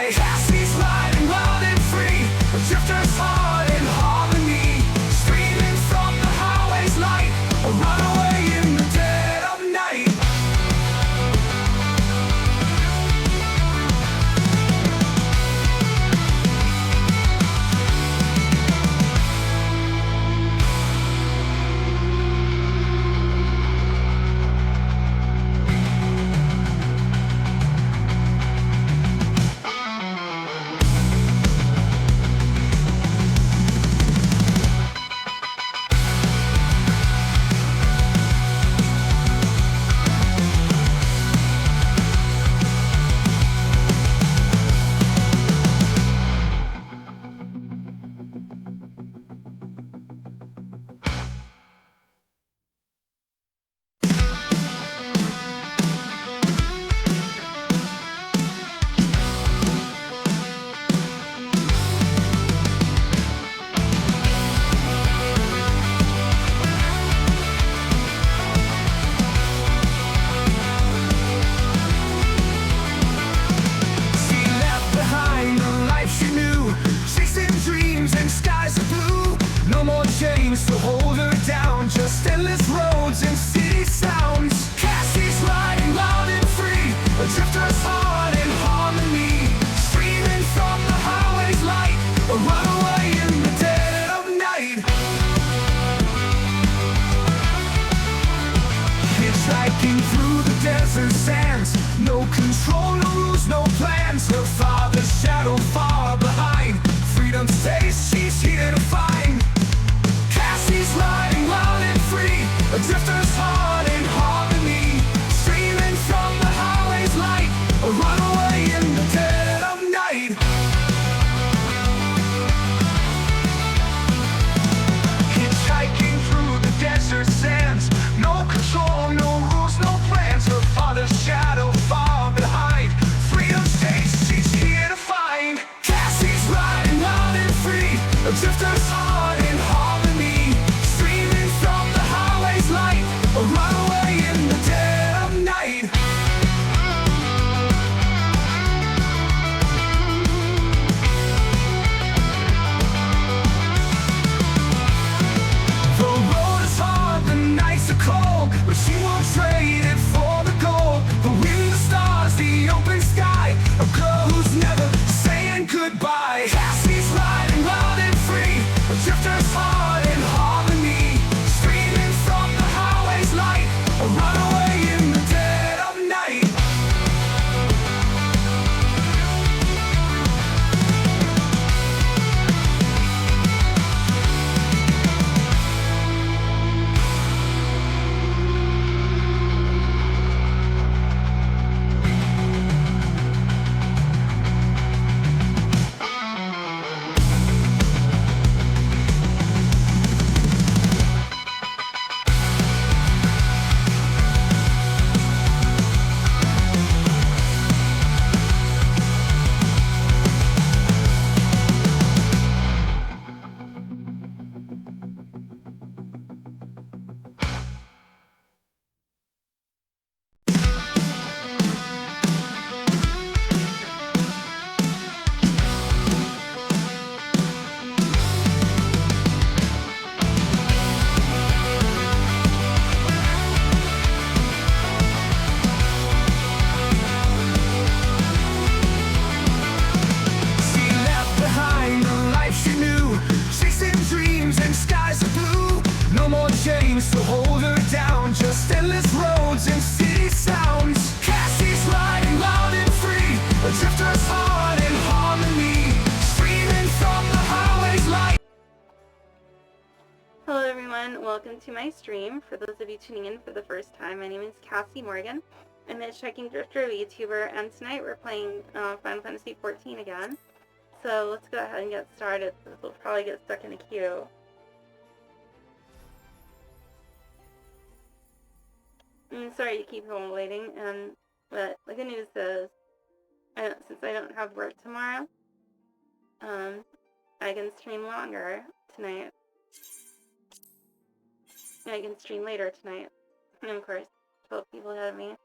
goodbye. Cassie's riding wild and free, a drifter's heart in harmony, streaming from the highway's light, a runaway in the dead of night. To hold her down, just endless roads and city sounds. Cassie's riding loud and free, a drifter's heart in harmony, streaming from the highway's light, a runaway in the dead of night. Hitchhiking through the desert sands, no control, no rules, no plans. Her father's shadow far behind, freedom's taste she's here to find. Cassie's riding wild and free, a drifter's heart in harmony, streaming from the highway's light, a runaway in the dead of night. Hitchhiking through the desert sands, no control, no rules, no plans. Her father's shadow far behind, freedom's taste she's here to find. Cassie's riding wild and free, a drifter's heart in harmony, streaming from the highway's light, a runaway in the dead of night. The road is hard, the nights are cold, but she won't trade it for the gold. The wind, the stars, the open sky, a girl who's never saying goodbye. Cassie's riding wild and free, a drifter's heart in harmony, streaming from the highway's light, a runaway in the dead of night. To hold her down, just endless roads and city sounds. Cassie's riding loud and free, a drifter's heart in harmony, streaming from the highway's light. Hello everyone, welcome to my stream. For those of you tuning in for the first time, my name is Cassie Morgan. I'm a Hitchhiking Drifter YouTuber, and tonight we're playing Final Fantasy XIV again. So let's go ahead and get started. We'll probably get stuck in a queue. Sorry to keep everyone waiting, but the good news is, since I don't have work tomorrow, I can stream longer tonight. I can stream later tonight. And of course, 12 people ahead of me.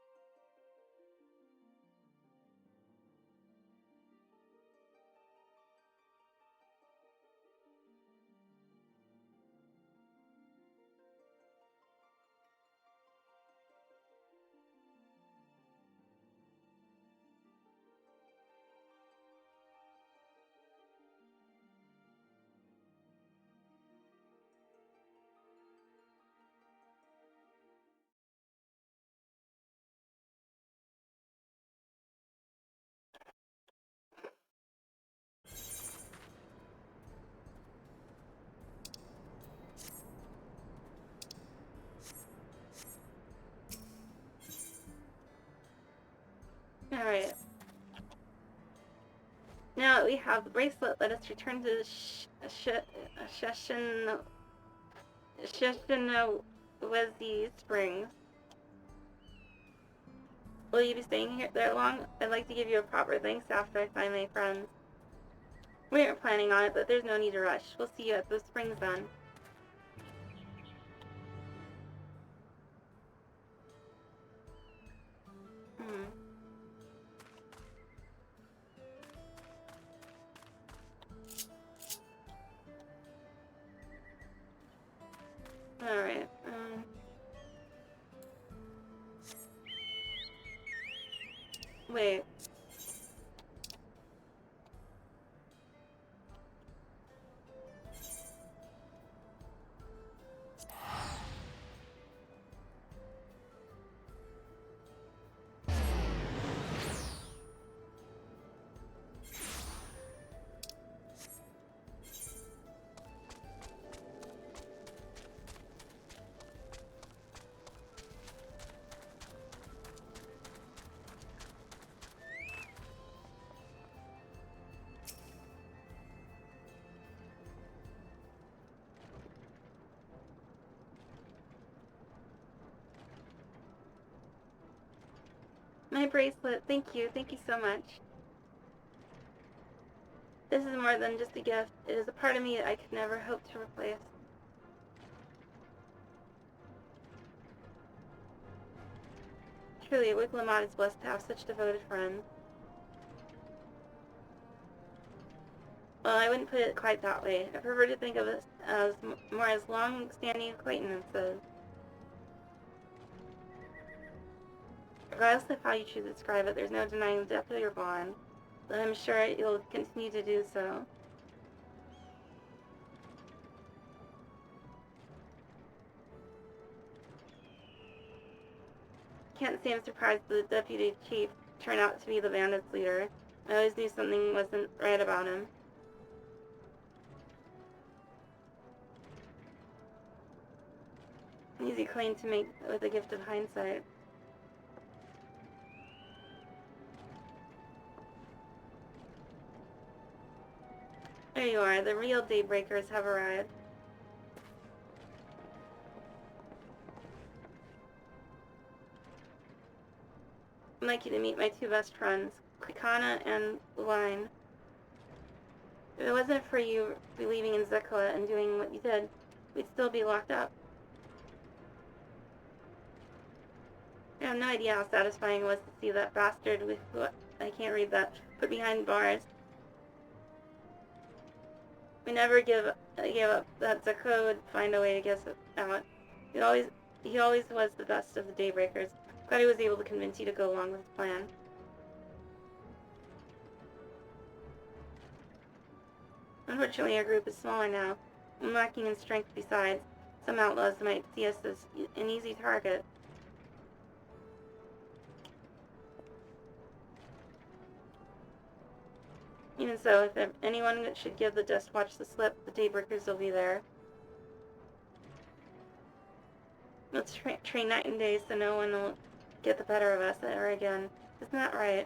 Alright. Now that we have the bracelet, let us return to Sheshinowezi Springs. Will you be staying here there long? I'd like to give you a proper thanks after I find my friends. We aren't planning on it, but there's no need to rush. We'll see you at the springs then. Alright, wait. My bracelet, thank you so much. This is more than just a gift. It is a part of me that I could never hope to replace. Truly, Wiglamot is blessed to have such devoted friends. Well, I wouldn't put it quite that way. I prefer to think of it as more as long-standing acquaintances. Regardless of how you choose to describe it, there's no denying the depth of your bond, but I'm sure you'll continue to do so. Can't say I'm surprised the deputy chief turned out to be the bandits' leader. I always knew something wasn't right about him. Easy claim to make with the gift of hindsight. There you are, the real Daybreakers have arrived. I'd like you to meet my two best friends, Krikana and Line. If it wasn't for you believing in Zekla and doing what you did, we'd still be locked up. I have no idea how satisfying it was to see that bastard with who I can't read that put behind bars. We never gave up that Zekla would find a way to get us out. He always was the best of the Daybreakers. Glad he was able to convince you to go along with his plan. Unfortunately, our group is smaller now. I'm lacking in strength besides. Some outlaws might see us as an easy target. Even so, if anyone should give the Dust Watch the slip, the Daybreakers will be there. Let's train night and day so no one will get the better of us ever again. Isn't that right?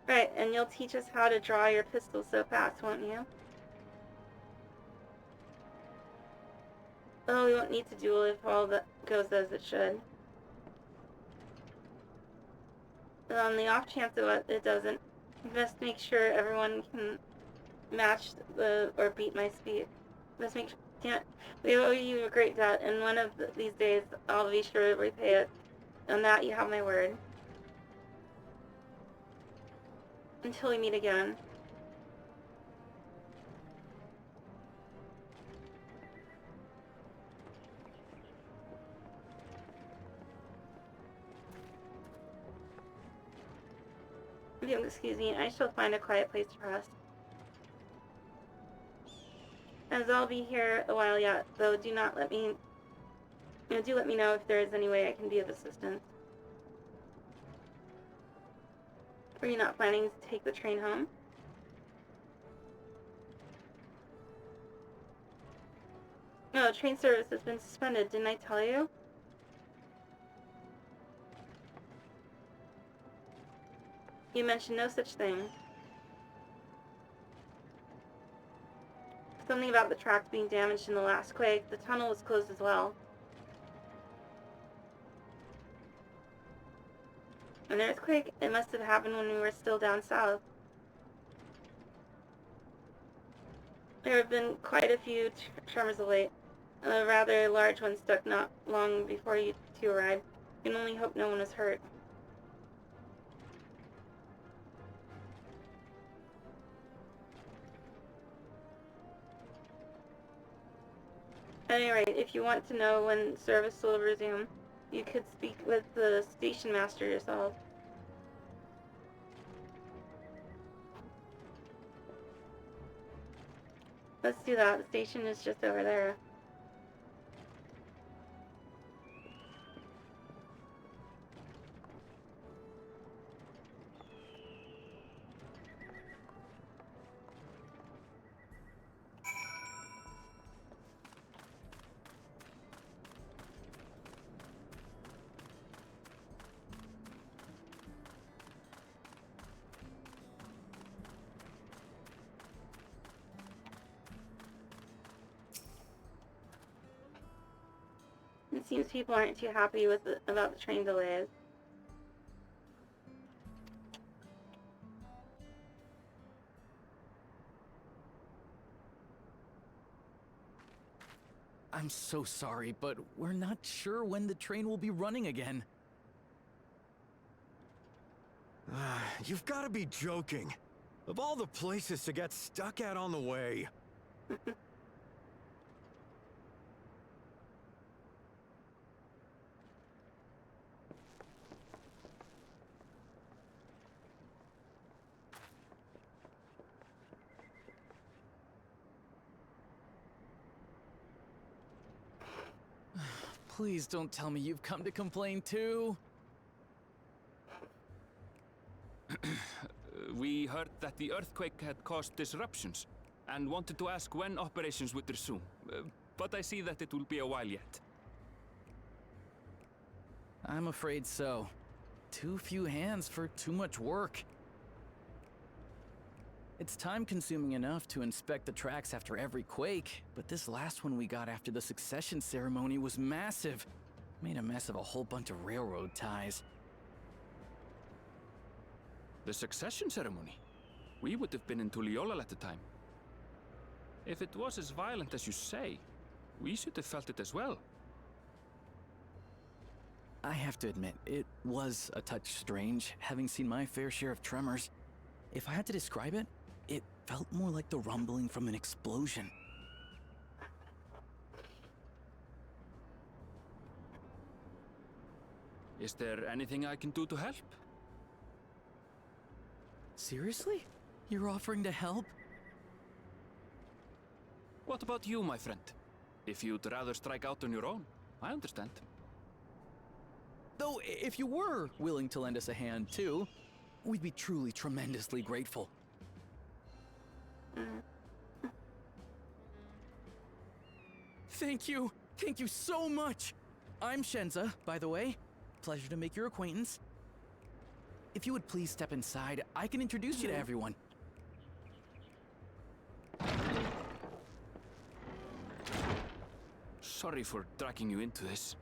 Right, and you'll teach us how to draw your pistol so fast, won't you? Oh, we won't need to duel if all that goes as it should. But on the off chance of it doesn't, we must make sure everyone can match or beat my speed. We owe you a great debt, and one of these days I'll be sure to repay it. On that, you have my word. Until we meet again. If you'll excuse me, I shall find a quiet place to rest. As I'll be here a while yet, though do let me know if there is any way I can be of assistance. Were you not planning to take the train home? No, train service has been suspended, didn't I tell you? You mentioned no such thing. Something about the tracks being damaged in the last quake. The tunnel was closed as well. An earthquake? It must have happened when we were still down south. There have been quite a few tremors of late. A rather large one struck not long before you two arrived. You can only hope no one was hurt. At any rate, if you want to know when service will resume, you could speak with the station master yourself. Let's do that. The station is just over there. It seems people aren't too happy about the train delays. I'm so sorry, but we're not sure when the train will be running again. You've got to be joking. Of all the places to get stuck at on the way. Please don't tell me you've come to complain too. We heard that the earthquake had caused disruptions and wanted to ask when operations would resume. But I see that it will be a while yet. I'm afraid so. Too few hands for too much work. It's time-consuming enough to inspect the tracks after every quake, but this last one we got after the succession ceremony was massive. Made a mess of a whole bunch of railroad ties. The succession ceremony? We would have been in Tuliolal at the time. If it was as violent as you say, we should have felt it as well. I have to admit, it was a touch strange, having seen my fair share of tremors. If I had to describe it, it felt more like the rumbling from an explosion. Is there anything I can do to help? Seriously? You're offering to help? What about you, my friend? If you'd rather strike out on your own, I understand. Though, if you were willing to lend us a hand too, we'd be truly tremendously grateful. Thank you! Thank you so much! I'm Shenza, by the way. Pleasure to make your acquaintance. If you would please step inside, I can introduce you to everyone. Sorry for dragging you into this.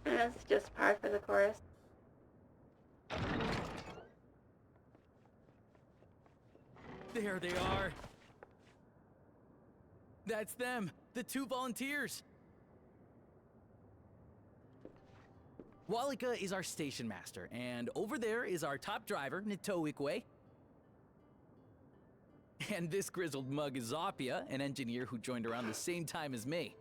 That's just par for the course. There they are. That's them, the two volunteers. Walika is our station master, and over there is our top driver, Nitoikwe. And this grizzled mug is Zapia, an engineer who joined around the same time as me.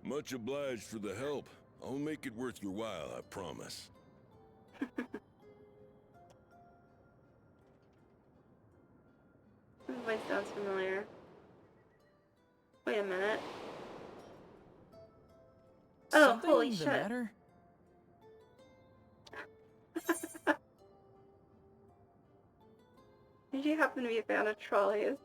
Much obliged for the help. I'll make it worth your while, I promise. This voice sounds familiar. Wait a minute. Oh, Something holy the shit. matter? Did you happen to be a fan of trolleys?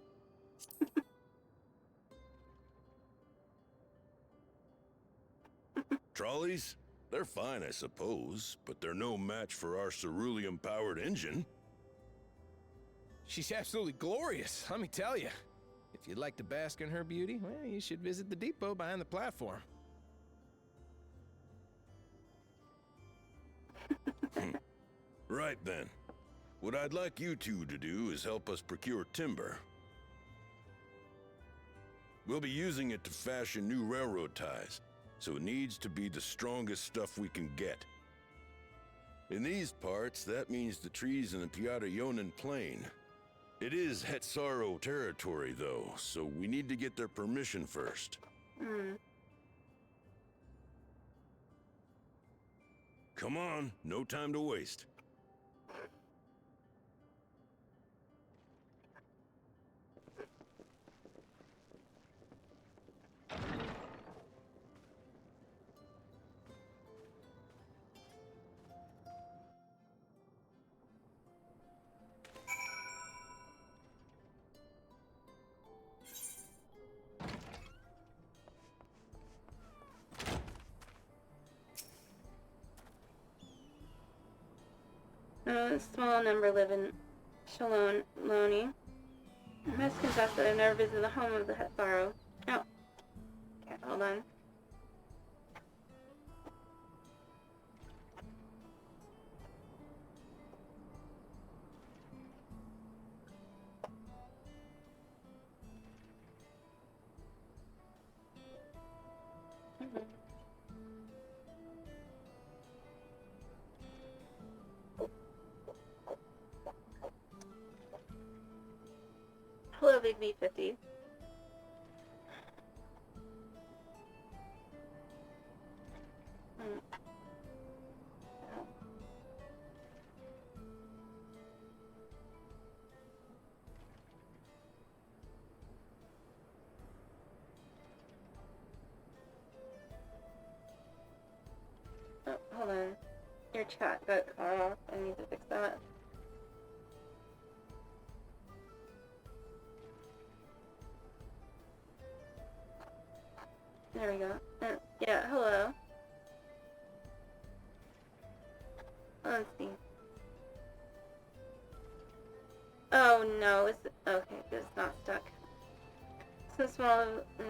Follies? They're fine, I suppose, but they're no match for our cerulean-powered engine. She's absolutely glorious, let me tell you. If you'd like to bask in her beauty, well, you should visit the depot behind the platform. Right then. What I'd like you two to do is help us procure timber. We'll be using it to fashion new railroad ties, so it needs to be the strongest stuff we can get. In these parts, that means the trees in the Piata-Yonan Plain. It is Hetsaro territory, though, so we need to get their permission first. Come on, no time to waste. A small number live in Shaloni. I must confess that I've never visited the home of the Hetsaro. Oh. Okay, hold on. Hello, Big B50. Oh, hold on. Your chat got cut off. I need to fix that. There we go. Yeah, hello. Let's see. Oh no, it's okay. It's not stuck. So small to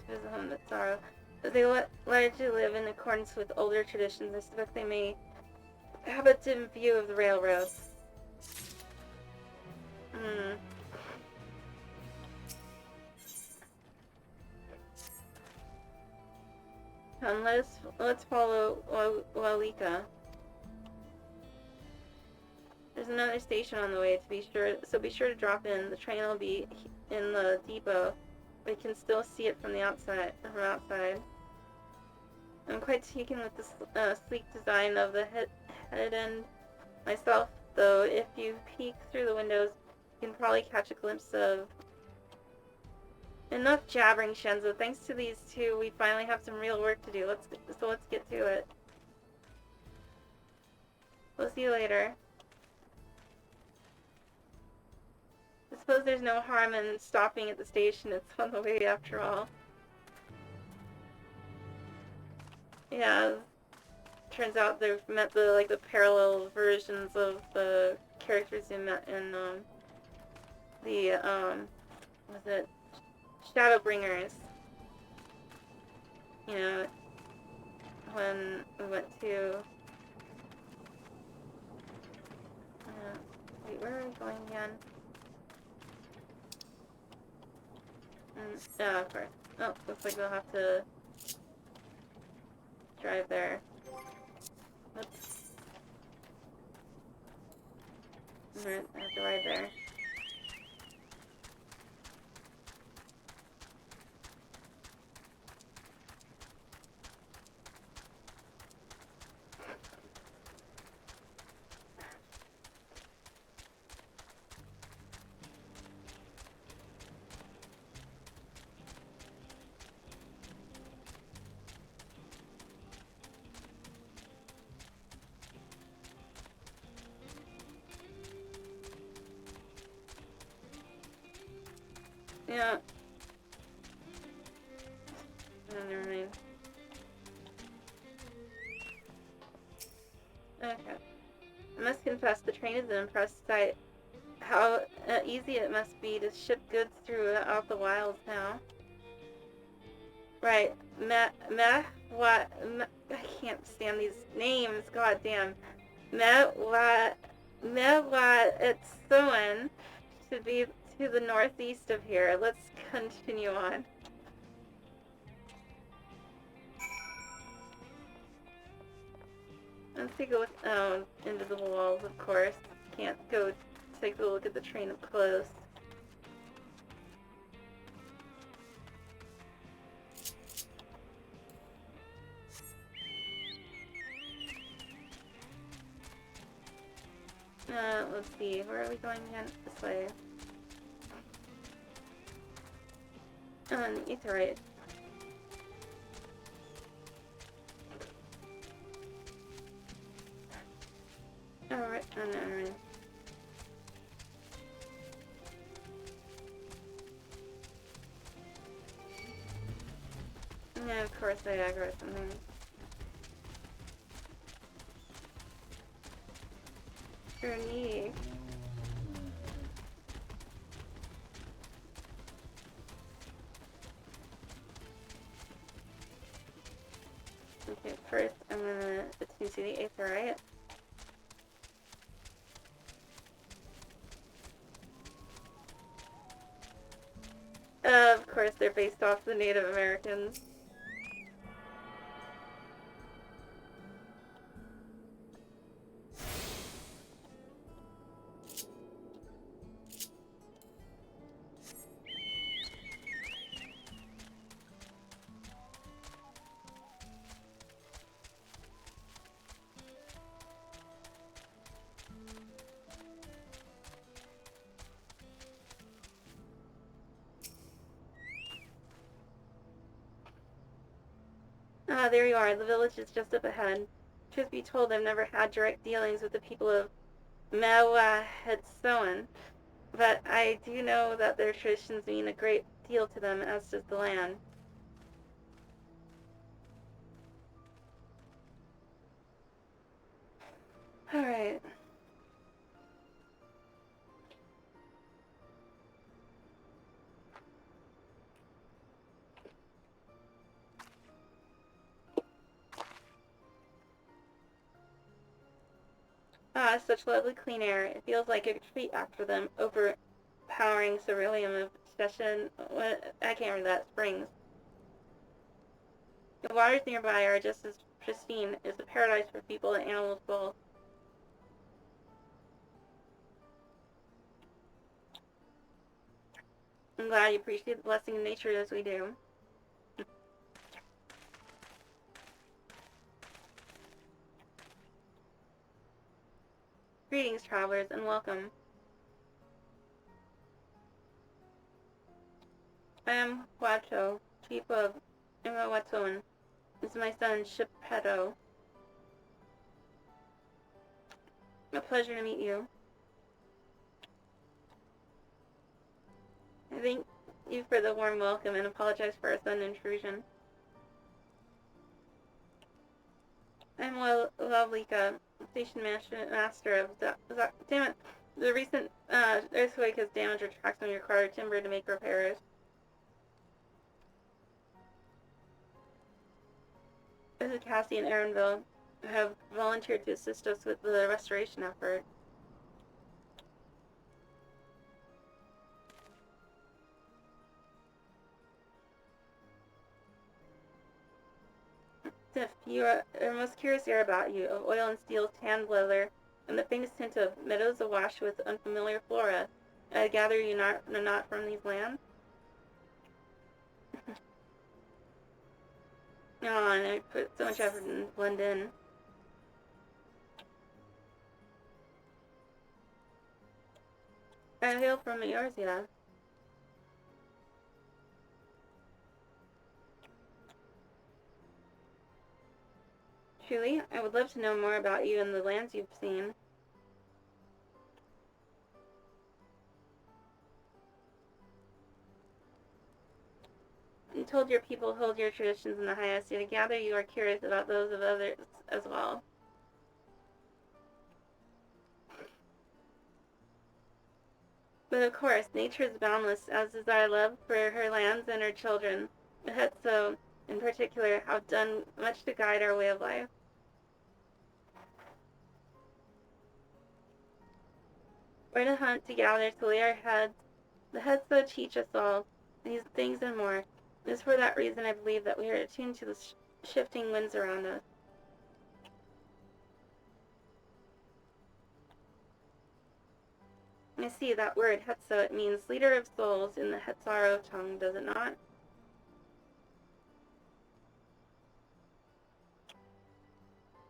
visit home that sorrow. But they largely live in accordance with older traditions. I suspect they may have a dim view of the railroads. Let's follow Walika. There's another station on the way to be sure, so be sure to drop in. The train will be in the depot, but you can still see it from the outside. I'm quite taken with the sleek design of the head end myself, though if you peek through the windows, you can probably catch a glimpse of... Enough jabbering, Shenzo. Thanks to these two, we finally have some real work to do. Let's get to it. We'll see you later. I suppose there's no harm in stopping at the station. It's on the way after all. Yeah. Turns out they've met the parallel versions of the characters you met in was it Shadowbringers? You know, when we went to wait, where are we going again? Yeah, of course. Oh, looks like we'll have to drive there. Oops. Alright, I have to ride there. Yeah. Oh, never mind. been impressed by how easy it must be to ship goods throughout the wilds now. Right. I can't stand these names, goddamn. Mewat Etsoen should be to the northeast of here. Let's continue on. Let's take a look. Oh, invisible walls, of course. Can't go take a look at the train up close. Let's see. Where are we going again? This way. It's alright. Alright, alright. Yeah, of course I aggro something. Unique. Okay, first I'm gonna attune to the Aetherite. Of course, they're based off the Native Americans. Ah, there you are. The village is just up ahead. Truth be told, I've never had direct dealings with the people of Mewahedsoen, but I do know that their traditions mean a great deal to them, as does the land. Alright. Ah, such lovely clean air. It feels like a treat after them overpowering ceruleum of Session. I can't remember that. Springs. The waters nearby are just as pristine. It's a paradise for people and animals both. I'm glad you appreciate the blessing of nature as we do. Greetings, travelers, and welcome. I am Huacho, chief of Imawatson. This is my son, Shippedo. A pleasure to meet you. I thank you for the warm welcome and apologize for our sudden intrusion. I'm Lavlika, station master of damn it. The recent earthquake has damaged our tracks and we require timber to make repairs. This is Cassie and Aaronville, who have volunteered to assist us with the restoration effort. Tiff, you are most curious here about you, of oil and steel, tanned leather, and the faintest hint of meadows awash with unfamiliar flora. I gather you're not from these lands? Oh, and I put so much effort in to blend in. I hail from Eorzea. Truly, I would love to know more about you and the lands you've seen. You told your people hold your traditions in the highest, yet I gather you are curious about those of others as well. But of course, nature is boundless, as is our love for her lands and her children. The Hetso, in particular, have done much to guide our way of life. We're to hunt, to gather, to lay our heads. The Hetso teach us all these things and more. It is for that reason I believe that we are attuned to the shifting winds around us. I see that word, Hetso, it means leader of souls in the Hetzaro tongue, does it not?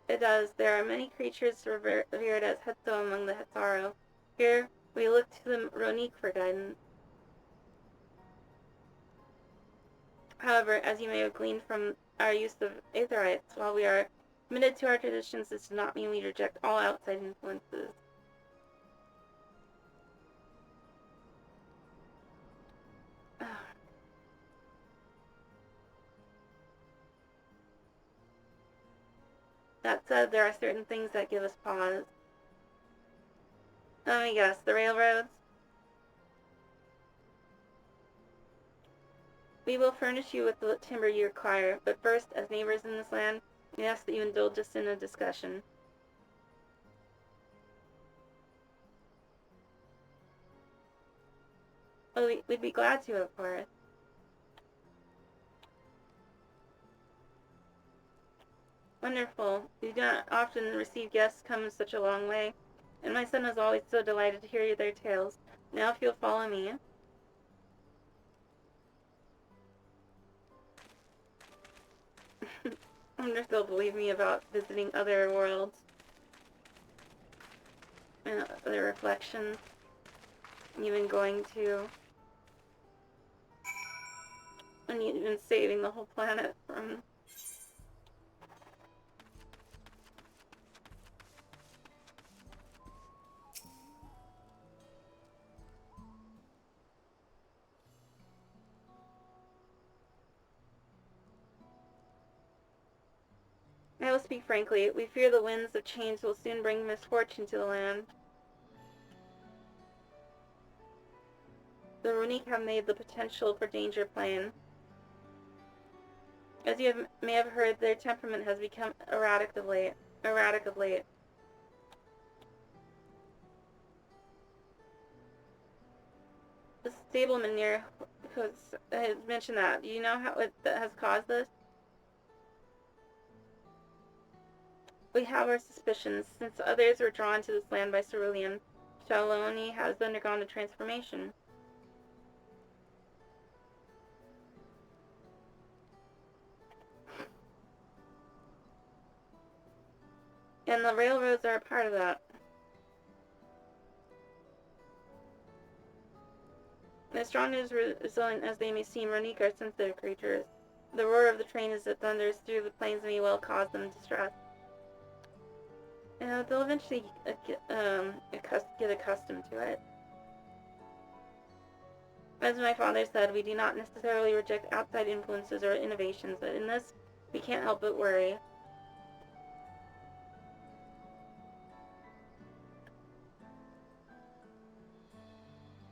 It does. There are many creatures revered as Hetso among the Hetzaro. Here, we look to the Ronique for guidance. However, as you may have gleaned from our use of Aetherites, while we are committed to our traditions, this does not mean we reject all outside influences. That said, there are certain things that give us pause. Let me guess, the railroads? We will furnish you with the timber you require, but first, as neighbors in this land, we ask that you indulge us in a discussion. Oh, we'd be glad to, of course. Wonderful. We do not often receive guests come such a long way, and my son is always so delighted to hear their tales. Now if you'll follow me. I wonder if they'll believe me about visiting other worlds and other reflections, and even going to, and even saving the whole planet from. I will speak frankly. We fear the winds of change will soon bring misfortune to the land. The Runique have made the potential for danger plain. As you may have heard, their temperament has become erratic of late. The stableman near has mentioned that. Do you know how it has caused this? We have our suspicions. Since others were drawn to this land by cerulean, Shaloni has undergone a transformation. And the railroads are a part of that. As strong and as resilient as they may seem, Ronique are sensitive creatures. The roar of the train as it thunders through the plains may well cause them distress. They'll eventually get accustomed to it. As my father said, we do not necessarily reject outside influences or innovations, but in this, we can't help but worry.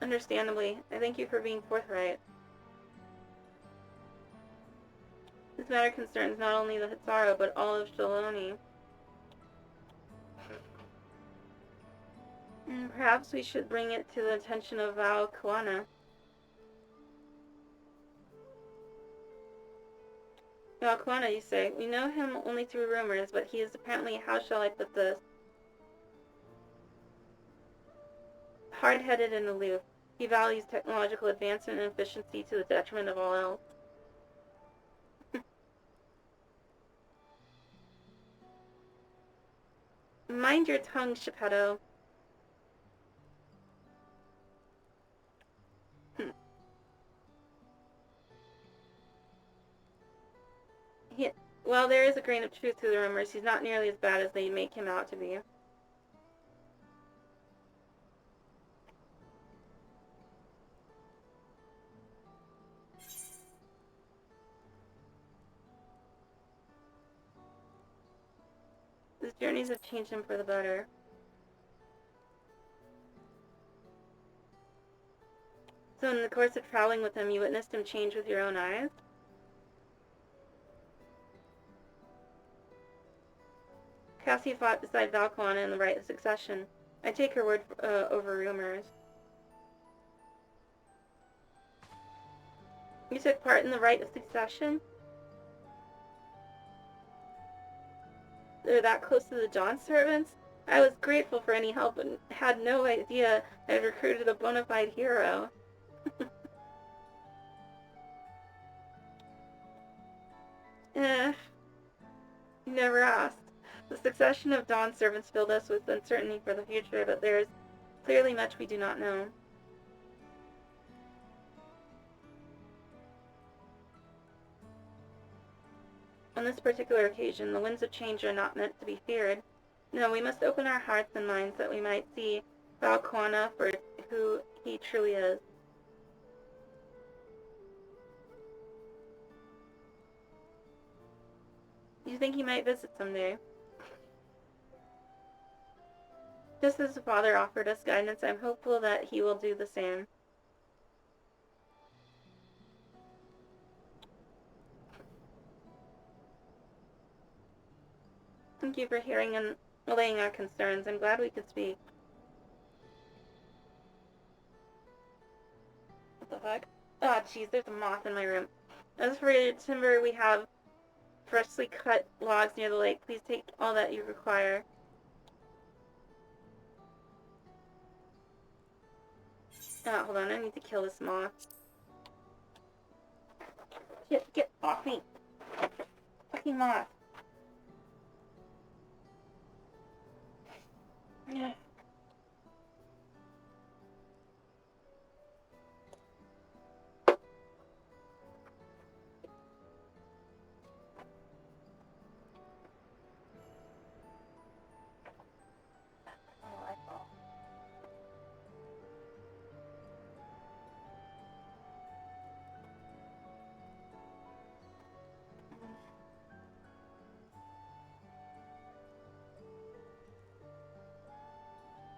Understandably, I thank you for being forthright. This matter concerns not only the Hetzaro, but all of Shaloni. Perhaps we should bring it to the attention of Val Kuana. Val Kuana, you say? We know him only through rumors, but he is apparently, how shall I put this? Hard-headed and aloof. He values technological advancement and efficiency to the detriment of all else. Mind your tongue, Geppetto. Well, there is a grain of truth to the rumors. He's not nearly as bad as they make him out to be. His journeys have changed him for the better. So in the course of traveling with him, you witnessed him change with your own eyes? Cassie fought beside Valquana in the Rite of Succession. I take her word over rumors. You took part in the Rite of Succession? They're that close to the Dawn Servants? I was grateful for any help and had no idea I'd recruited a bona fide hero. You never asked. The succession of Dawn Servants filled us with uncertainty for the future, but there's clearly much we do not know. On this particular occasion, the winds of change are not meant to be feared. No, we must open our hearts and minds that we might see Valquana for who he truly is. You think he might visit someday? Just as the Father offered us guidance, I'm hopeful that he will do the same. Thank you for hearing and allaying our concerns. I'm glad we could speak. What the fuck? Oh, jeez, there's a moth in my room. As for your timber, we have freshly cut logs near the lake. Please take all that you require. Oh, hold on, I need to kill this moth. Shit, get off me! Fucking moth. Yeah.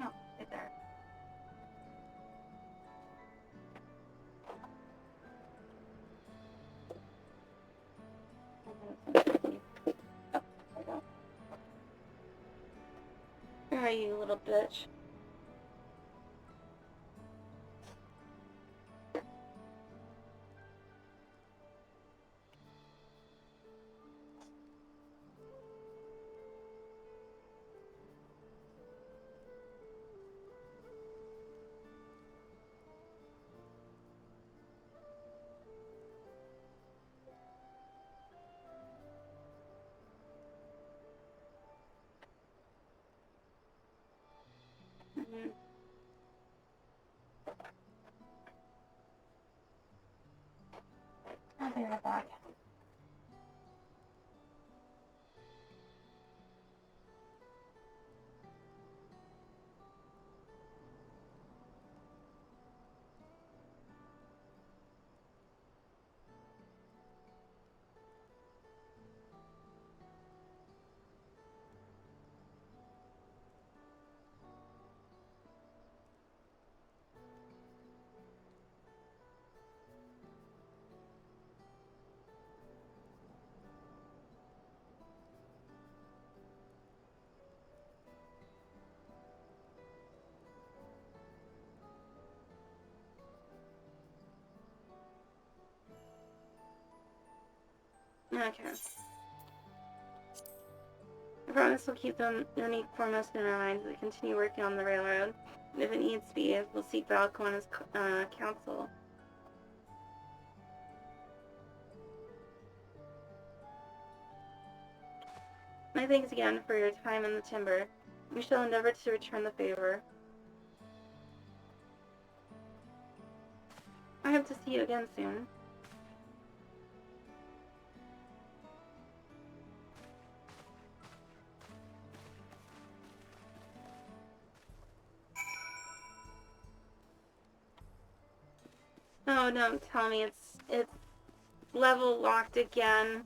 Oh, get there. Where are you, little bitch? I'll be right back. Okay. I promise we'll keep them unique foremost in our minds as we continue working on the railroad. And if it needs be, we'll seek Valquana's counsel. My thanks again for your time in the timber. We shall endeavor to return the favor. I hope to see you again soon. Oh, don't tell me it's level locked again.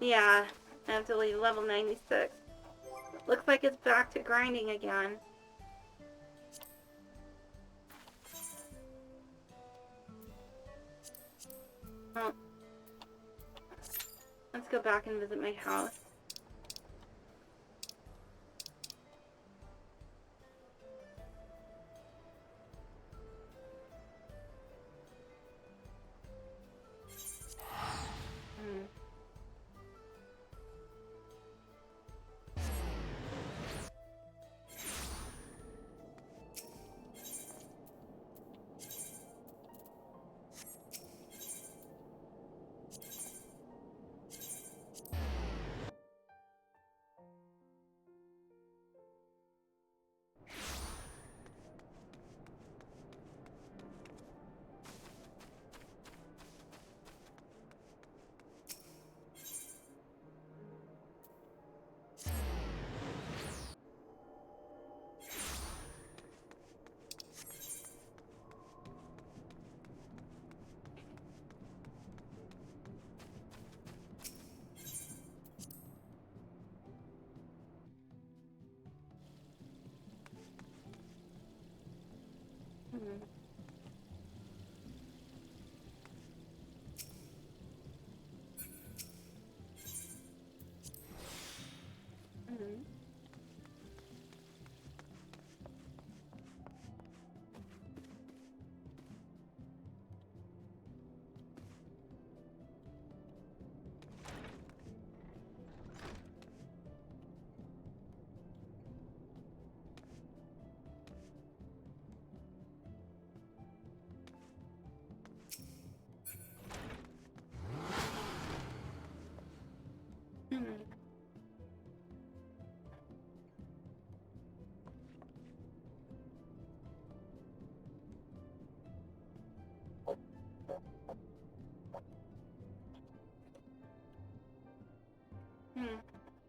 Yeah, I have to leave level 96. Looks like it's back to grinding again. Oh. Let's go back and visit my house.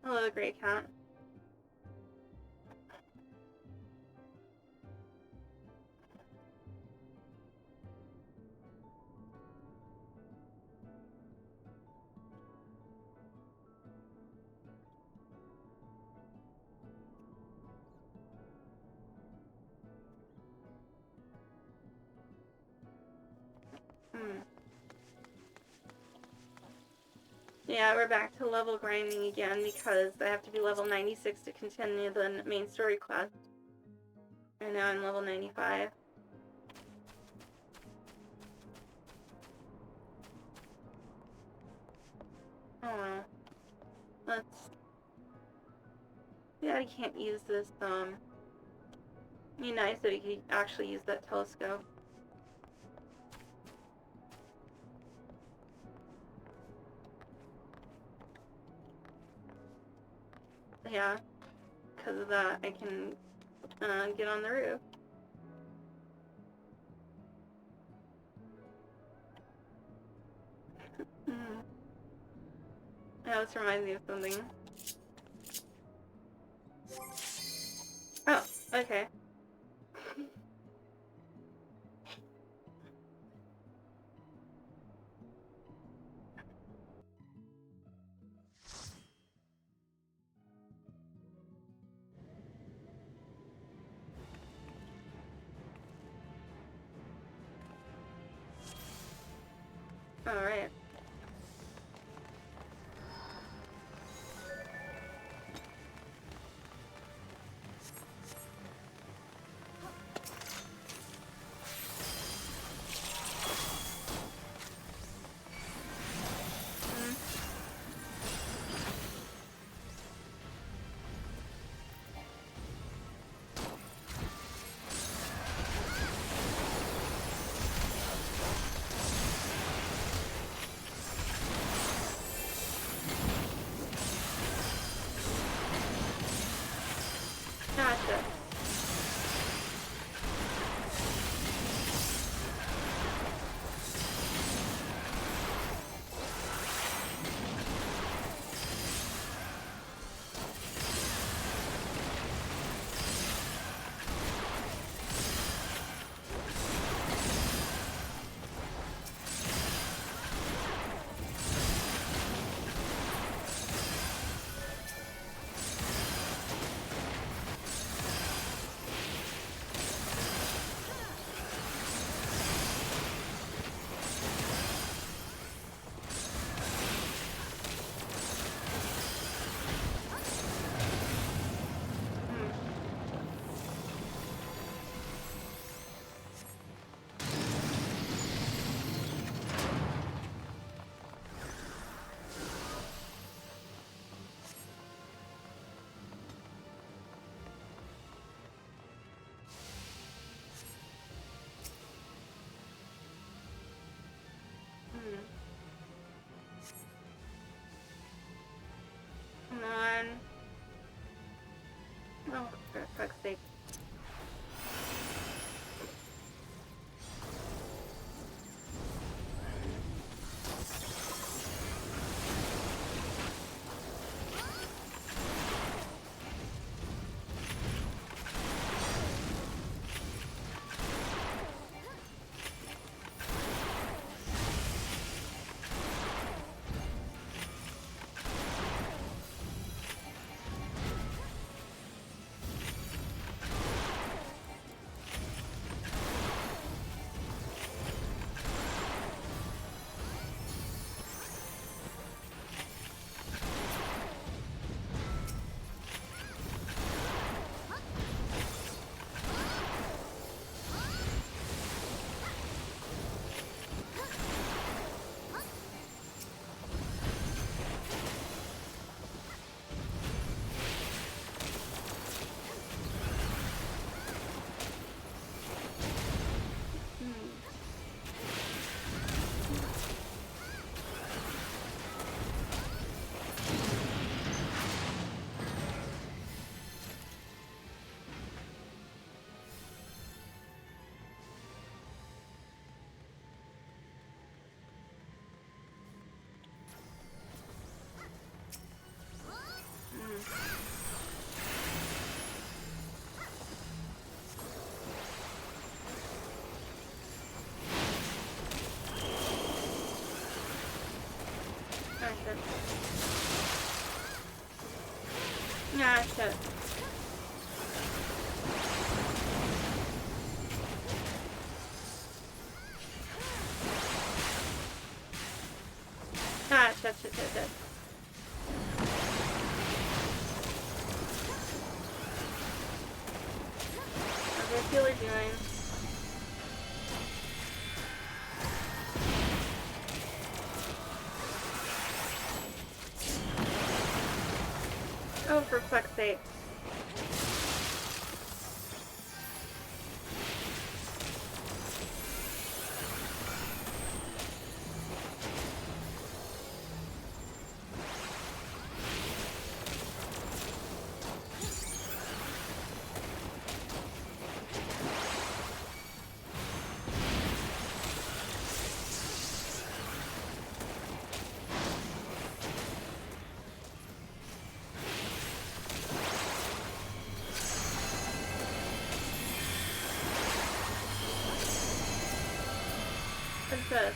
Hello, Grey Cat. Yeah, we're back to level grinding again because I have to be level 96 to continue the main story quest. Right now I'm level 95. Oh well. Let's... Yeah, I can't use this, it'd be nice if you could actually use that telescope. Yeah, because of that I can get on the roof. Yeah, this reminds me of something. Oh, okay. Alright. shit. Ah, shit. How's our healer doing? Oh, for fuck's sake. What's this?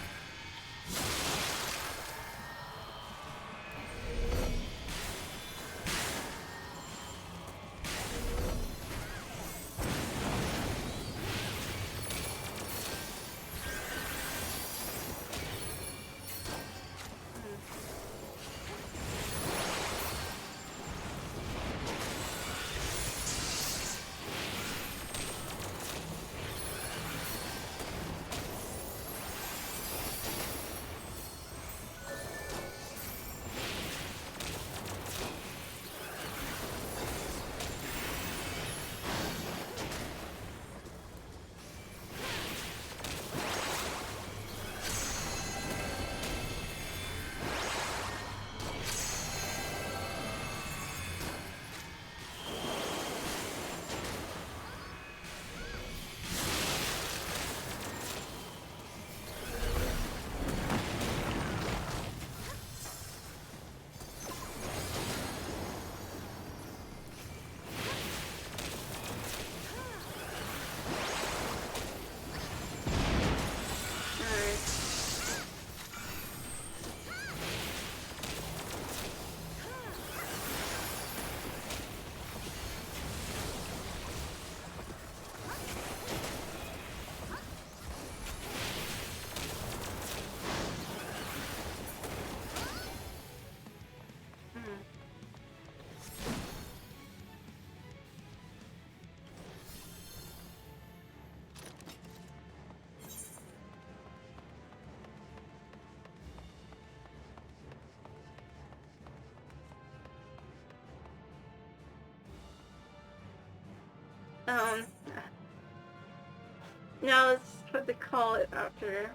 No, it's what they call it after.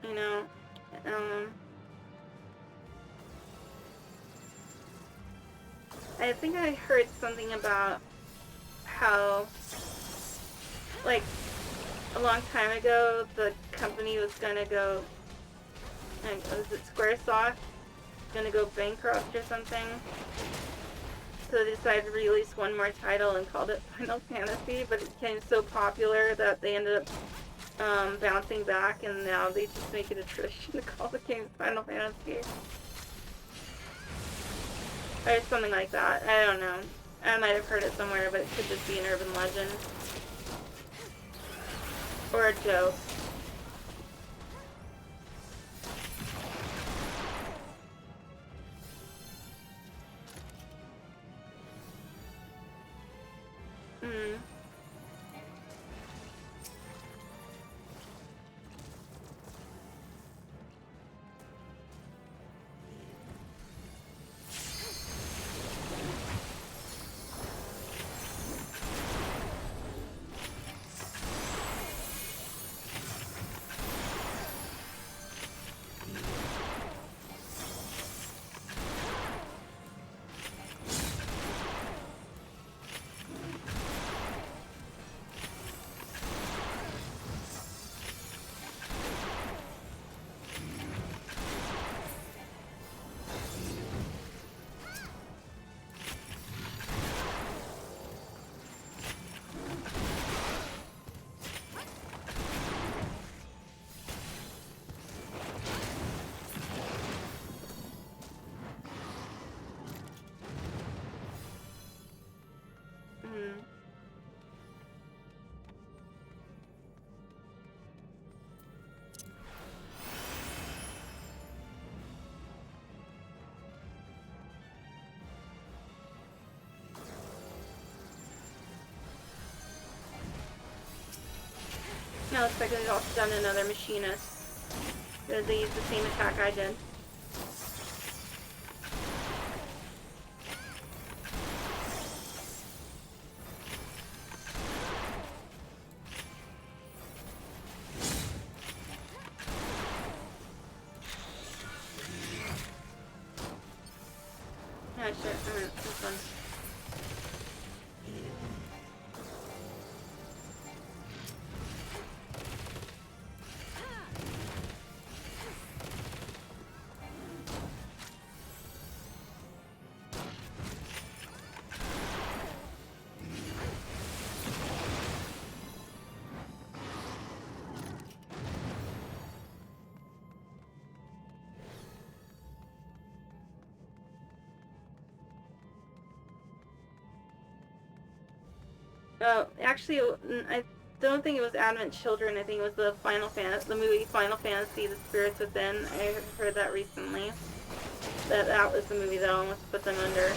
You know, I think I heard something about how, like, a long time ago, the company was gonna go, and was it Squaresoft? Gonna go bankrupt or something? So they decided to release one more title and called it Final Fantasy, but it became so popular that they ended up bouncing back, and now they just make it a tradition to call the game Final Fantasy. Or something like that. I don't know. I might have heard it somewhere, but it could just be an urban legend. Or a joke. Now looks like they've also done another machinist. They used the same attack I did. Yeah, sure. Alright, this one. Oh, actually, I don't think it was Advent Children. I think it was the the movie Final Fantasy: The Spirits Within. I heard that recently. That was the movie that almost put them under.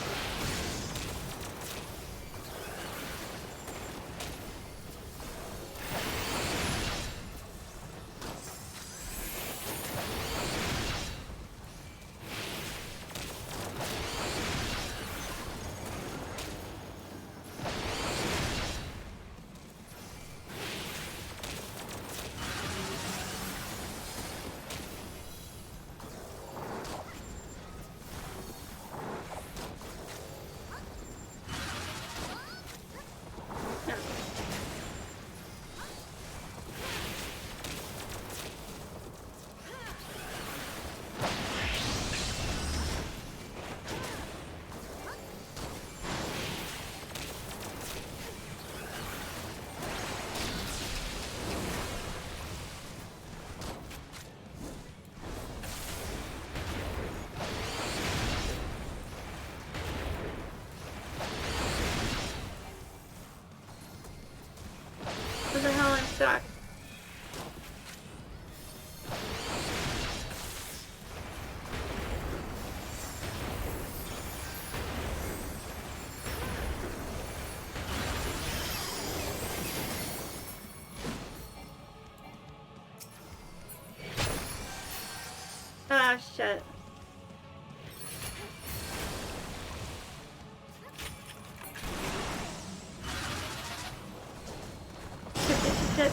What the hell, I'm stuck. Ah, shit. Shit.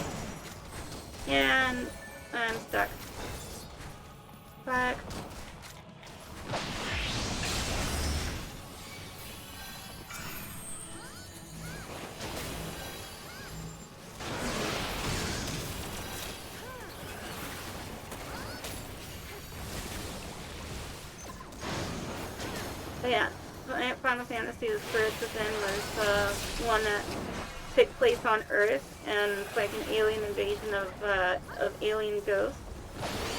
And I'm stuck. Fuck. But yeah, Final Fantasy: The Spirits Within was one that took place on Earth, and it's like an alien invasion of alien ghosts.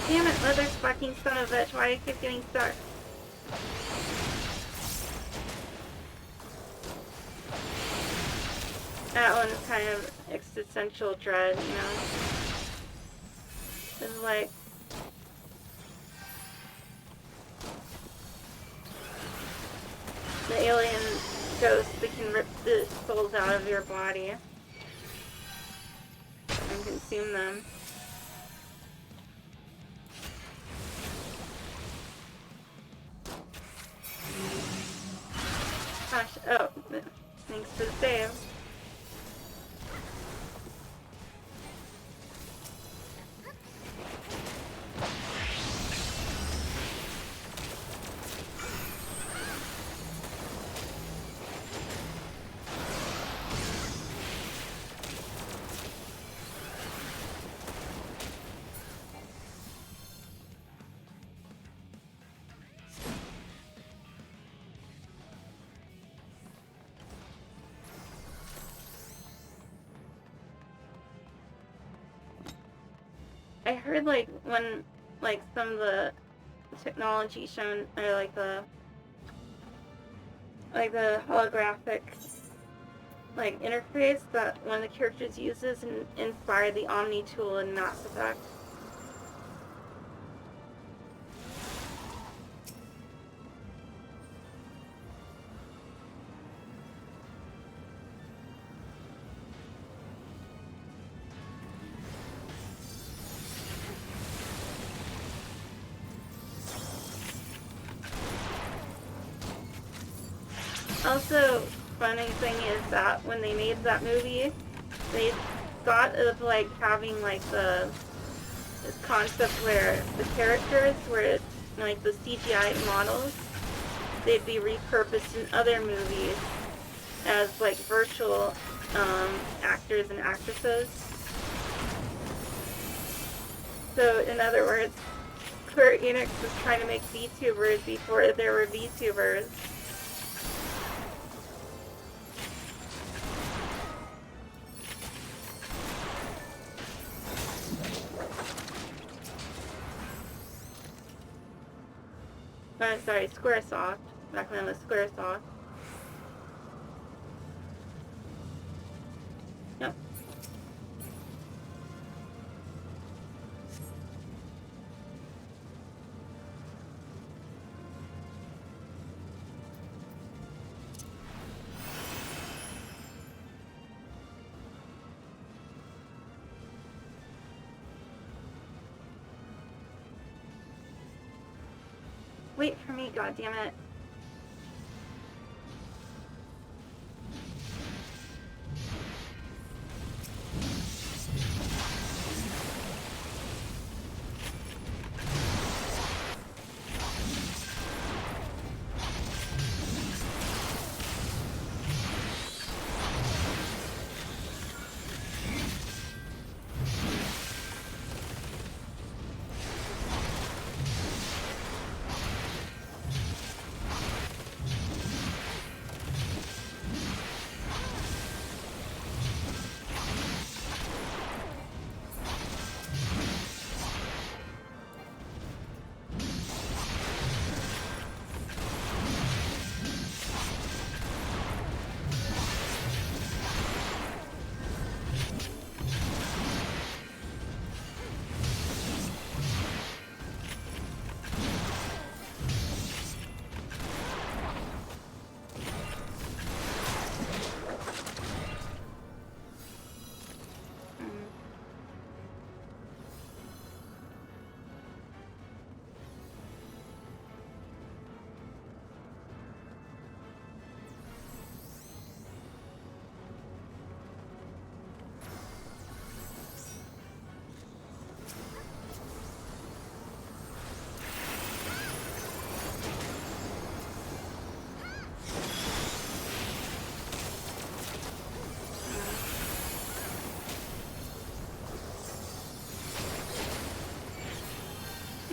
Damn it, mother fucking son of a bitch! Why do you keep getting stuck? That one's kind of existential dread, you know. It's like. The alien ghosts that can rip the souls out of your body and consume them. Gosh, oh, thanks for the save. I heard like when like some of the technology shown or like the holographic like interface that one of the characters uses and inspired the Omni tool in Mass Effect. Also, funny thing is that when they made that movie, they thought of like having like this concept where the characters were like the CGI models, they'd be repurposed in other movies as like virtual actors and actresses. So in other words, Square Enix was trying to make VTubers before there were VTubers. Sorry, Squaresoft. Back when it was Squaresoft. Yep. Wait for me, goddammit.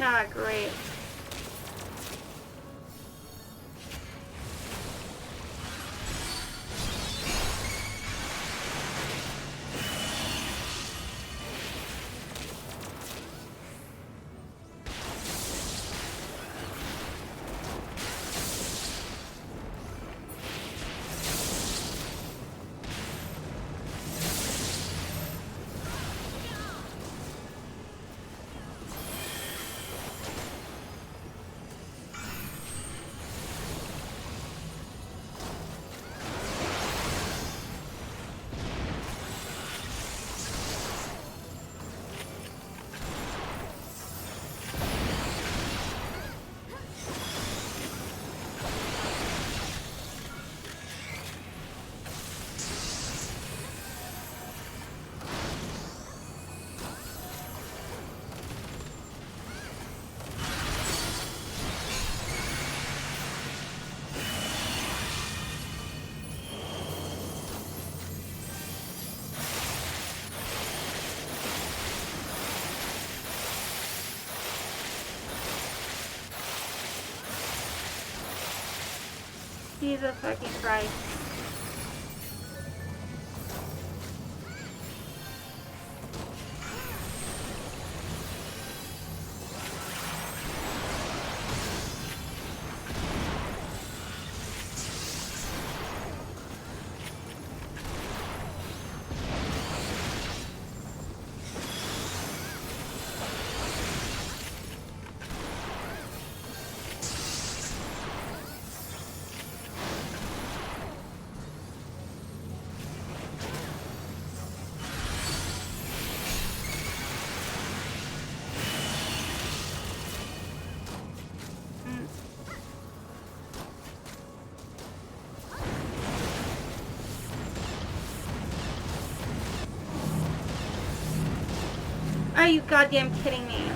Ah, great. Jesus fucking Christ. Are you goddamn kidding me?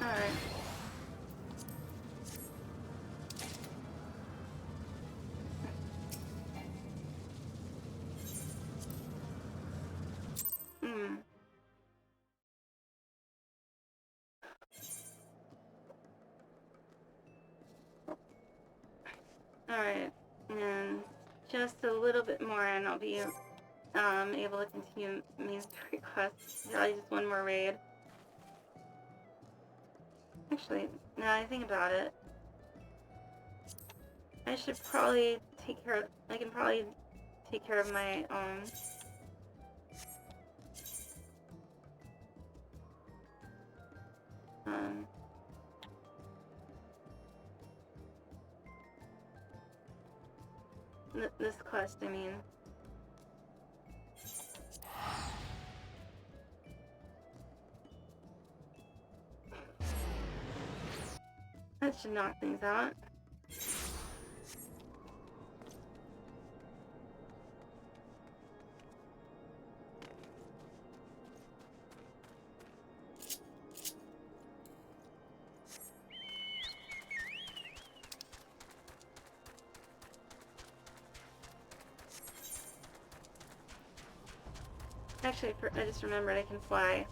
Alright. Alright. And just a little bit more and I'll be able to continue main story quests. Probably just one more raid. Actually, now that I think about it, I should probably take care of, I can probably take care of my, this quest, I mean. That should knock things out. Actually, I just remembered I can fly.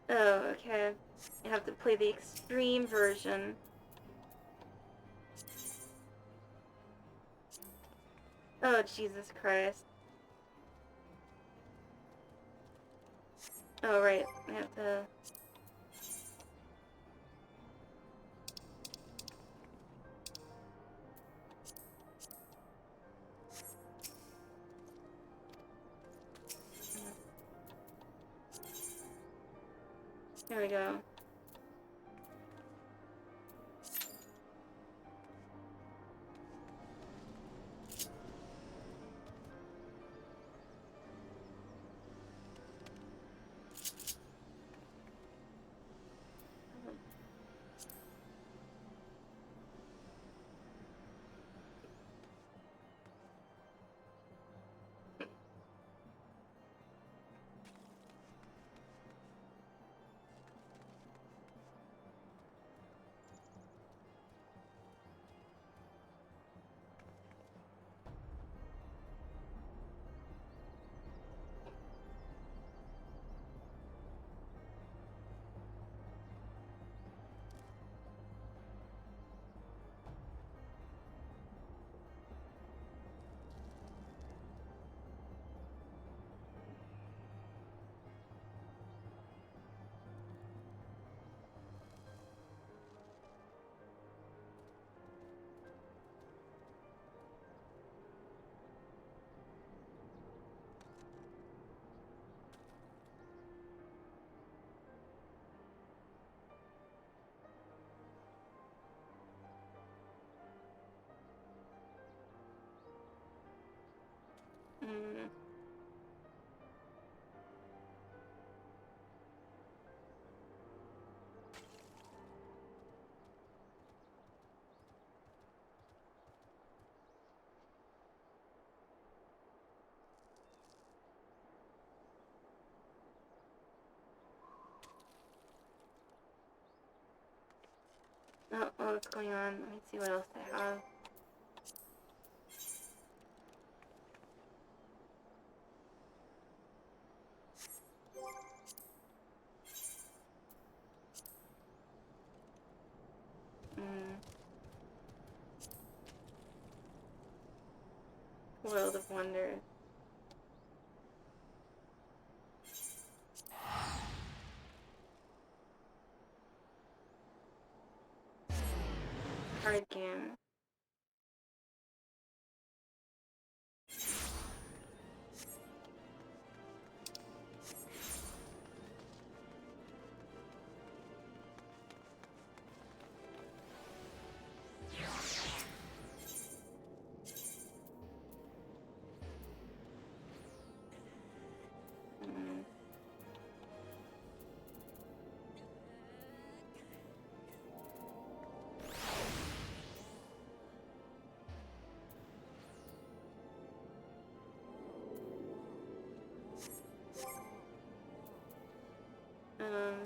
Oh, okay. You have to play the extreme version. Oh, Jesus Christ. Oh, right. I have to... Here we go. Mm. Oh, what's going on? Let me see what else I have. Mm. World of Wonders. Card game. Mm. Um.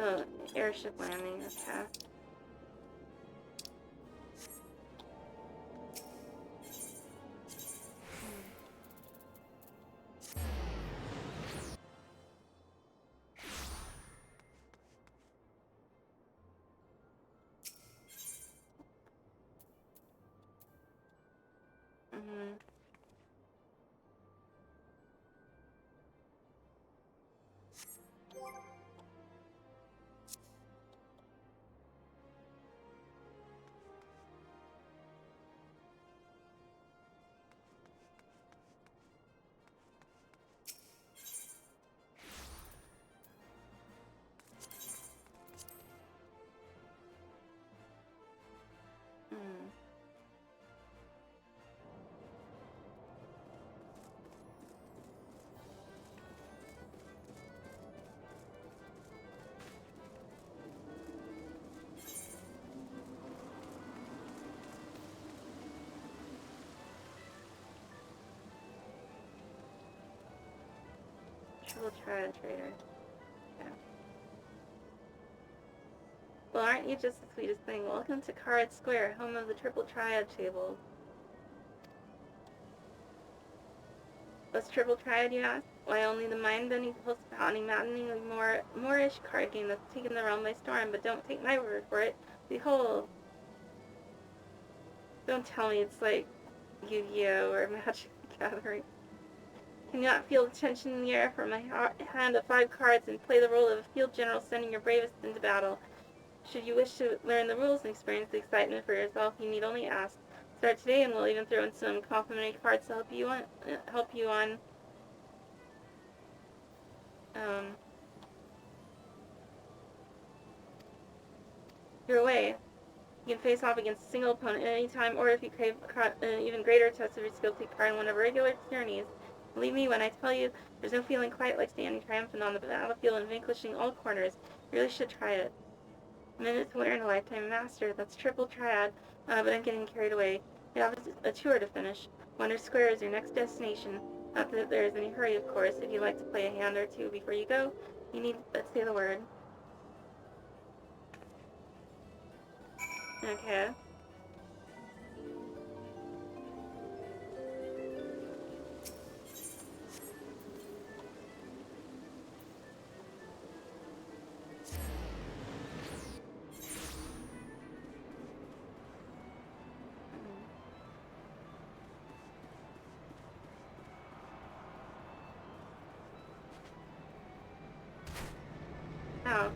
Oh, airship landing. Okay. Mm-hmm. Mm. Triple Triad Trader. Okay. Well, aren't you just the sweetest thing? Welcome to Card Square, home of the Triple Triad tables. What's Triple Triad, you ask? Why, only the mind-bending, pulse-pounding, maddeningly Moorish card game that's taken the realm by storm, but don't take my word for it. Behold. Don't tell me it's like Yu-Gi-Oh! Or Magic the Gathering. Can you not feel the tension in the air from a hand of 5 cards and play the role of a field general sending your bravest into battle? Should you wish to learn the rules and experience the excitement for yourself, you need only ask. Start today, and we'll even throw in some complimentary cards to help you on your way. You can face off against a single opponent at any time, or if you crave an even greater test of your skill, take part in one of our regular tourneys. Believe me when I tell you, there's no feeling quite like standing triumphant on the battlefield and vanquishing all corners. You really should try it. A minute to learn, a lifetime master. That's triple triad, but I'm getting carried away. You have a tour to finish. Wonder Square is your next destination. Not that there is any hurry, of course. If you'd like to play a hand or two before you go, you need to say the word. Okay. Oh.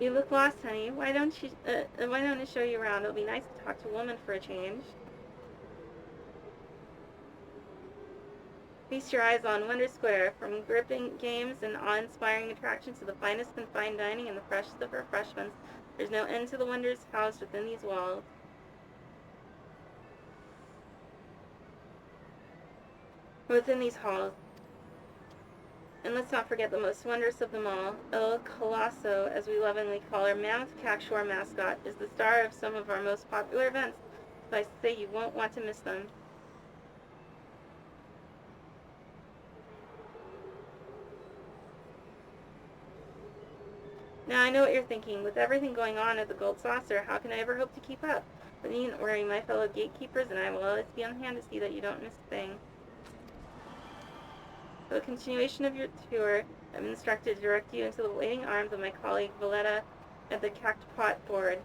You look lost, honey. Why don't I show you around? It'll be nice to talk to a woman for a change. Feast your eyes on Wonder Square, from gripping games and awe-inspiring attractions to the finest in fine dining and the freshest of refreshments. There's no end to the wonders housed within these walls. Within these halls. And let's not forget the most wondrous of them all, El Colosso, as we lovingly call our mammoth Cactuar mascot, is the star of some of our most popular events. So I say you won't want to miss them. Now I know what you're thinking. With everything going on at the Gold Saucer, how can I ever hope to keep up? But you needn't worry, my fellow gatekeepers and I will always be on hand to see that you don't miss a thing. For the continuation of your tour, I'm instructed to direct you into the waiting arms of my colleague Valletta at the Cactpot board.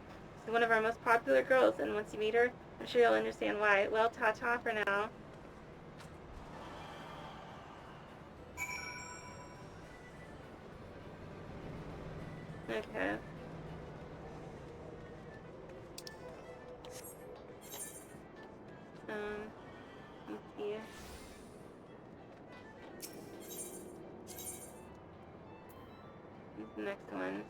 She's one of our most popular girls, and once you meet her, I'm sure you'll understand why. Well, ta-ta for now. Okay. Let's see. What's the next one?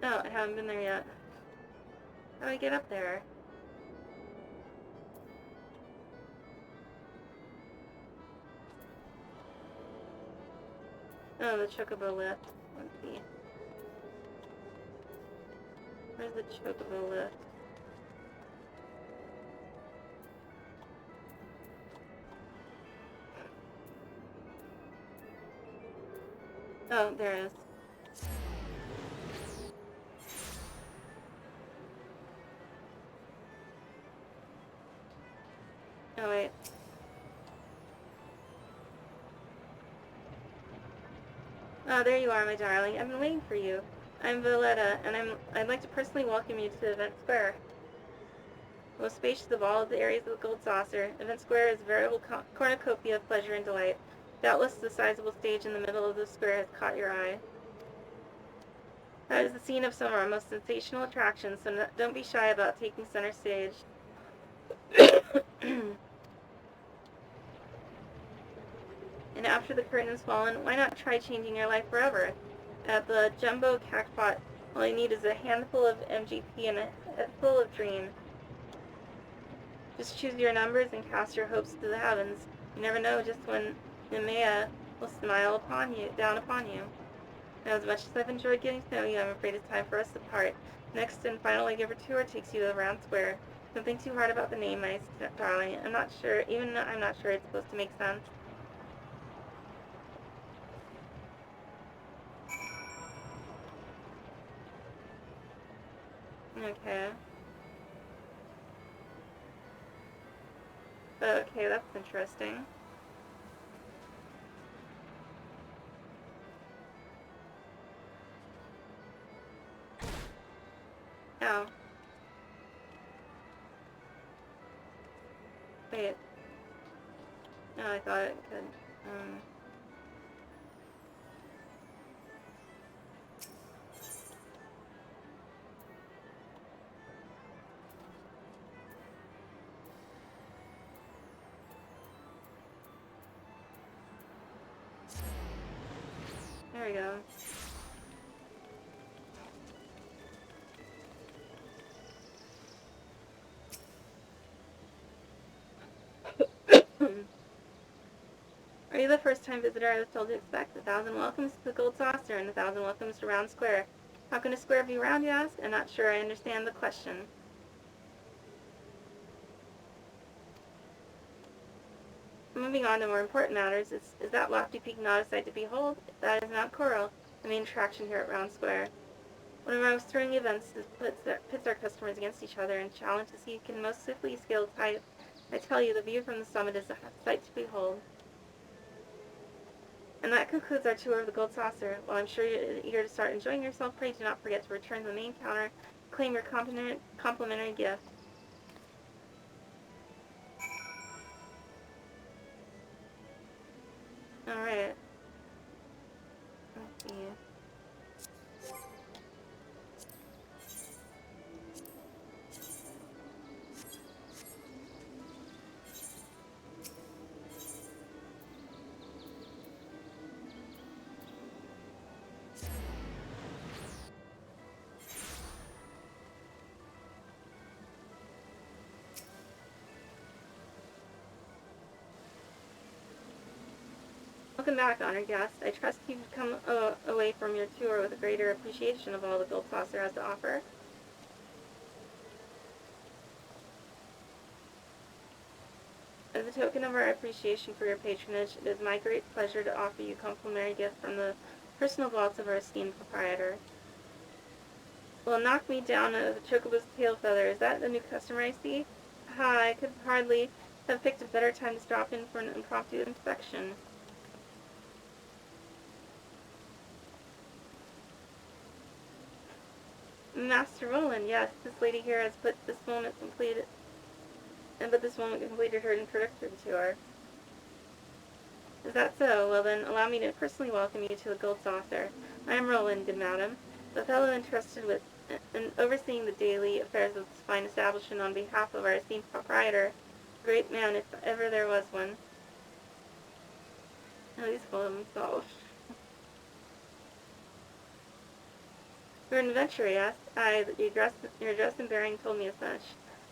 Oh, I haven't been there yet. How do I get up there? Oh, the chocobo lift. Let's see. Where's the chocobo lift? Oh, there it is. Oh, wait. Oh, there you are, my darling. I've been waiting for you. I'm Valletta, and I'd like to personally welcome you to Event Square. The most spacious of all of the areas of the Gold Saucer, Event Square is a veritable cornucopia of pleasure and delight. Doubtless the sizable stage in the middle of the square has caught your eye. That is the scene of some of our most sensational attractions, so don't be shy about taking center stage. And after the curtain has fallen, why not try changing your life forever? At the Jumbo Cactpot, all you need is a handful of MGP and a head full of dreams. Just choose your numbers and cast your hopes to the heavens. You never know just when Nemea will smile down upon you. Now, as much as I've enjoyed getting to know you, I'm afraid it's time for us to part. Next and final leg of our tour takes you to the Round Square. Don't think too hard about the name, my darling. I'm not sure it's supposed to make sense. Okay. Okay, that's interesting. Oh. Wait. No, I thought it could. There we go. Are you the first-time visitor I was told to expect? 1,000 welcomes to the Gold Saucer and 1,000 welcomes to Round Square. How can a square be round, you ask? I'm not sure I understand the question. Moving on to more important matters, is that lofty peak not a sight to behold? That is Mount Coral, the main attraction here at Round Square. One of our most thrilling events pits our customers against each other and challenge to see who can most swiftly scale its height. I tell you, the view from the summit is a sight to behold. And that concludes our tour of the Gold Saucer. While I'm sure you're eager to start enjoying yourself, pray do not forget to return to the main counter and claim your complimentary gift. Alright. Let's see. Welcome back, honored guest. I trust you've come away from your tour with a greater appreciation of all the Gold Saucer has to offer. As a token of our appreciation for your patronage, it is my great pleasure to offer you a complimentary gift from the personal vaults of our esteemed proprietor. Well, knock me down the chocobo's tail feather. Is that the new customer I see? Ha, I could hardly have picked a better time to drop in for an impromptu inspection. Master Roland, yes, this lady here has put this moment completed her introductory tour. Is that so? Well then, allow me to personally welcome you to the Gold Saucer. I am Roland, good madam, the fellow entrusted with overseeing the daily affairs of this fine establishment on behalf of our esteemed proprietor, a great man if ever there was one. Oh, he's full of himself. You're an adventurer, yes? Aye, your dress and bearing told me as much.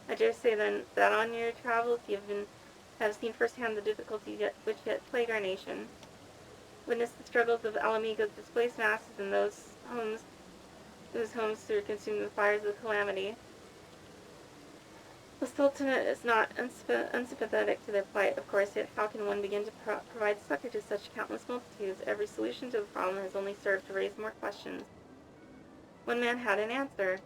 I dare say, then, that on your travels you have seen firsthand the difficulties which yet plague our nation. Witnessed the struggles of Alamigo's displaced masses and those whose homes were consumed in the fires of calamity. The Sultanate is not unsympathetic to their plight, of course, yet how can one begin to provide succor to such countless multitudes? Every solution to the problem has only served to raise more questions. One man had an answer.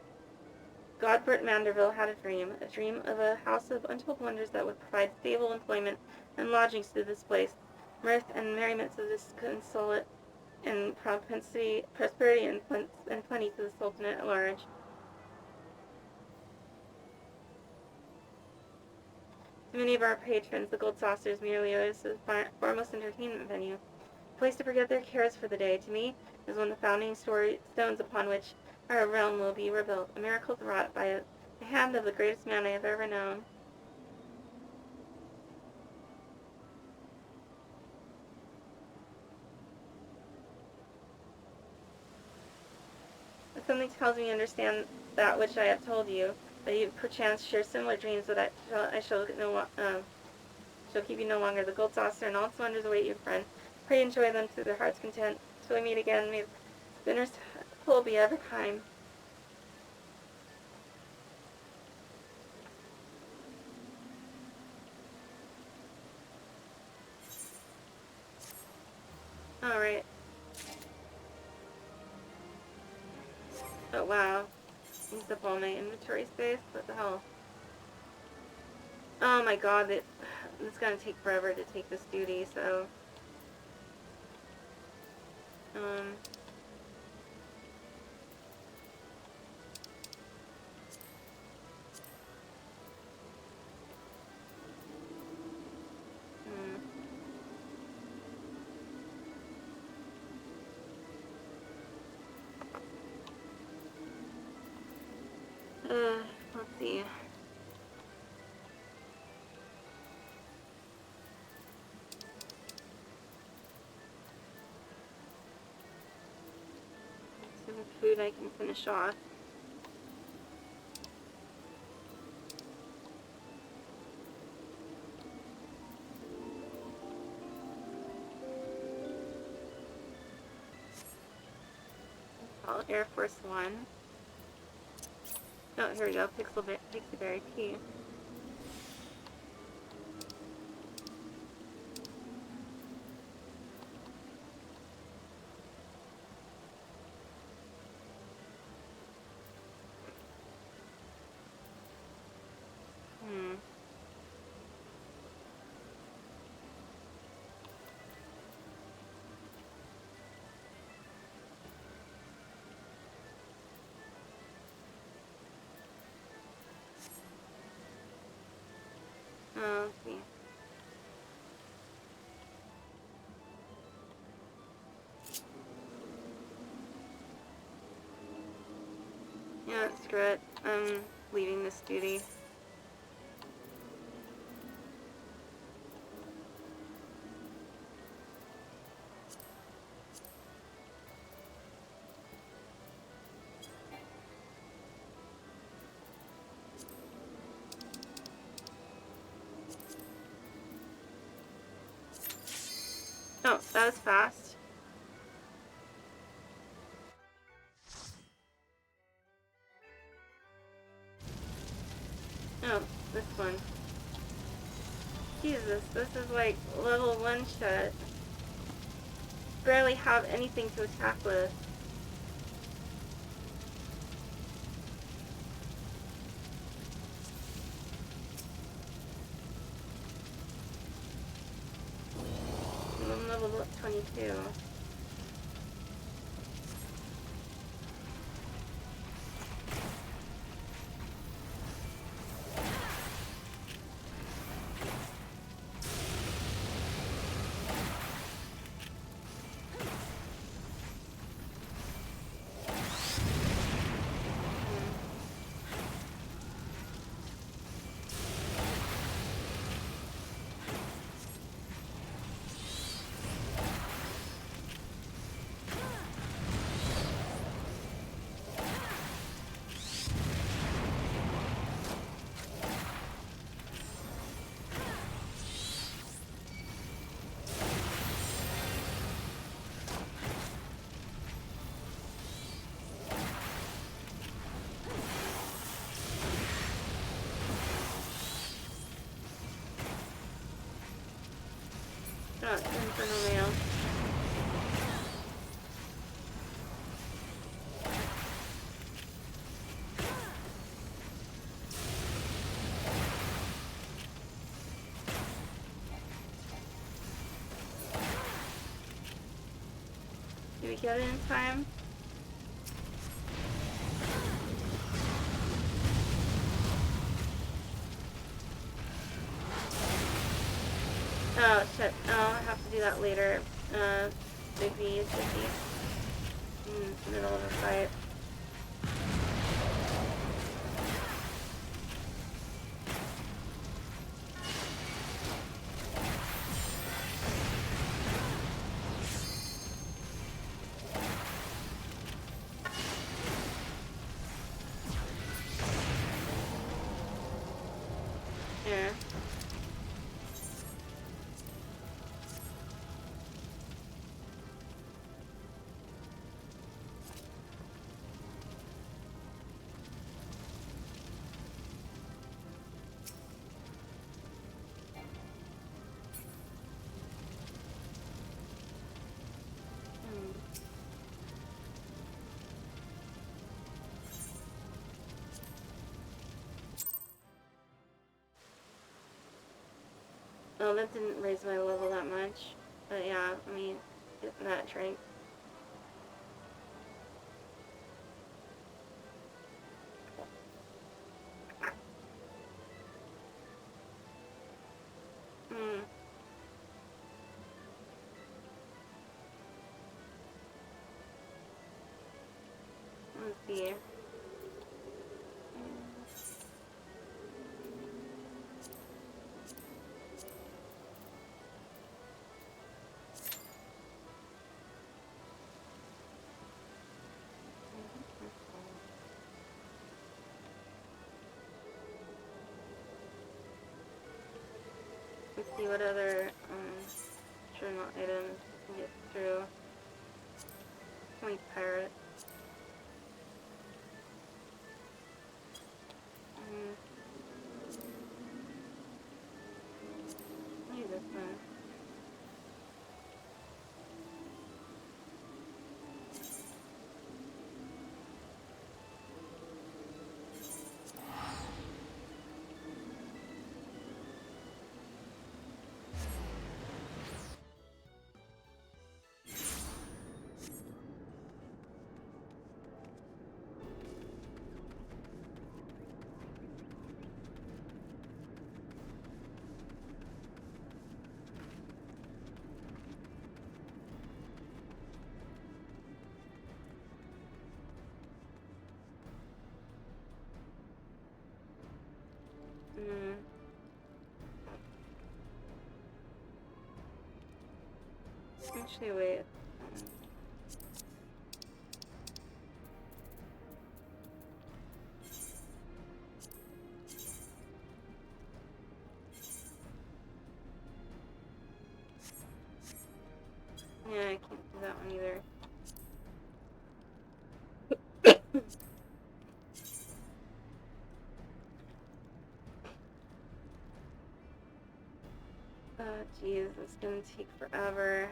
Godbert Manderville had a dream of a house of untold wonders that would provide stable employment and lodgings to this place, mirth and merriment to this consulate, and prosperity and plenty to the Sultanate at large. To many of our patrons, the Gold Saucer is merely a foremost entertainment venue, a place to forget their cares for the day. To me, it is one of the founding stones upon which our realm will be rebuilt, a miracle wrought by the hand of the greatest man I have ever known. But something tells me you understand that which I have told you, that you perchance share similar dreams, that I shall keep you no longer. The Gold Saucer and all its wonders await you, friend. Pray enjoy them to their heart's content. Till we meet again, may the dinner's full be ever kind. Alright. Oh, wow. Used up all my inventory space? What the hell? Oh my god, it's gonna take forever to take this duty, so let's see. Some food I can finish off. Oh, Air Force One. Oh, here we go. Pixelberry tea. Let's see. Yeah, screw it. I'm leaving this duty. Oh, that was fast. Oh, this one. Jesus, this is like level 1 shit. Barely have anything to attack with. I'm level 22. Oh, Infernal Mail. Did we get it in time? Oh shit, oh, I'll have to do that later. Maybe it should be in the middle of a fight. Yeah. Oh, that didn't raise my level that much. But yeah, let me get that drink. Let's see. Let's see what other journal items we can get through. Can we pirate? Maybe this one. Actually, wait. Yeah, I can't do that one either. Oh, jeez, it's gonna take forever.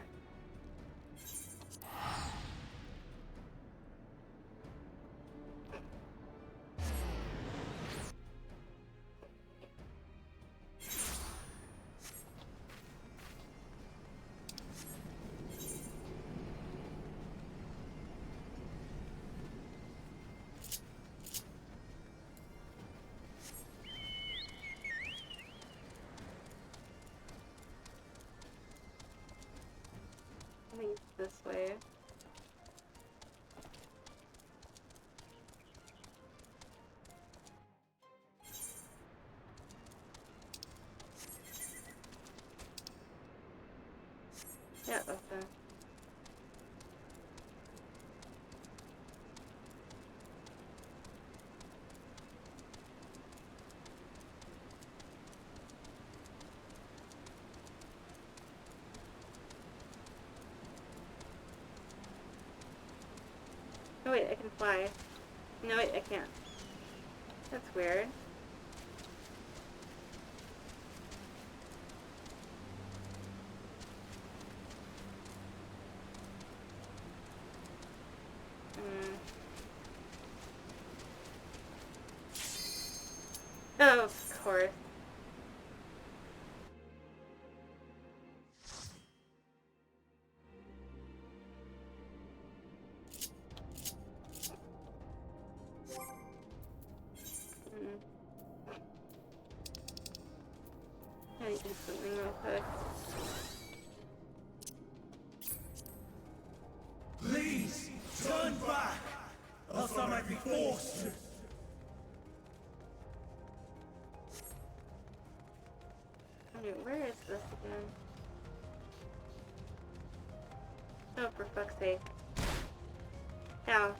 I think it's this way. Yeah, that's it. Oh wait, I can fly. No wait, I can't. That's weird. Oh, of course. I need to do something real quick. Please, turn back, else I might be forced to. Wait, where is this again? Oh, for fuck's sake. Ow.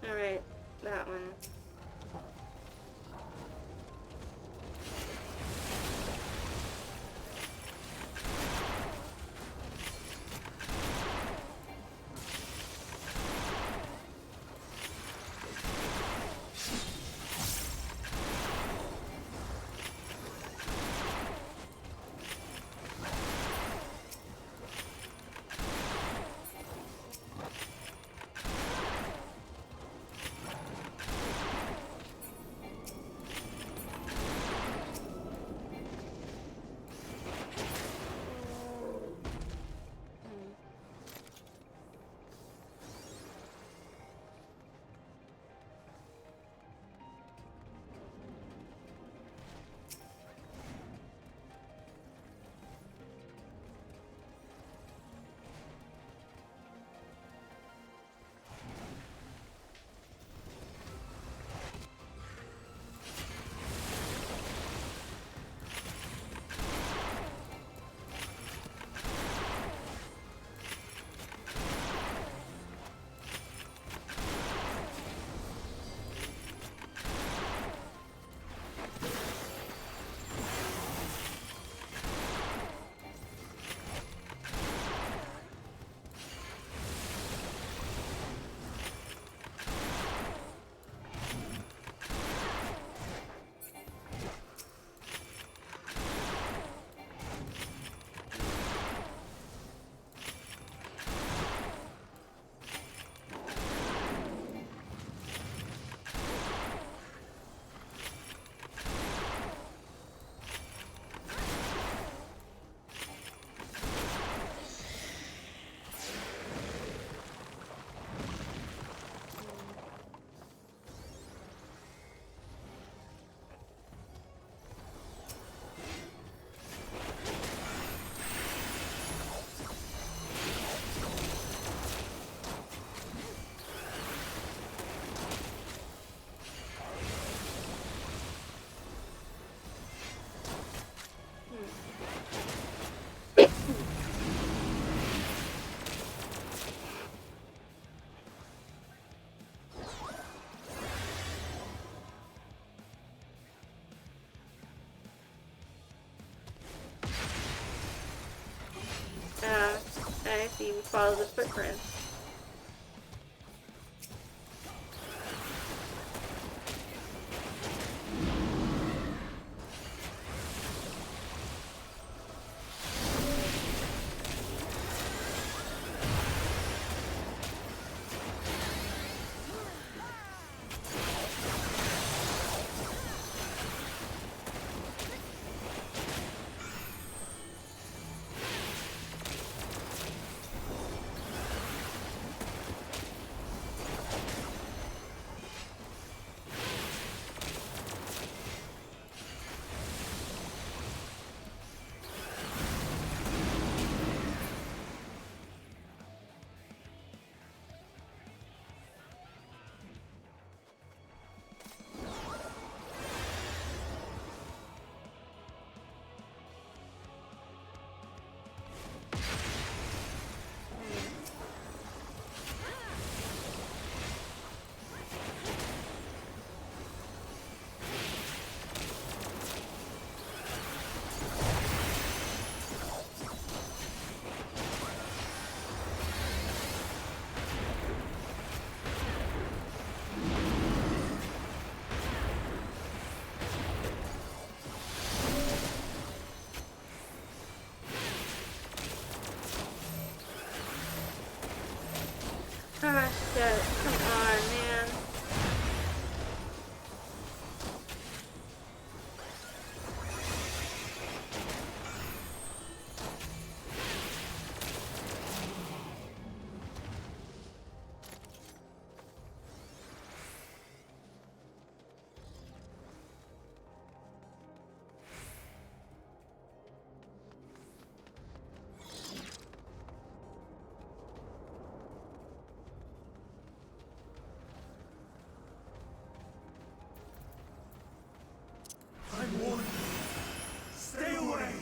Alright, that one. see, we follow the footprints. Ah, shit. Come on, man. I'm warning you. Stay away!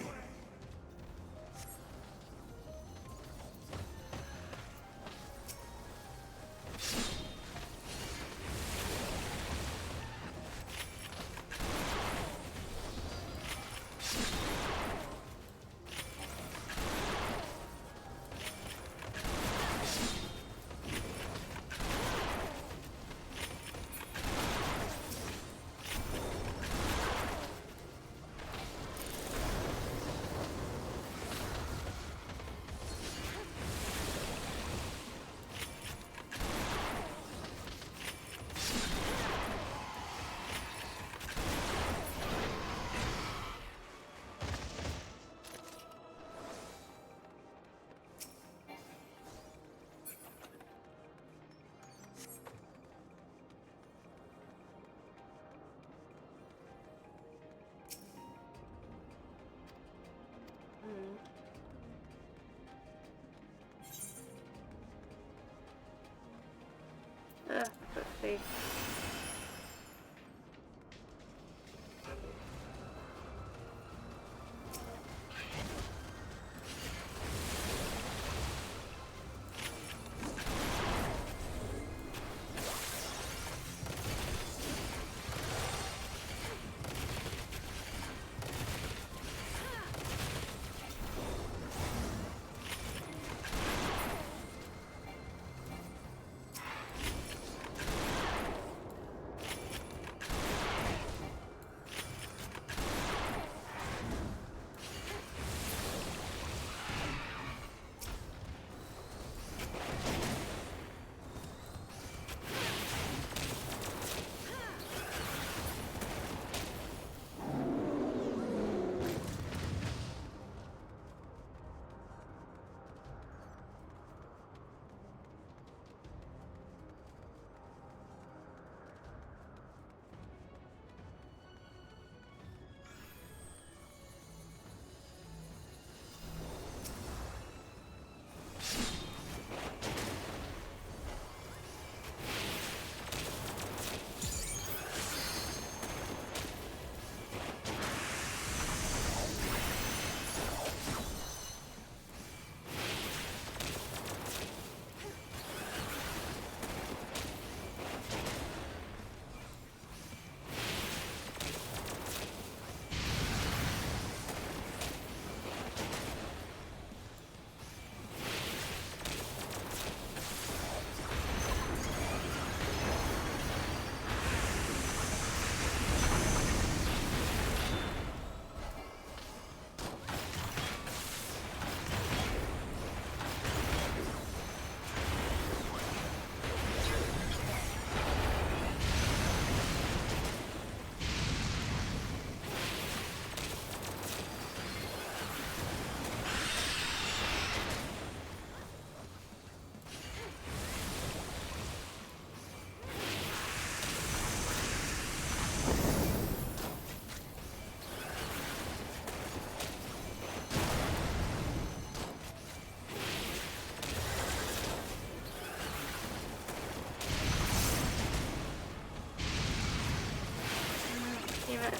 Let's see. Damn it.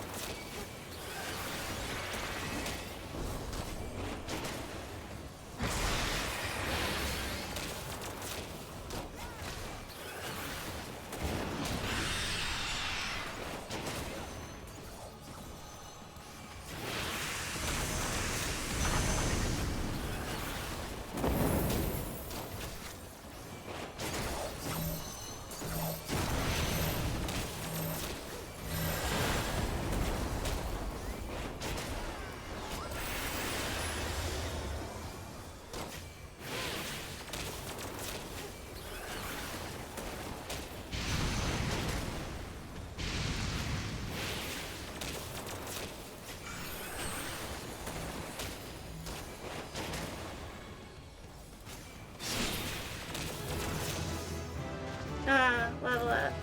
Level up.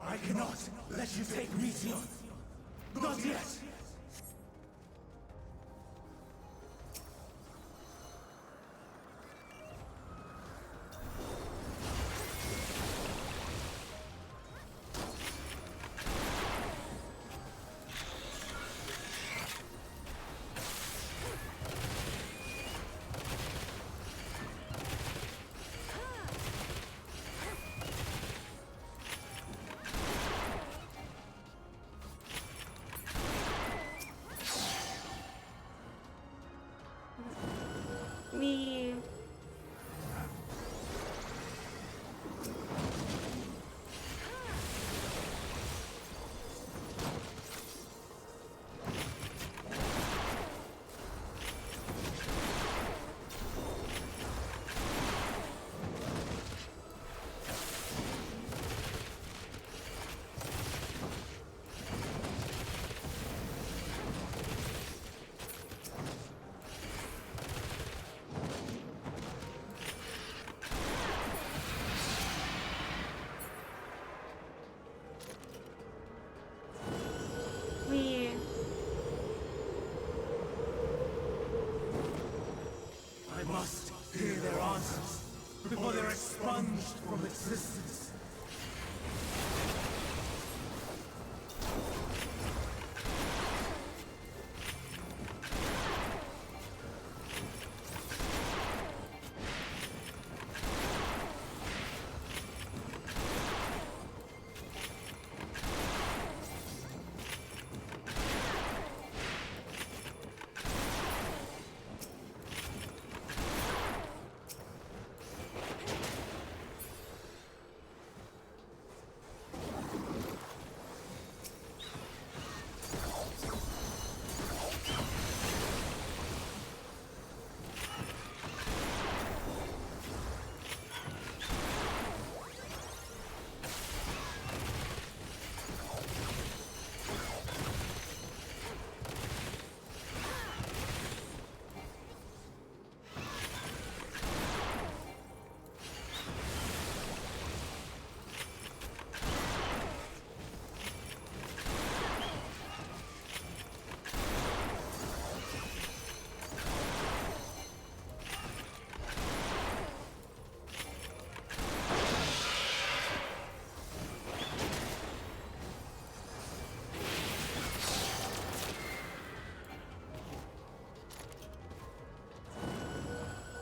I cannot let you take me, Sion. Not yet. Me. Me. I must hear their answers before they're expunged from existence.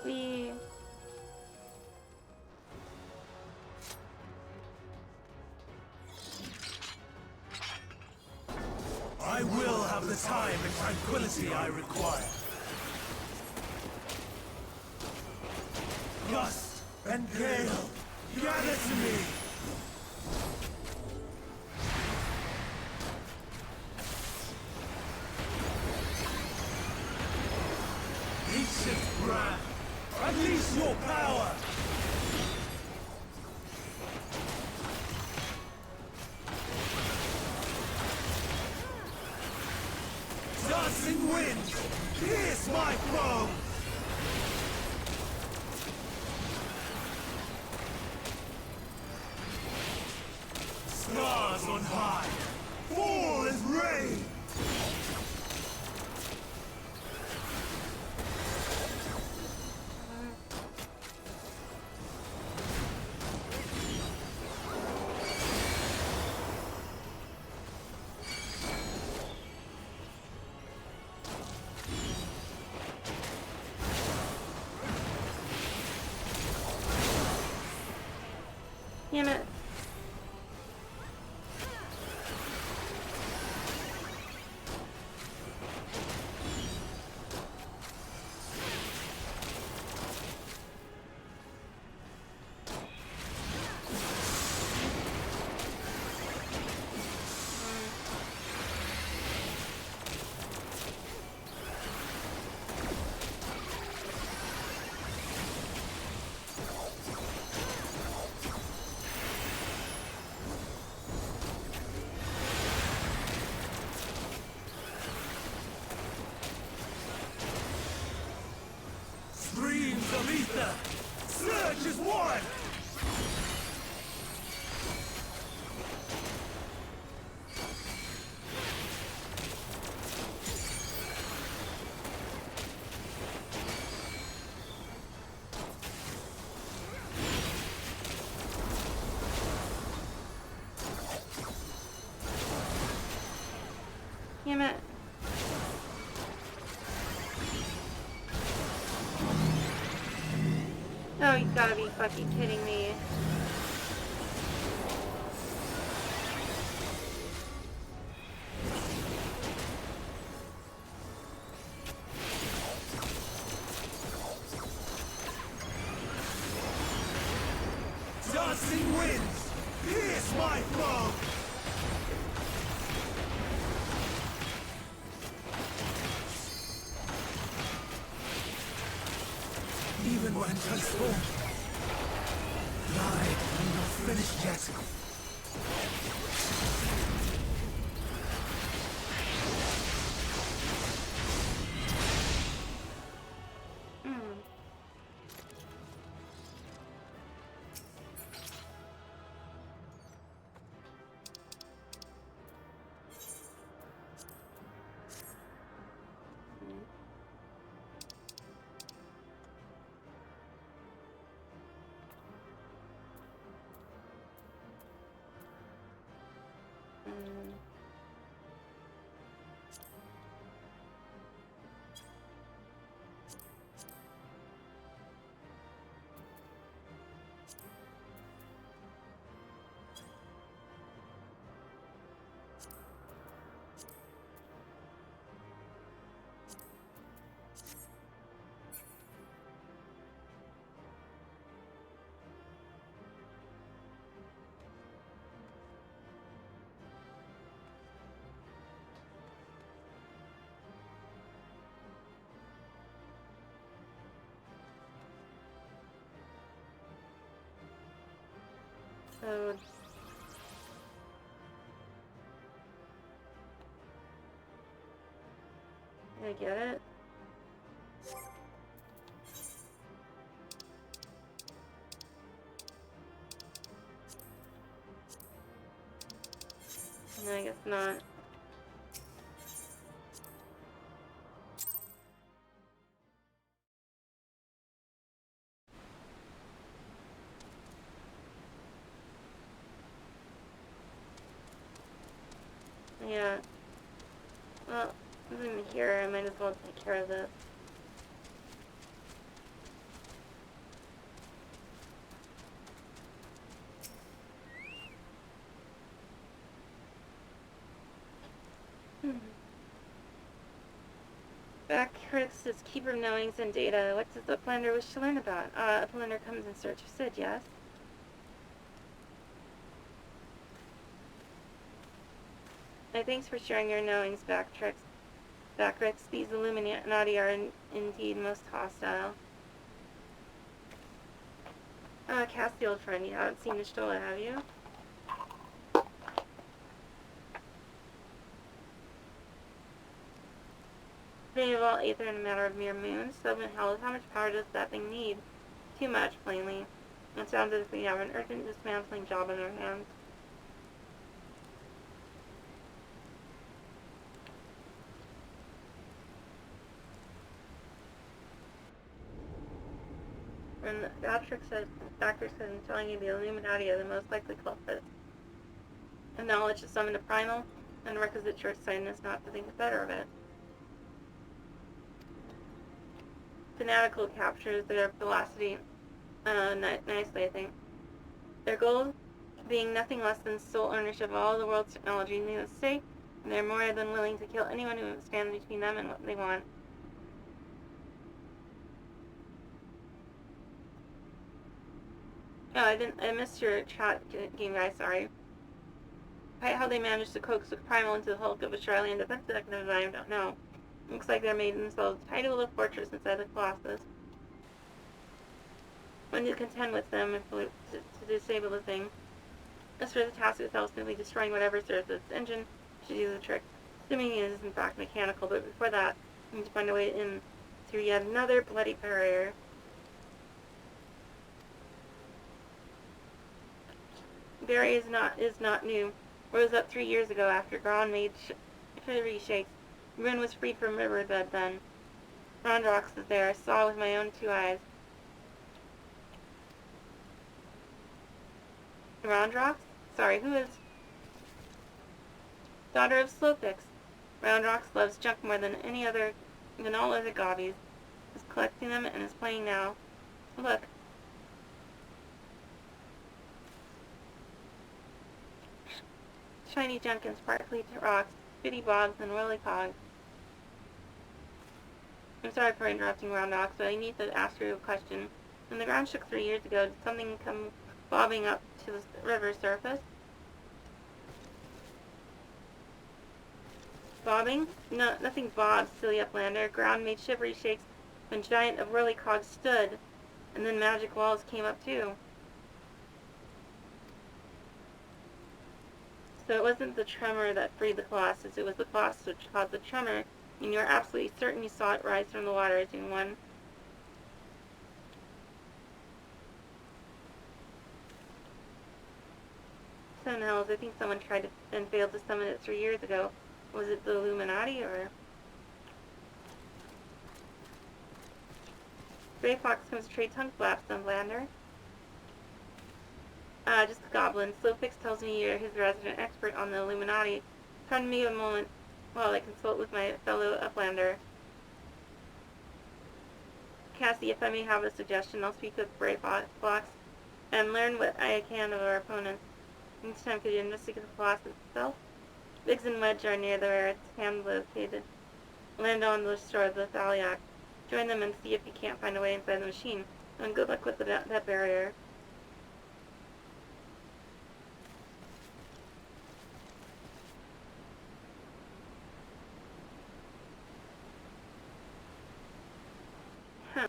Me. I will have the time and tranquility I require. Gust and gale, gather to me! Ancient brand, unleash your power! Dancing wind, pierce my foe! Stars on high, fall as rain! Damn it. Streams of ether! Surge is one! Damn it. Oh, you gotta be fucking kidding me. Dancing winds! Pierce my bow! Even when transformed, I am not finished yet. So... Did I get it? No, I guess not. Yeah. Well, since I'm here, I might as well take care of this. Backtricks is keeper of knowings and data. What does the Uplander wish to learn about? Uplander comes in search of Sid, yes? Thanks for sharing your knowings, Backtricks. These Illuminati are indeed most hostile. Cassie, old friend, you haven't seen Nishtola, have you? They have all aether in a matter of mere moons. So in hell, how much power does that thing need? Too much, plainly. It sounds as if we have an urgent dismantling job on our hands. And Backtricks said, I'm telling you, the Illuminati are the most likely culprits. A knowledge to summon a primal, and requisite short-sightedness not to think better of it. Fanatical captures their velocity nicely, I think. Their goal being nothing less than sole ownership of all the world's technology, needless to say, they're more than willing to kill anyone who stands between them and what they want. Oh, I missed your chat game, guys, sorry. How they managed to coax the primal into the hulk of a Charlian defense mechanism, I don't know. Looks like they made themselves a tidy little fortress inside the Colossus. When you contend with them to disable the thing. As for the task itself, simply destroying whatever serves its engine should do the trick. Assuming it is in fact mechanical, but before that, we need to find a way in through yet another bloody barrier. Barrier is not new. Rose up 3 years ago after Gron made shivery shakes. Ruin was free from riverbed then. Rondrox is there. I saw with my own 2 eyes. Rondrox? Sorry, who is? Daughter of Slowfix. Rondrox loves junk more than all other gobbies. Is collecting them and is playing now. Look. Shiny junk and sparkly rocks, bitty bobs, and whirly cogs. I'm sorry for interrupting Rondrox, but I need to ask you a question. When the ground shook 3 years ago, did something come bobbing up to the river surface? Bobbing? No, nothing bobbed, silly uplander. Ground made shivery shakes when giant of whirly cogs stood, and then magic walls came up too. So it wasn't the tremor that freed the Colossus, it was the Colossus which caused the tremor, and you are absolutely certain you saw it rise from the water as in one. Seven hells, I think someone tried to and failed to summon it 3 years ago. Was it the Illuminati or? Gray Fox comes to trade tongue flaps, Sunblander. Just a goblin. Slowfix tells me you're his resident expert on the Illuminati. Pardon me a moment while I consult with my fellow uplander. Cassie, if I may have a suggestion, I'll speak with Gray Fox and learn what I can of our opponents. Each time could you investigate the Colossus itself? Biggs and Wedge are near where its hand located. Land on the shore of the Thaliac. Join them and see if you can't find a way inside the machine. And good luck with that barrier. Huh.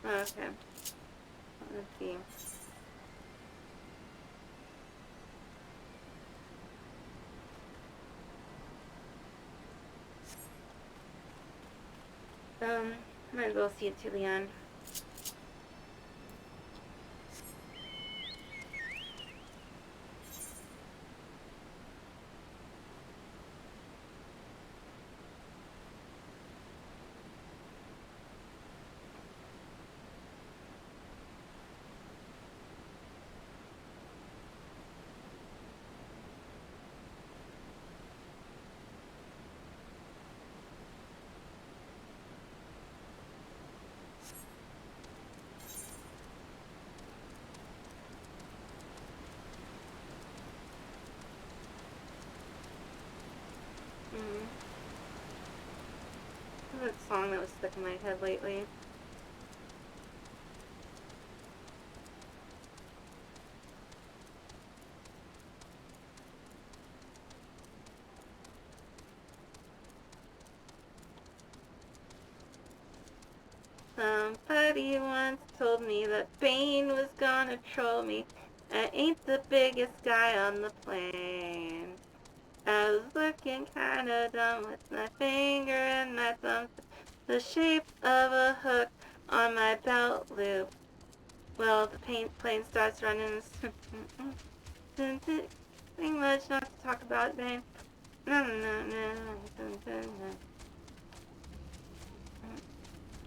Okay. Let's see. Might as well see it to the end. That song that was stuck in my head lately. Somebody once told me that Bane was gonna troll me. I ain't the biggest guy on the plane. I was looking kinda dumb with my finger and my thumb, the shape of a hook on my belt loop. Well, the plane starts running. Nothing much not to talk about, Bane. No.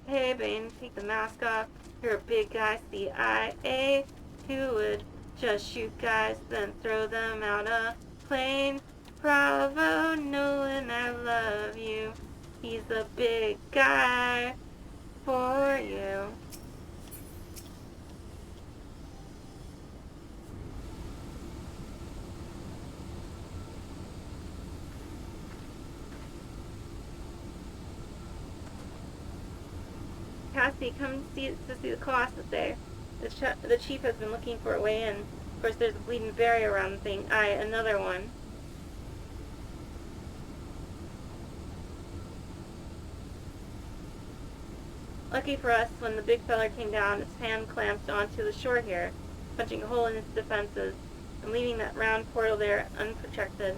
Hey, Bane, take the mask off. You're a big guy, CIA, who would just shoot guys, then throw them out a plane. Bravo, Nolan, I love you. He's a big guy. for you. Cassie, come to see the Colossus there. The chief has been looking for a way in. Of course, there's a bleeding barrier around the thing. Aye, another one. Lucky for us, when the big feller came down, its hand clamped onto the shore here, punching a hole in its defenses, and leaving that round portal there unprotected.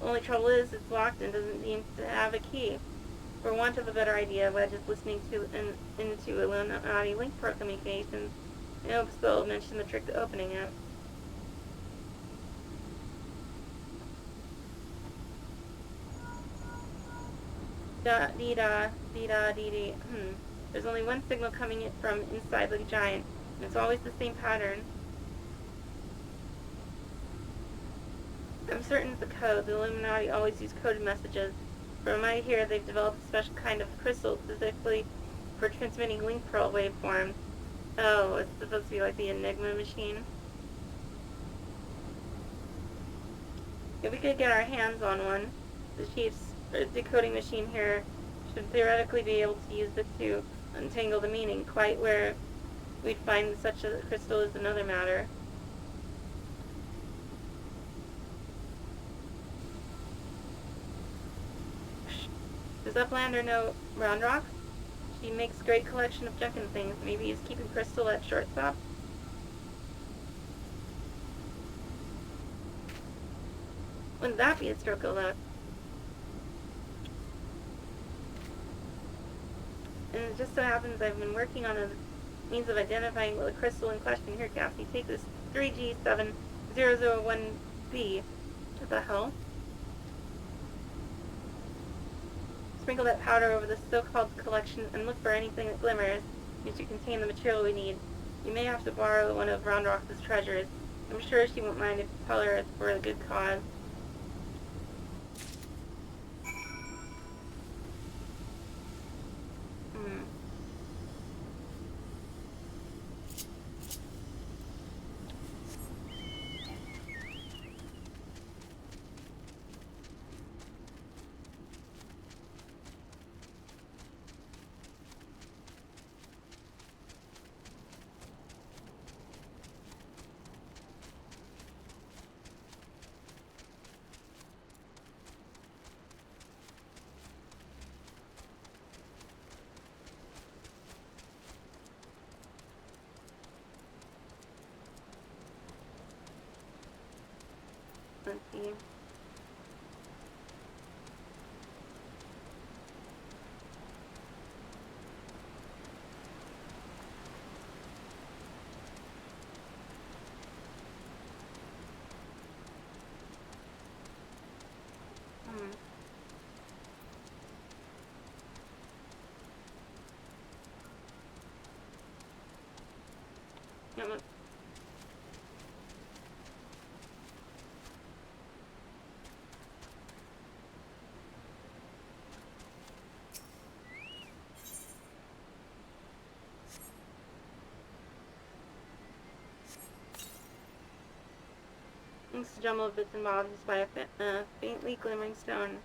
Only trouble is, it's locked and doesn't seem to have a key. For want of a better idea, Wedge is listening to into Illuminati link pro communications, and hopes they'll mention the trick to opening it. Dee-da-dee-dee. There's only one signal coming in from inside the giant, and it's always the same pattern. I'm certain it's the code. The Illuminati always use coded messages. From what I hear, they've developed a special kind of crystal specifically for transmitting link pearl waveforms. Oh, it's supposed to be like the Enigma machine. If we could get our hands on one, the chief's decoding machine here should theoretically be able to use it to untangle the meaning. Quite where we'd find such a crystal is another matter. Does Uplander know Round Rock? She makes a great collection of junk and things. Maybe he's keeping Crystal at shortstop? Wouldn't that be a stroke of luck? And it just so happens I've been working on a means of identifying the crystal in question. Here, Cassie, take this 3G7001B. What the hell? Sprinkle that powder over the so-called collection and look for anything that glimmers, which should contain the material we need. You may have to borrow one of Round Rock's treasures. I'm sure she won't mind if you tell her it's for a good cause. Let's see. Yeah, look. It's a jumble of bits and bobs by a faintly glimmering stone.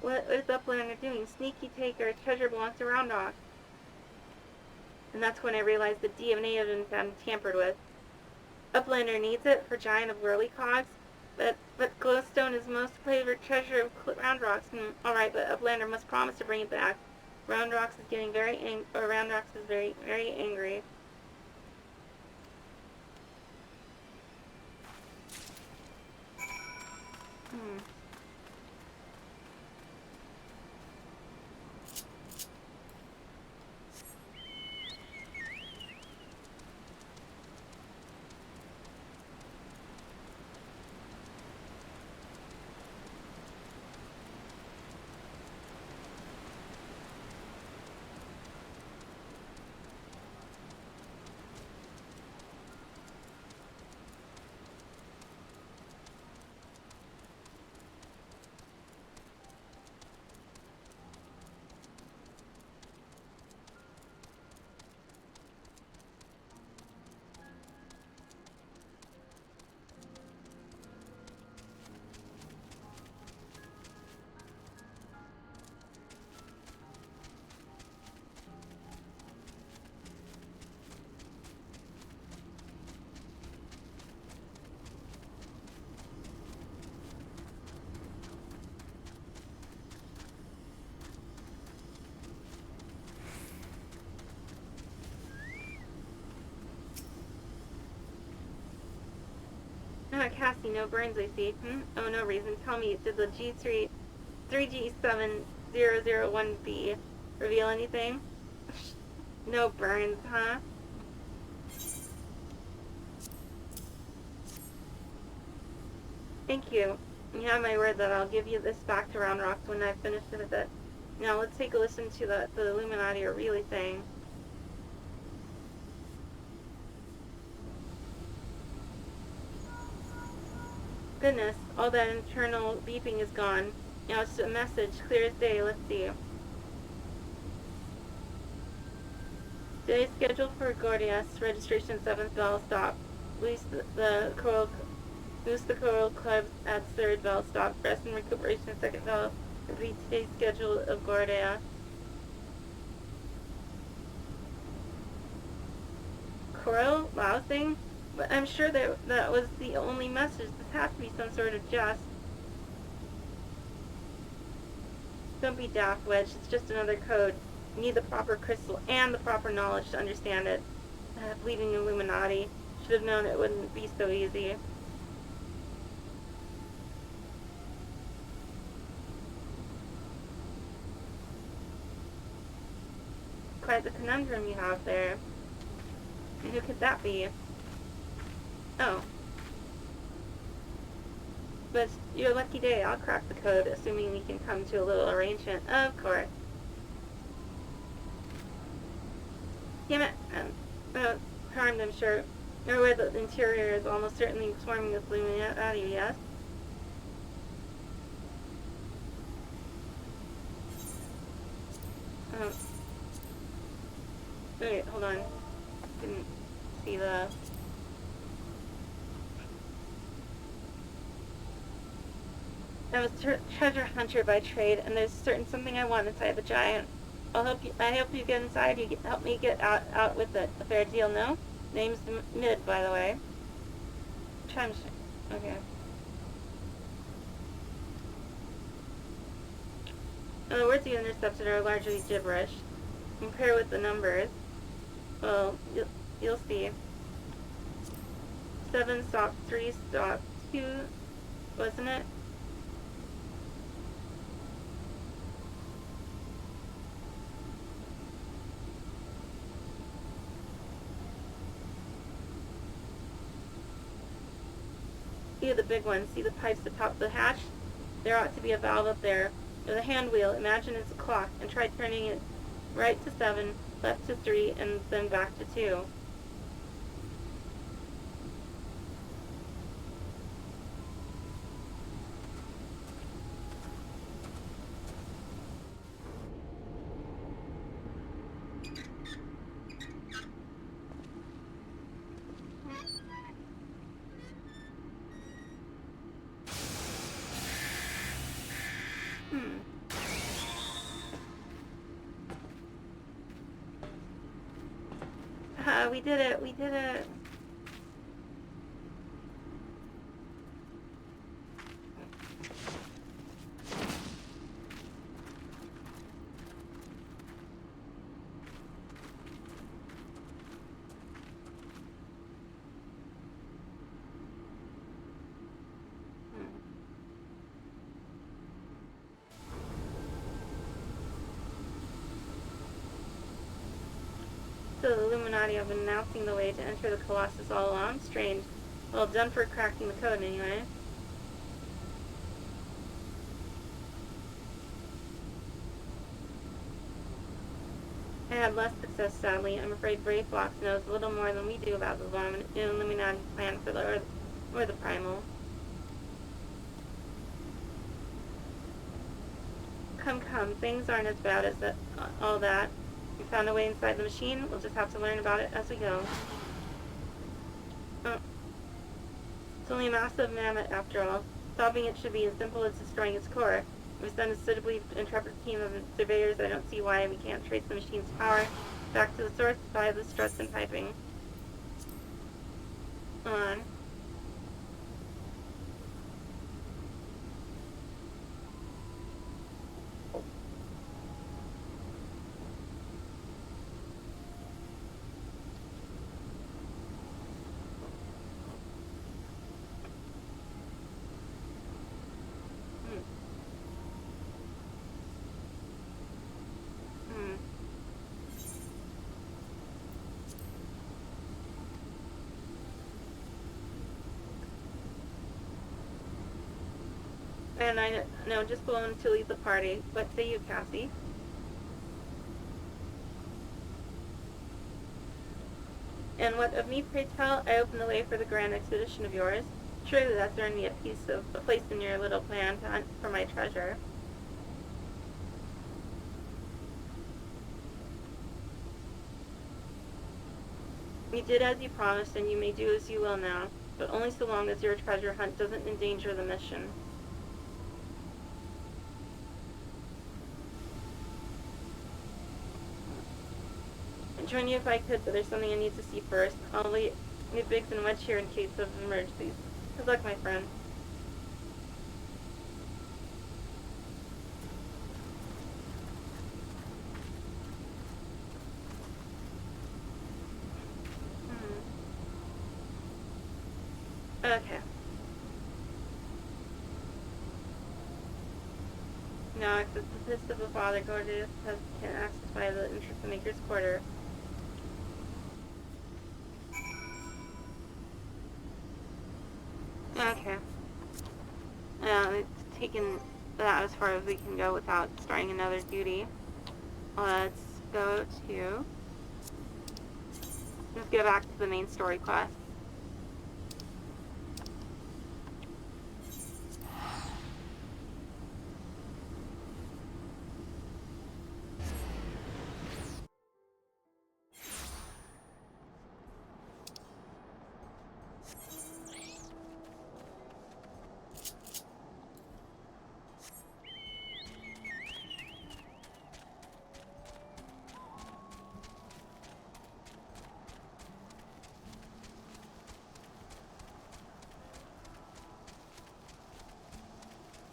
What is Uplander doing? Sneaky taker, treasure belongs to Round Rock. And that's when I realized the DNA had been found tampered with. Uplander needs it for giant of whirlycogs, but glowstone is most favorite treasure of Round Rock's. Alright, but Uplander must promise to bring it back. Round Rocks is getting Round Rocks is very, very angry. Cassie, no burns, I see. Oh, no reason. Tell me, did the G3G7001B reveal anything? No burns, huh? Thank you. You have my word that I'll give you this back to Round Rocks when I've finished with it. Now let's take a listen to the Illuminati are really saying. Goodness, all that internal beeping is gone. Now it's a message, clear as day. Let's see. Today's scheduled for Gordias, registration 7th bell stop. Release the Coral Club at 3rd bell stop. Rest and recuperation 2nd bell. Repeat today's schedule of Gordia. Coral? Lousing? But I'm sure that was the only message. This has to be some sort of jest. Don't be daft, Wedge. It's just another code. You need the proper crystal and the proper knowledge to understand it. Bleeding Illuminati. Should have known it wouldn't be so easy. Quite the conundrum you have there. And who could that be? Oh. But it's your lucky day. I'll crack the code, assuming we can come to a little arrangement. Of course. Damn it. Harmed, I'm sure. No way the interior is almost certainly swarming with Illuminati, yes? Oh. Wait, hold on. Didn't see the... I'm a treasure hunter by trade, and there's something I want inside the giant. I help you get inside. You help me get out with it. A fair deal, no? Name's Mid, by the way. Okay. The words you intercepted are largely gibberish. Compare with the numbers. Well, you'll see. 7 stop 3 stop 2, wasn't it? See the big one. See the pipes atop the hatch? There ought to be a valve up there. With a hand wheel, imagine it's a clock, and try turning it right to 7, left to 3, and then back to 2. We did it. So the Illuminati have been announcing the way to enter the Colossus all along. Strange. Well done for cracking the code, anyway. I had less success, sadly. I'm afraid Brave Fox knows a little more than we do about the Illuminati plan for the Earth, or the Primal. Come, things aren't as bad as all that. We found a way inside the machine. We'll just have to learn about it as we go. Oh. It's only a massive mammoth, after all. Stopping it should be as simple as destroying its core. We send a suitably intrepid team of surveyors. I don't see why we can't trace the machine's power back to the source via the struts and piping. On. And I know just willing to lead the party. What say you, Cassie? And what of me, pray tell? I open the way for the grand expedition of yours. Surely that's earned me a place in your little plan to hunt for my treasure. You did as you promised, and you may do as you will now, but only so long as your treasure hunt doesn't endanger the mission. I'd join you if I could, but there's something I need to see first. I'll leave Biggs and Wedge here in case of emergencies. Good luck, my friend. Okay. Now access the fist of the Father Gorgeous can access by the entrance of Maker's Quarter. Okay. It's taken that as far as we can go without starting another duty. Let's go to... Let's go back to the main story quest.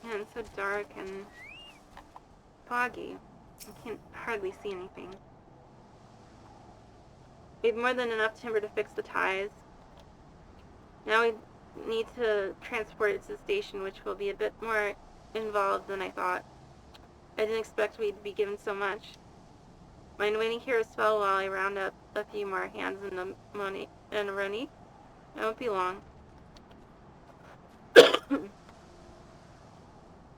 Man, it's so dark and foggy. I can't hardly see anything. We have more than enough timber to fix the ties. Now we need to transport it to the station, which will be a bit more involved than I thought. I didn't expect we'd be given so much. Mind waiting here a spell while I round up a few more hands in the Roni? It won't be long.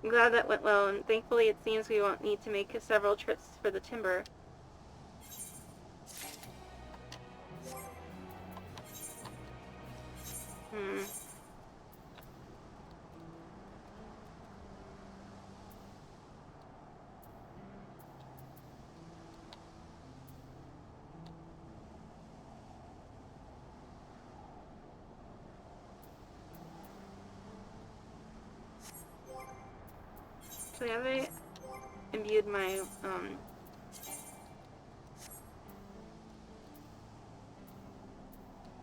I'm glad that went well, and thankfully it seems we won't need to make several trips for the timber. So have I imbued my,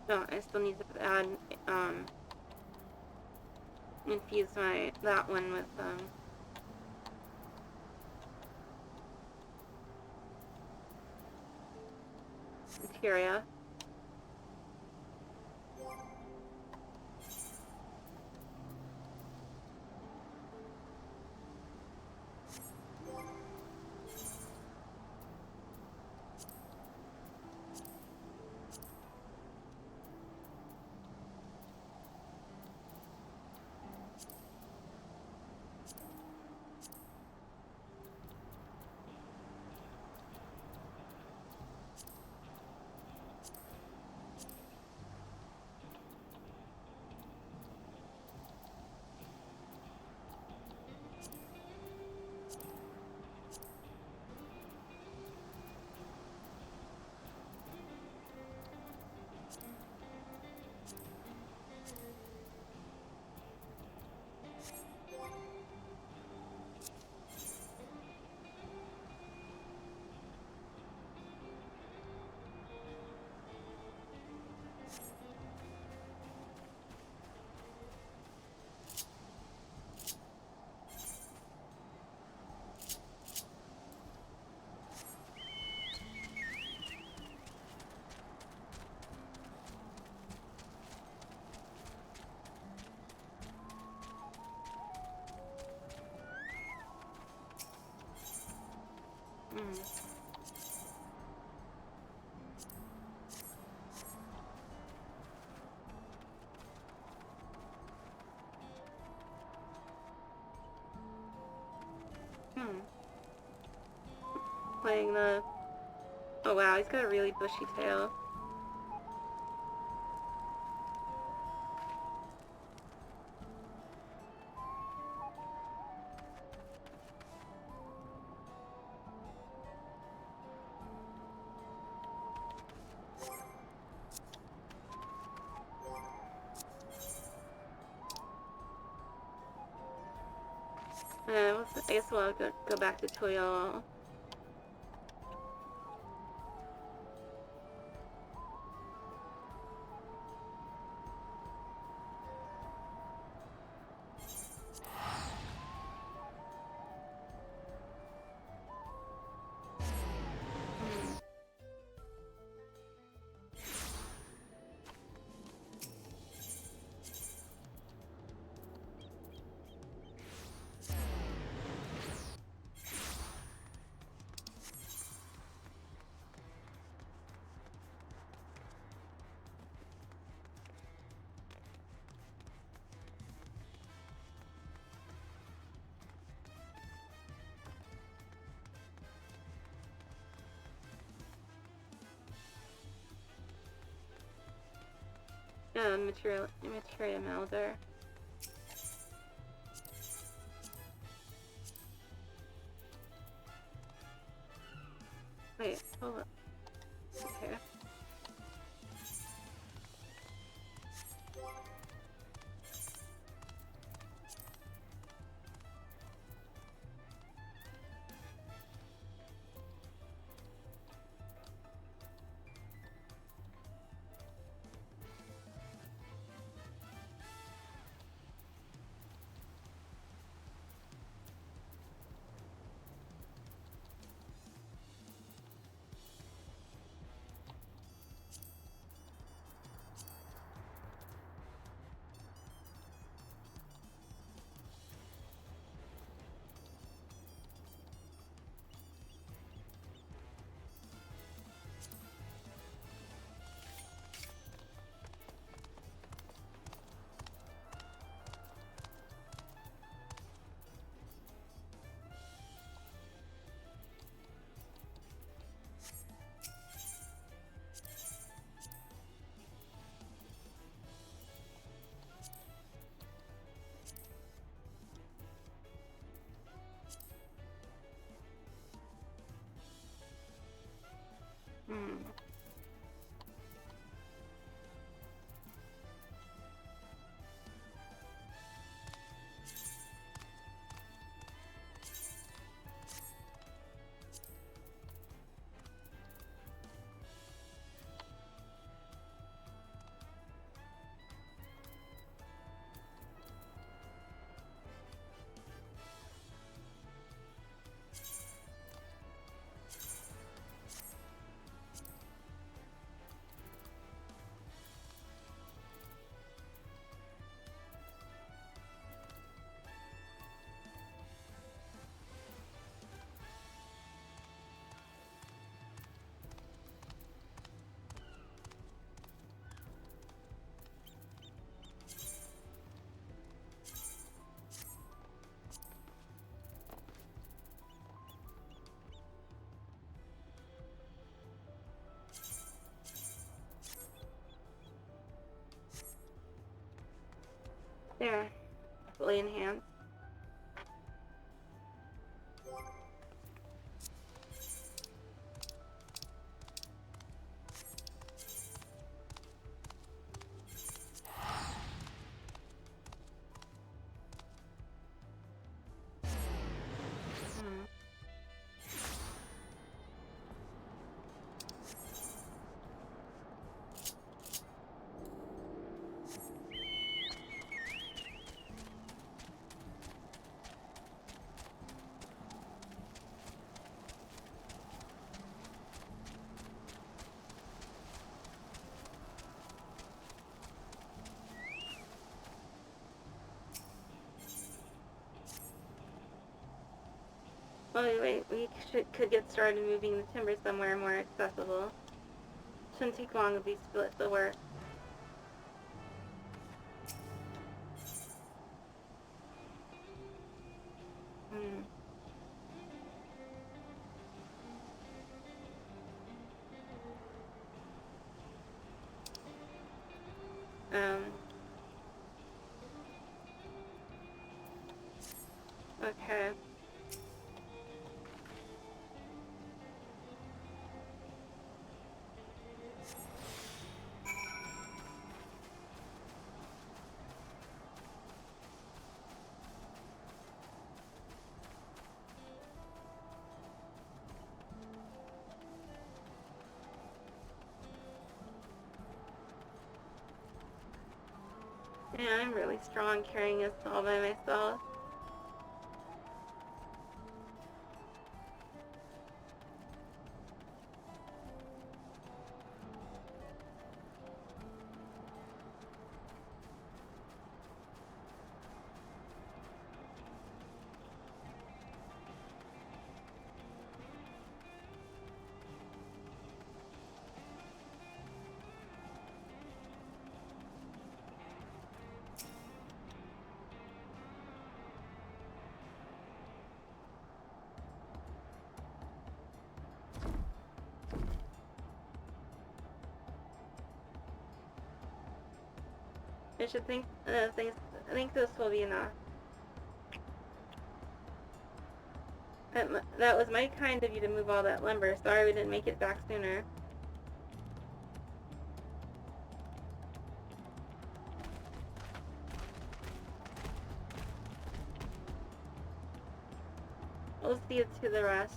oh, I still need to add, infuse that one with, materia. Hmm. Playing the... Oh wow, he's got a really bushy tail. I guess we'll go back to Toyo. Materia Melder. Wait, hold on. Okay. Hmm. There. Fully enhanced. Hmm. Oh wait, we could get started moving the timber somewhere more accessible. Shouldn't take long if we split the work. Hmm. Okay. Yeah, I'm really strong carrying this all by myself. I should think, I think this will be enough. That was mighty kind of you to move all that lumber. Sorry we didn't make it back sooner. We'll see it to the rest.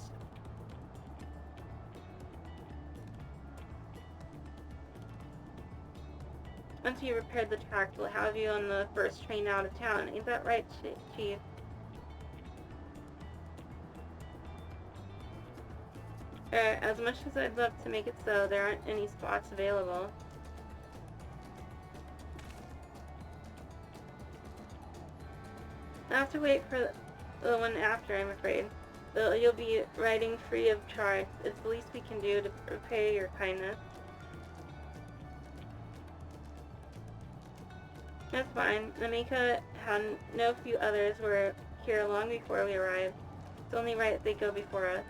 Once we repaired the track, we'll have you on the first train out of town. Ain't that right, Chief? As much as I'd love to make it so, there aren't any spots available. I'll have to wait for the one after, I'm afraid. Though you'll be riding free of charge. It's the least we can do to repay your kindness. That's fine. Namika had no few others were here long before we arrived. It's only right they go before us.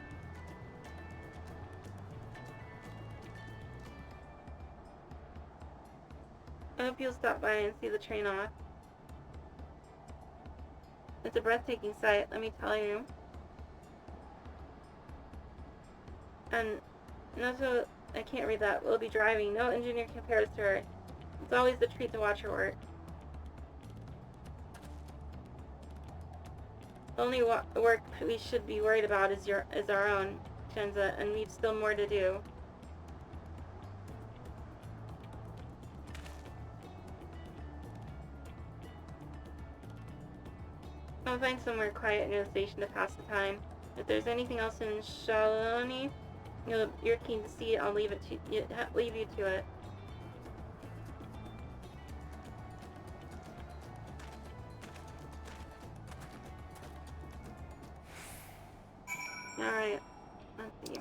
I hope you'll stop by and see the train off. It's a breathtaking sight, let me tell you. And so I can't read that. We'll be driving. No engineer compares to her. It's always a treat to watch her work. The only work we should be worried about is our own, Shenza, and we've still more to do. I'll find somewhere quiet near the station to pass the time. If there's anything else in Shaloni you're keen to see, I'll leave you to it. Alright, let's see.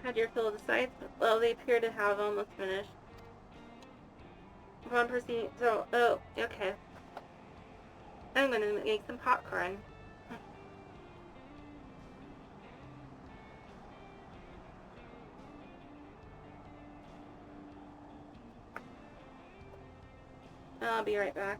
Had your fill of the sights? Well, they appear to have almost finished. Upon proceeding, oh, okay. I'm gonna make some popcorn. I'll be right back.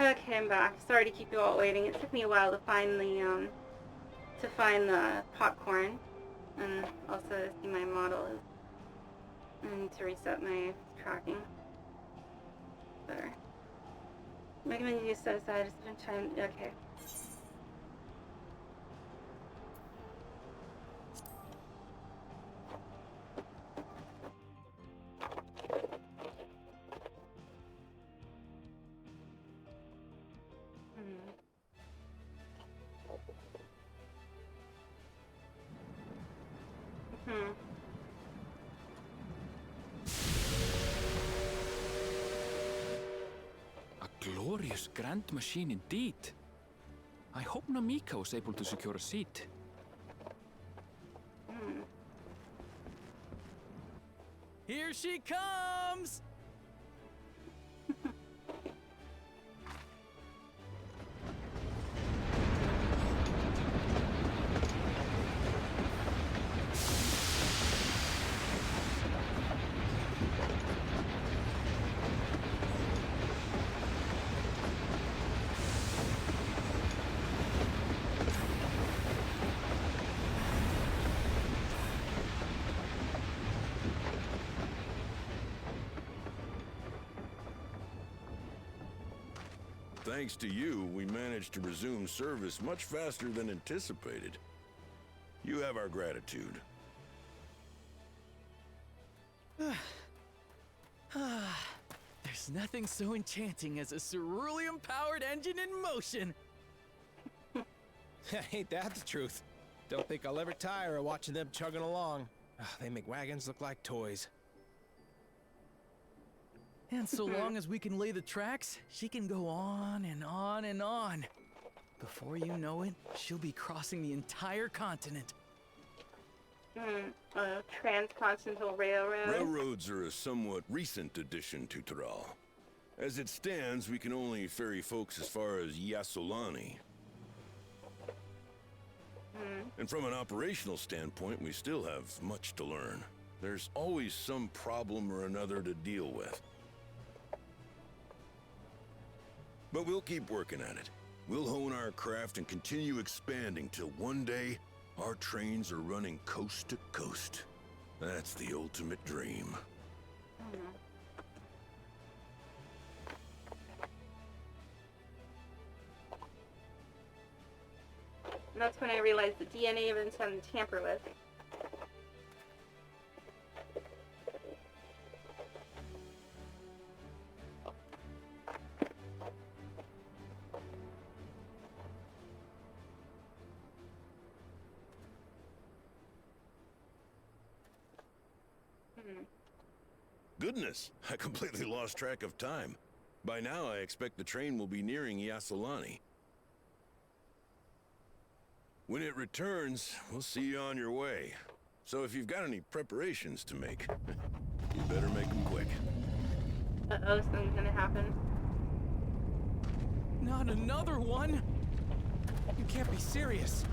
Okay, I'm back. Sorry to keep you all waiting. It took me a while to find the popcorn, and also to see my model. I need to reset my tracking. Better. Recommend you set aside a certain time. Okay. A glorious grand machine indeed. I hope Namika was able to secure a seat. Here she comes! Thanks to you, we managed to resume service much faster than anticipated. You have our gratitude. There's nothing so enchanting as a cerulean-powered engine in motion. Ain't that the truth? Don't think I'll ever tire of watching them chugging along. They make wagons look like toys. And so long as we can lay the tracks, she can go on and on and on. Before you know it, she'll be crossing the entire continent. Transcontinental railroad. Railroads are a somewhat recent addition to Tyrol. As it stands, we can only ferry folks as far as Yasolani. And from an operational standpoint, we still have much to learn. There's always some problem or another to deal with. But we'll keep working at it. We'll hone our craft and continue expanding till one day, our trains are running coast to coast. That's the ultimate dream. And that's when I realized the DNA evidence hadn't tampered with. Goodness, I completely lost track of time. By now, I expect the train will be nearing Yasolani. When it returns, we'll see you on your way. So if you've got any preparations to make, you better make them quick. Uh-oh, something's gonna happen. Not another one! You can't be serious.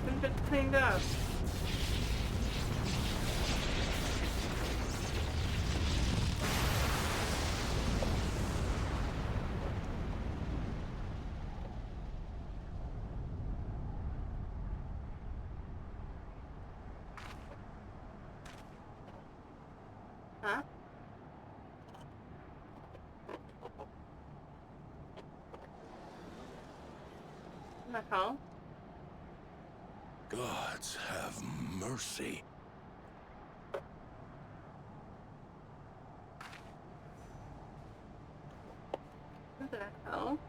It's been cleaned up. Huh? What the hell? Gods have mercy. What the hell?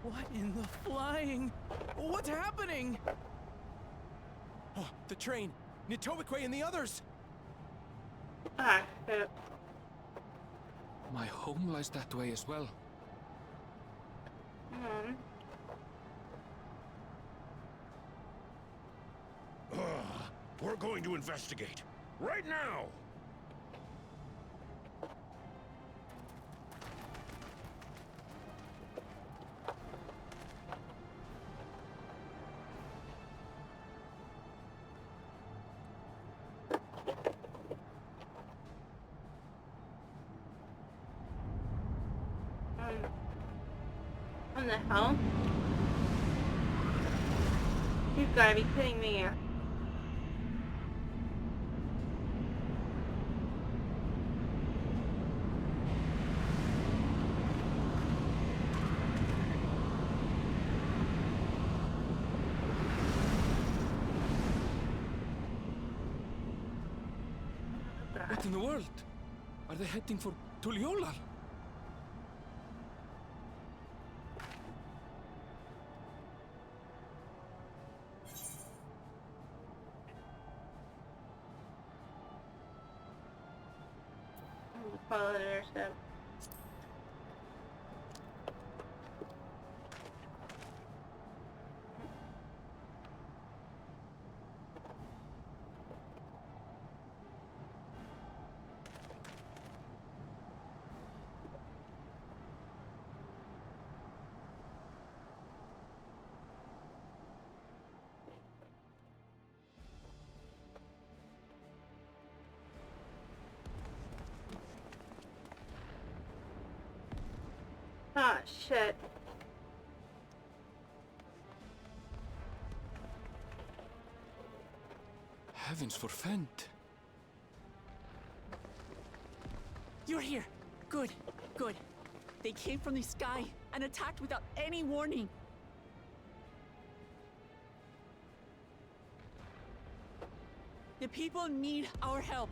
What in the flying? What's happening? Oh, the train! Nitobikwe and the others! Ah, shit. My home lies that way as well. We're going to investigate. Right now! the hell? You've gotta be kidding me. What in the world? Are they heading for Tuliolal? Follow their ship. Ah, shit. Heavens forfend. You're here. Good, good. They came from the sky and attacked without any warning. The people need our help.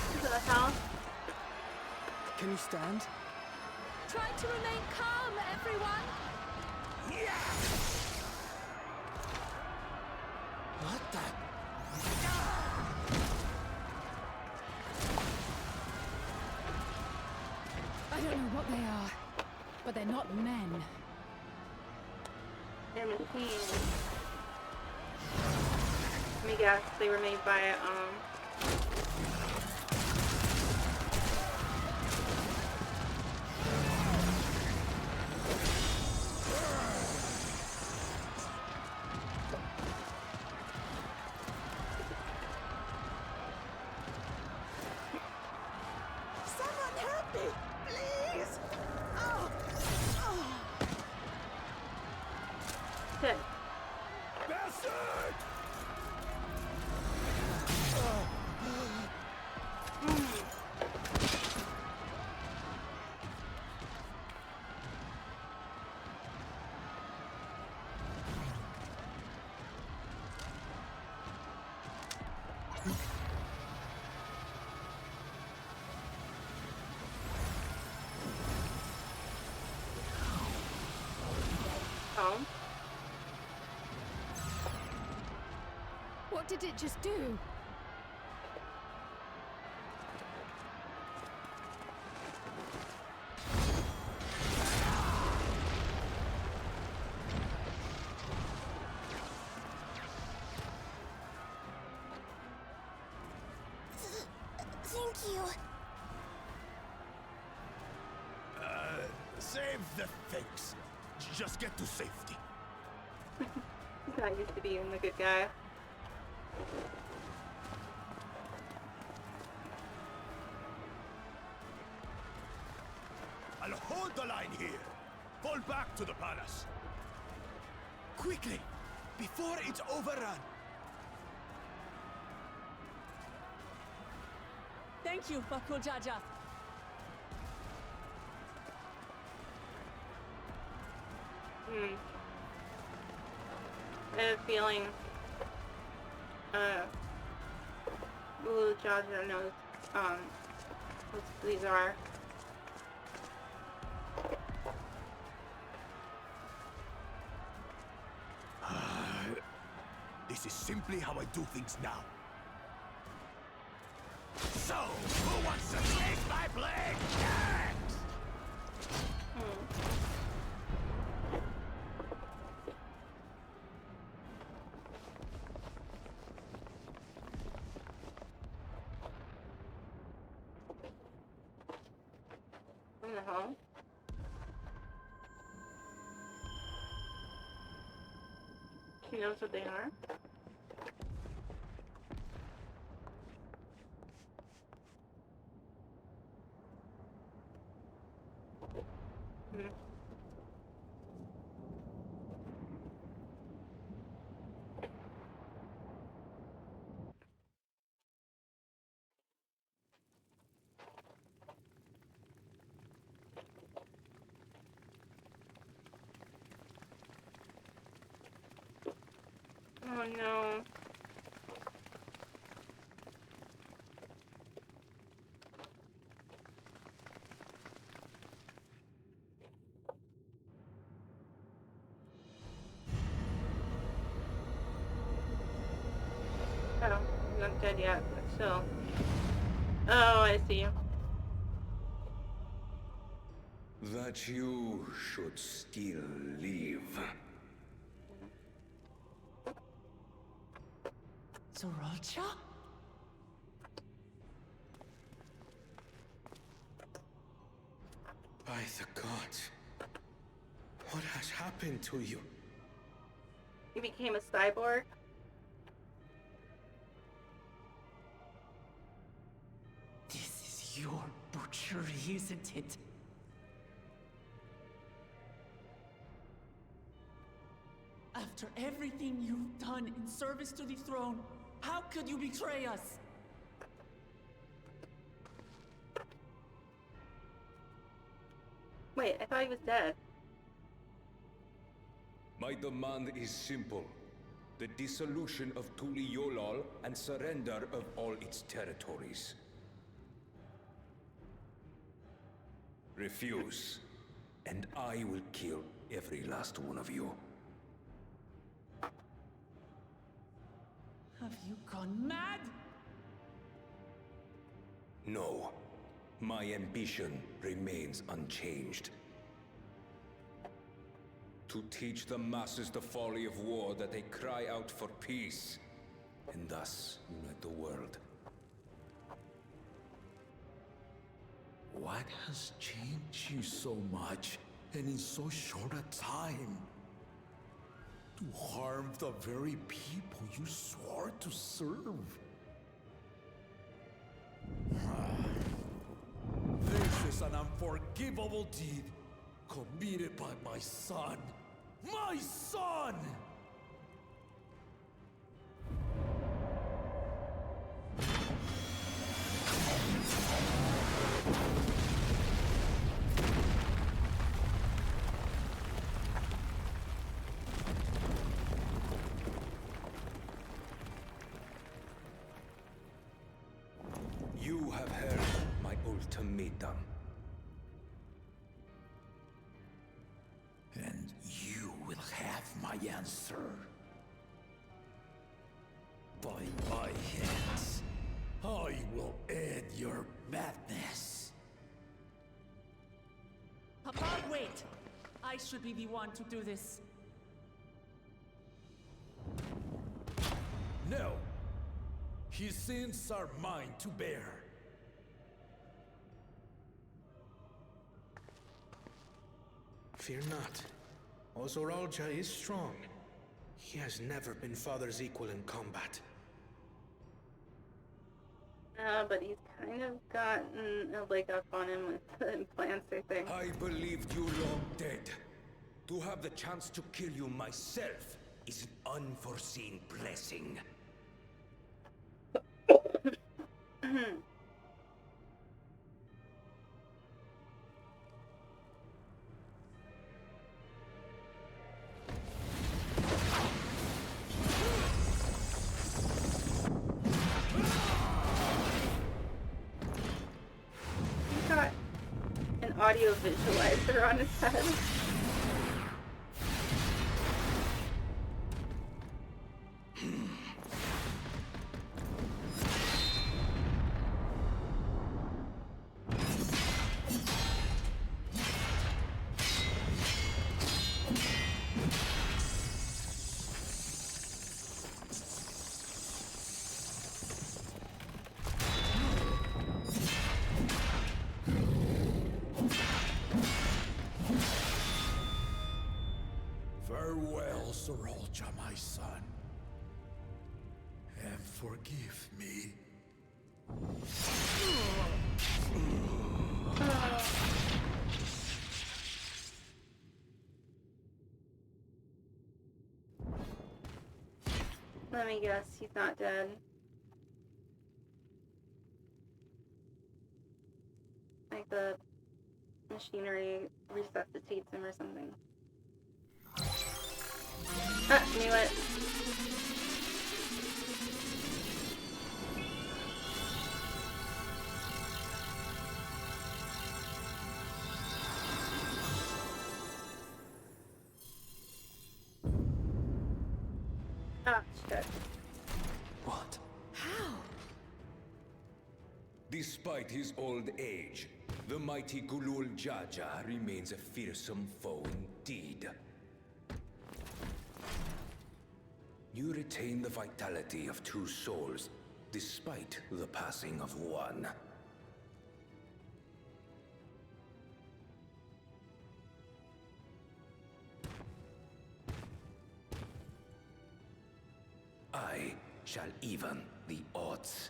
What the hell? Can you stand? Try to remain calm, everyone. What the? I don't know what they are, but they're not men. They're machines. Let me guess, they were made by, Someone help me, please! Oh. shit. Bastard! Oh. What did it just do? Thank you. Save the things. Just get to safety. He's not used to being the good guy. I'll hold the line here. Fall back to the palace. Quickly, before it's overrun. Thank you, Bakul Jaja. I have a feeling, Ulu Jaja knows, what these are. This is simply how I do things now. So, who wants to taste my blade next? Uh-huh. She knows what they are. Hmm. Oh no. Oh, he's not dead yet, but still. Oh, I see. That you should still live. Zoralcha? By the gods. What has happened to you? He became a cyborg. This is your butchery, isn't it? After everything you've done in service to the throne, how could you betray us? Wait, I thought he was dead. My demand is simple. The dissolution of Tuliolol and surrender of all its territories. Refuse, and I will kill every last one of you. Have you gone mad? No. My ambition remains unchanged. To teach the masses the folly of war, that they cry out for peace, and thus unite the world. What has changed you so much, and in so short a time? To harm the very people you swore to serve. This is an unforgivable deed committed by my son. My son! You have heard my ultimatum. And you will have my answer. By my hands, I will end your madness. Papa, wait! I should be the one to do this. No. His sins are mine to bear. Fear not. Ozoralja is strong. He has never been Father's equal in combat. But he's kind of gotten a leg up on him with the implants, I think. I believed you long dead. To have the chance to kill you myself is an unforeseen blessing. He's got an audio visualizer on his head. Farewell, Sir Olja, my son. And forgive me. Let me guess, he's not dead. Like the machinery resuscitates him or something. Ah, knew it. Ah, shit. What? How? Despite his old age, the mighty Gulul Jaja remains a fearsome foe indeed. You retain the vitality of two souls, despite the passing of one. I shall even the odds.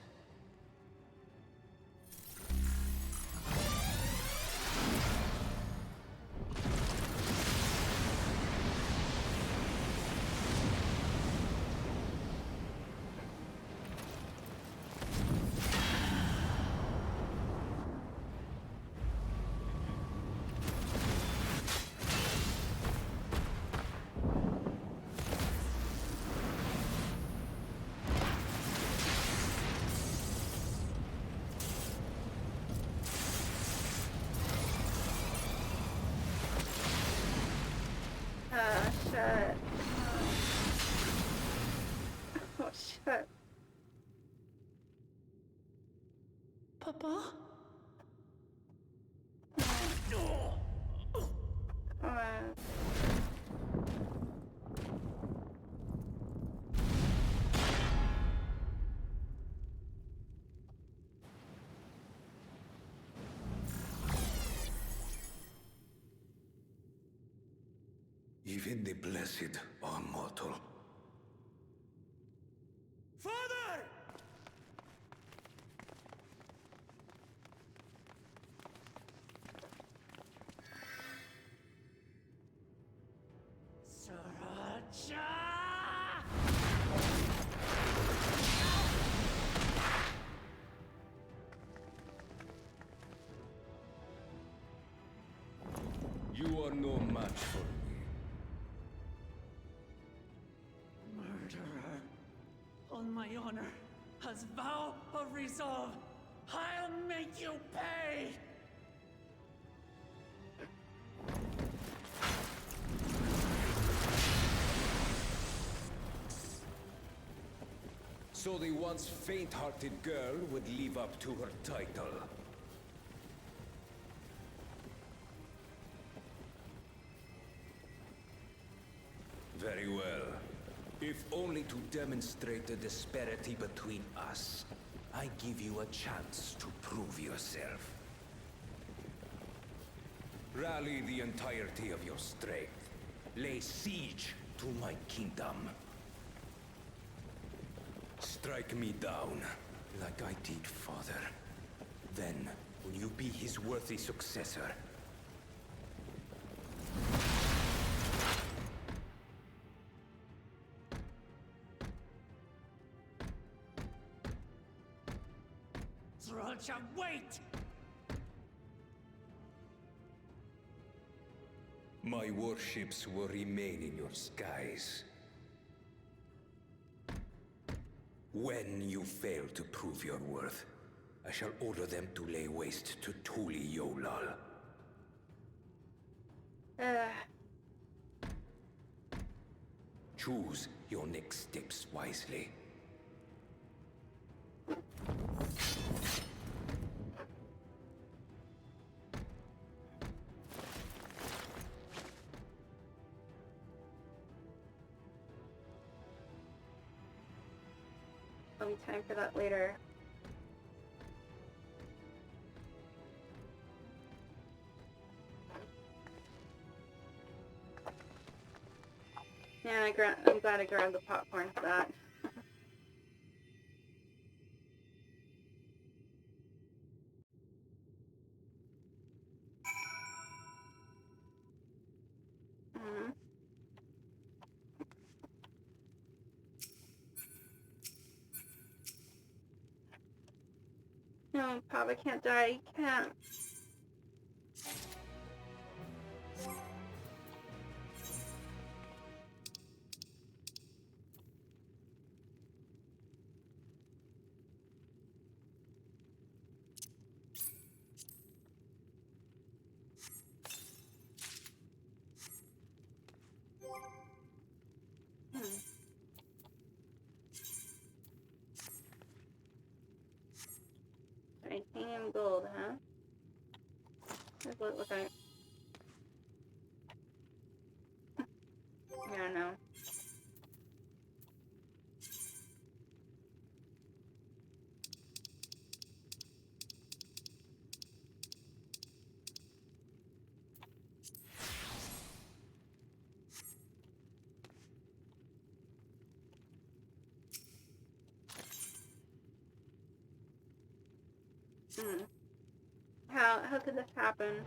Shit. Oh, shit. Papa? Even the blessed are mortal. Father! You are no match for me. Murderer. On my honor, as vow of resolve, I'll make you pay! So the once faint-hearted girl would live up to her title. Very well. If only to demonstrate the disparity between us, I give you a chance to prove yourself. Rally the entirety of your strength. Lay siege to my kingdom. Strike me down, like I did father. Then, will you be his worthy successor? Sriracha, wait! My warships will remain in your skies. When you fail to prove your worth, I shall order them to lay waste to Tuli Yolal. Choose your next steps wisely. There'll be time for that later. Yeah, I'm glad I grabbed the popcorn for that. Mm-hmm. No, Papa can't die. He can't. Titanium gold, huh? That's what it looks like. Yeah, no. Hmm. How could this happen?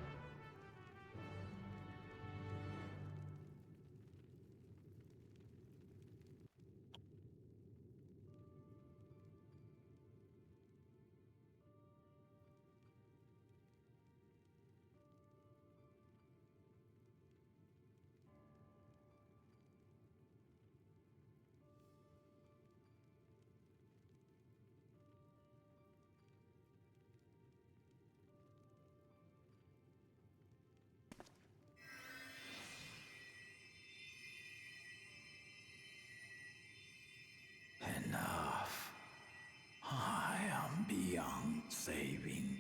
Enough. I am beyond saving.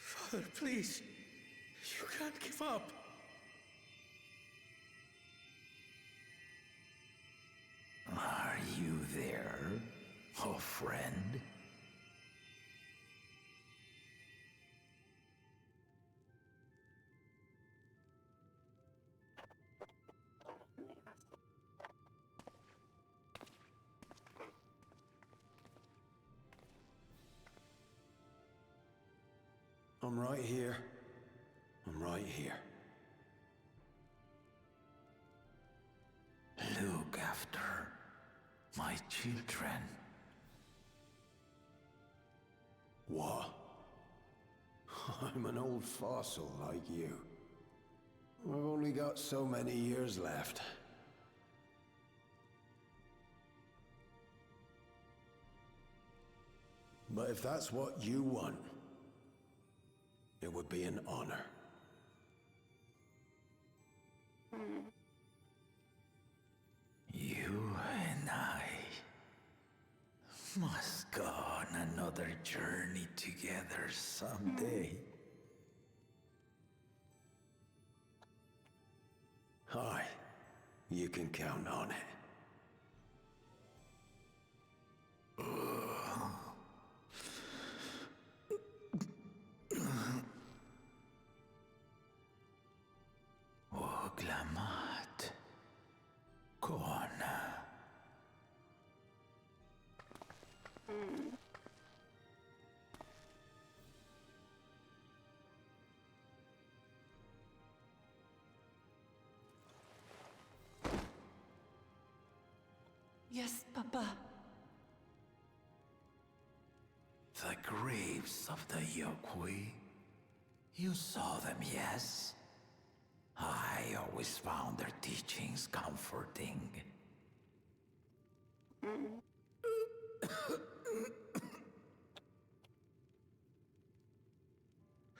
Father, please. You can't give up. Are you there, oh friend? I'm right here. I'm right here. Look after my children. What? I'm an old fossil like you. I've only got so many years left. But if that's what you want, it would be an honor. You and I must go on another journey together someday. Aye, you can count on it. Oglamat. Kona. Yes, Papa. The graves of the Yokwi. You saw them, yes? I always found their teachings comforting.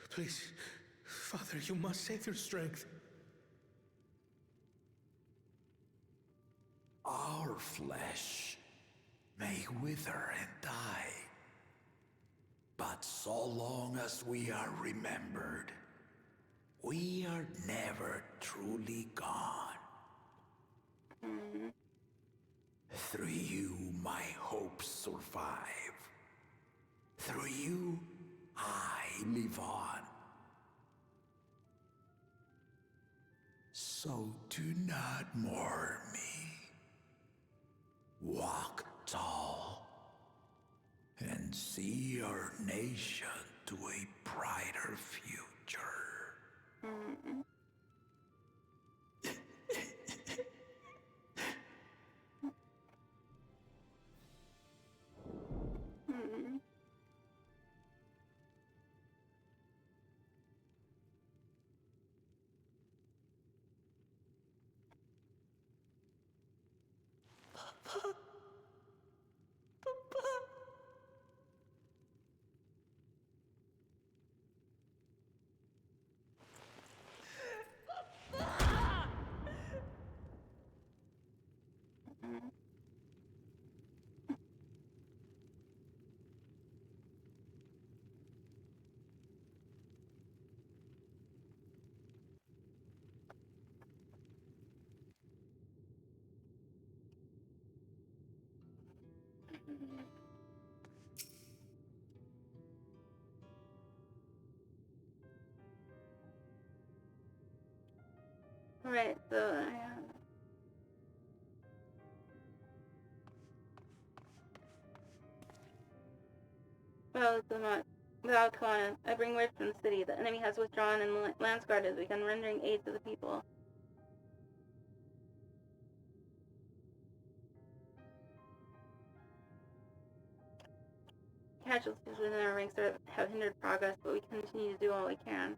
Please, Father, you must save your strength. Our flesh may wither and die, but so long as we are remembered, we are never truly gone. Through you, my hopes survive. Through you, I live on. So do not mourn me. Walk tall and see our nation to a brighter future. Mm. Mm. Mm. Right, so I have... Well, without Kwana, I bring word from the city. The enemy has withdrawn and the Lance Guard has begun rendering aid to the people. Casualties within our ranks have hindered progress, but we continue to do all we can.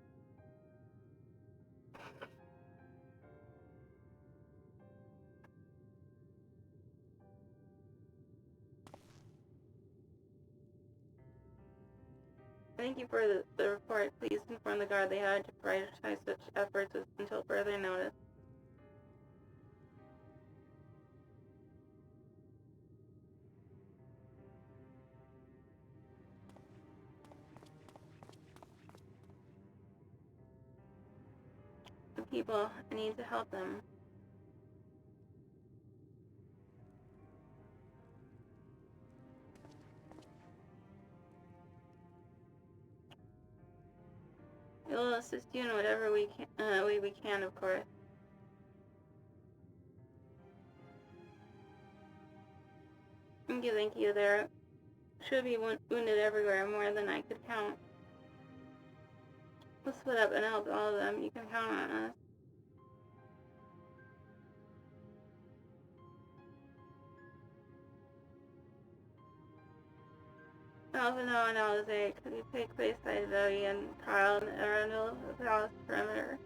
Thank you for the report. Please inform the Guard they had to prioritize such efforts until further notice. The people, I need to help them. We'll assist you in whatever way we can, of course. Thank you. There should be wounded everywhere, more than I could count. We'll split up and help all of them. You can count on us. I also know on Alizé could take place by Zoe and Kyle and Arundel, the palace perimeter.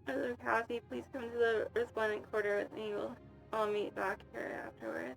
Mother Cassie, please come to the resplendent quarter with me. We'll all meet back here afterwards.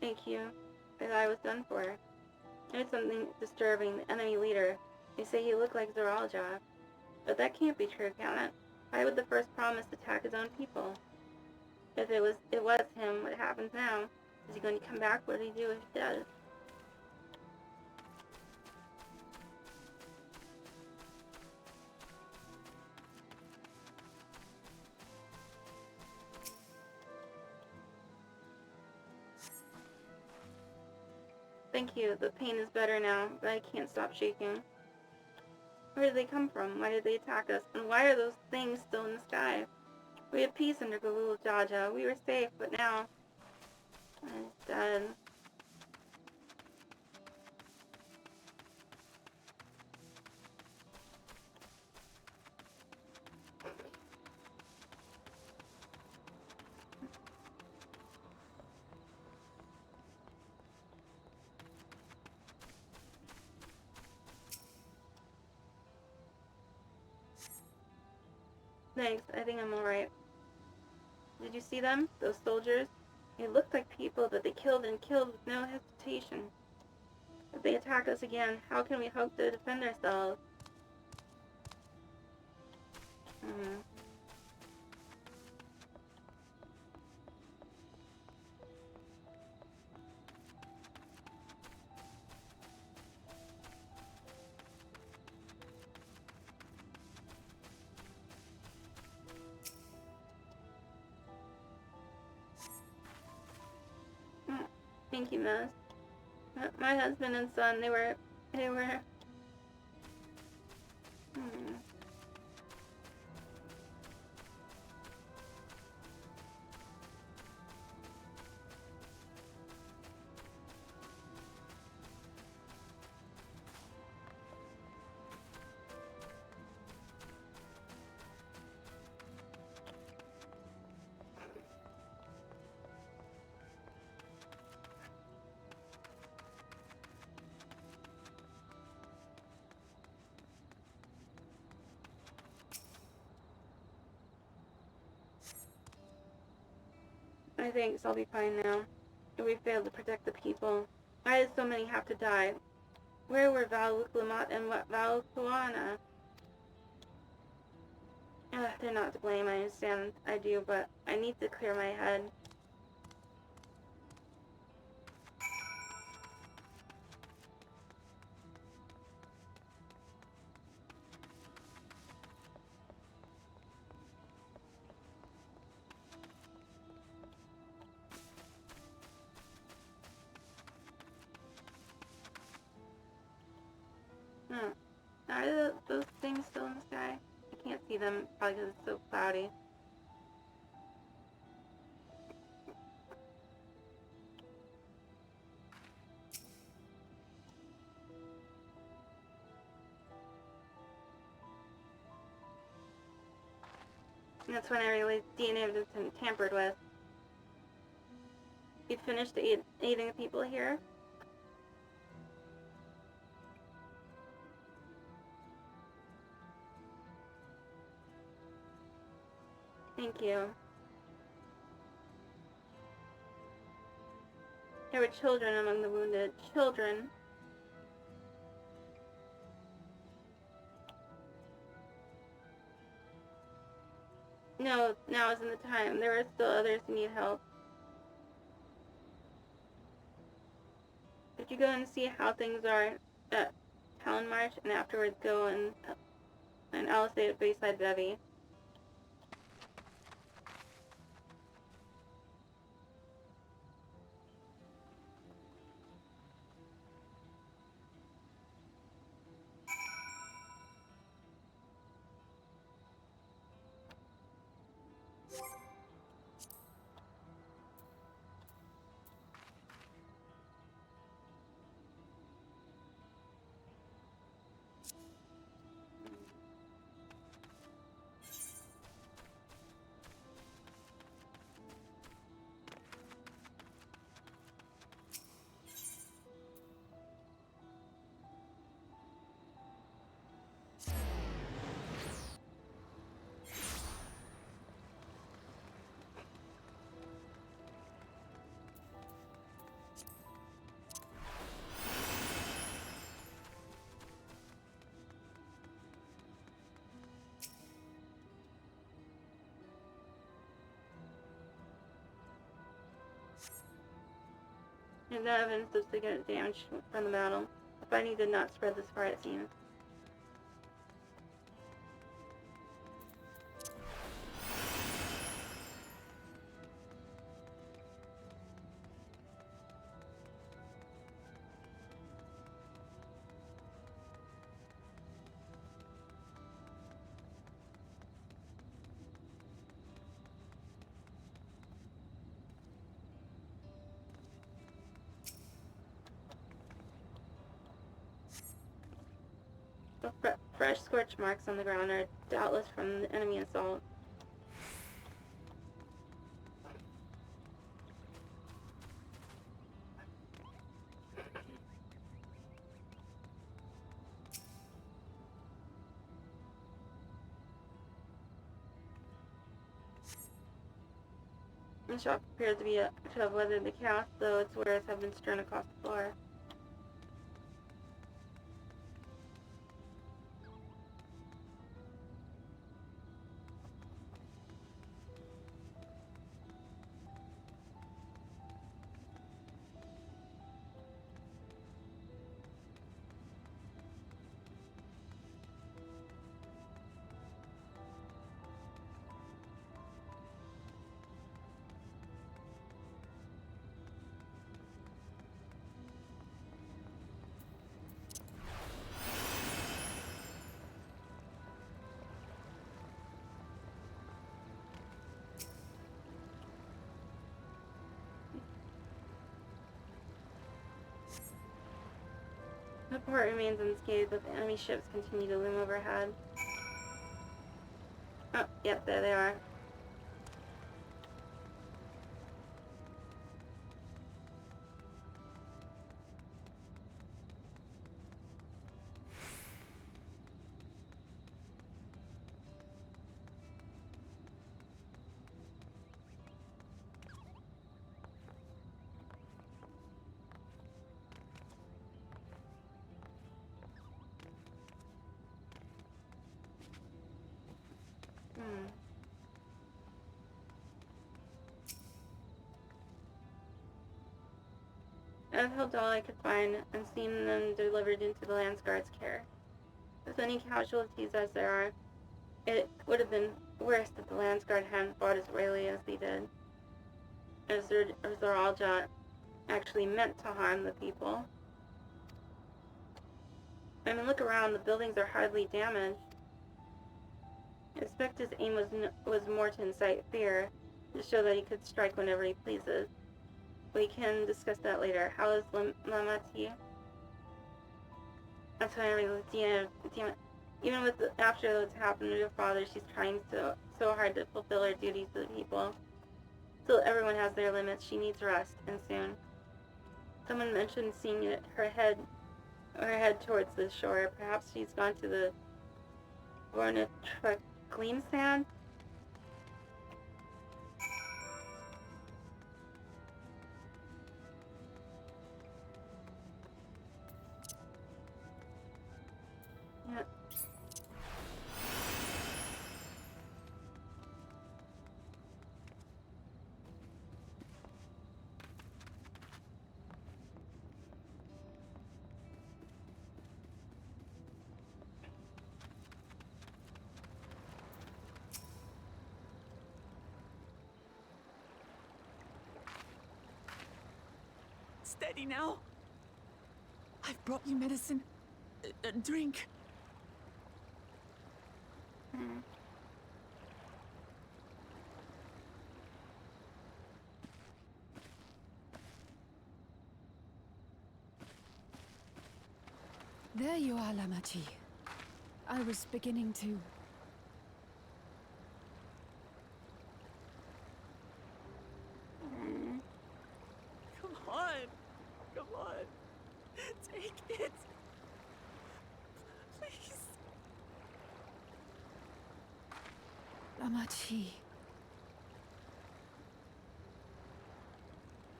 Thank you. But I was done for. There's something disturbing. The enemy leader. They say he looked like Zoraljaf. But that can't be true, can it? Why would the first promise attack his own people? If it was him, what happens now? Is he going to come back? What do he do if he does? Thank you. The pain is better now, but I can't stop shaking. Where did they come from? Why did they attack us? And why are those things still in the sky? We had peace under Galul Jaja. We were safe, but now... I'm dead. Thanks, I think I'm alright. Did you see them? Those soldiers? They looked like people, but they killed and killed with no hesitation. If they attack us again, how can we hope to defend ourselves? Thank you, Miss. My husband and son, they were... I think I'll be fine now. We failed to protect the people. Why did so many have to die? Where were Val Luklamat and Val Kuana? They're not to blame, I understand. I do, but I need to clear my head. Are those things still in the sky? I can't see them, probably because it's so cloudy. That's when I realized DNA had been tampered with. You finished aiding the people here? Thank you. There were children among the wounded. Children? No, now isn't the time. There are still others who need help. Could you go and see how things are at Talonmarsh and afterwards go and Alisade at Bayside Bevy? There's no evidence of significant damage from the battle. The fighting did not spread this far, it seems. Fresh scorch marks on the ground are doubtless from the enemy assault. The shock appears to have weathered the chaos, though its wearers have been strewn across the floor. The port remains unscathed, but the enemy ships continue to loom overhead. Oh, yep, there they are. I've helped all I could find and seen them delivered into the Landsguard's care. With any casualties as there are, it would have been worse if the Landsguard hadn't fought as royally as they did. As Zoralja actually meant to harm the people. I mean, look around, the buildings are hardly damaged. I expect his aim was more to incite fear, to show that he could strike whenever he pleases. We can discuss that later. How is Lamati? I'm telling you, even after what's happened to her father, she's trying so hard to fulfill her duties to the people. Still, everyone has their limits. She needs rest, and soon. Someone mentioned seeing her head towards the shore. Perhaps she's gone to the Vornitrakleem sand? Yeah. Steady now. I've brought you medicine. Drink. There you are, Lamachi. I was beginning to... Come on. Come on. Take it. Please. Lamachi.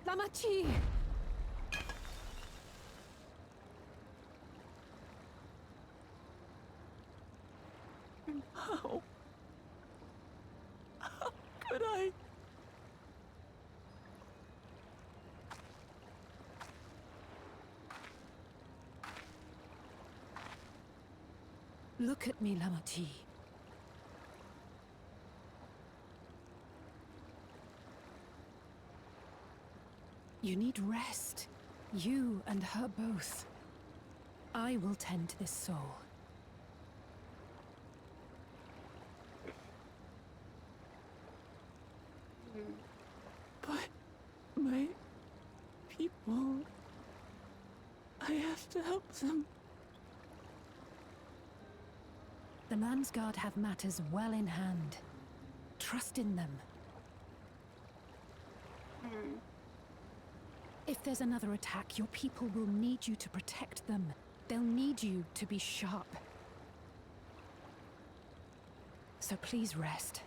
Lamachi! How? How could I? Look at me, Lamachi. You need rest. You and her both. I will tend to this soul. But my people... I have to help them. The Landsguard have matters well in hand. Trust in them. If there's another attack, your people will need you to protect them. They'll need you to be sharp. So please rest.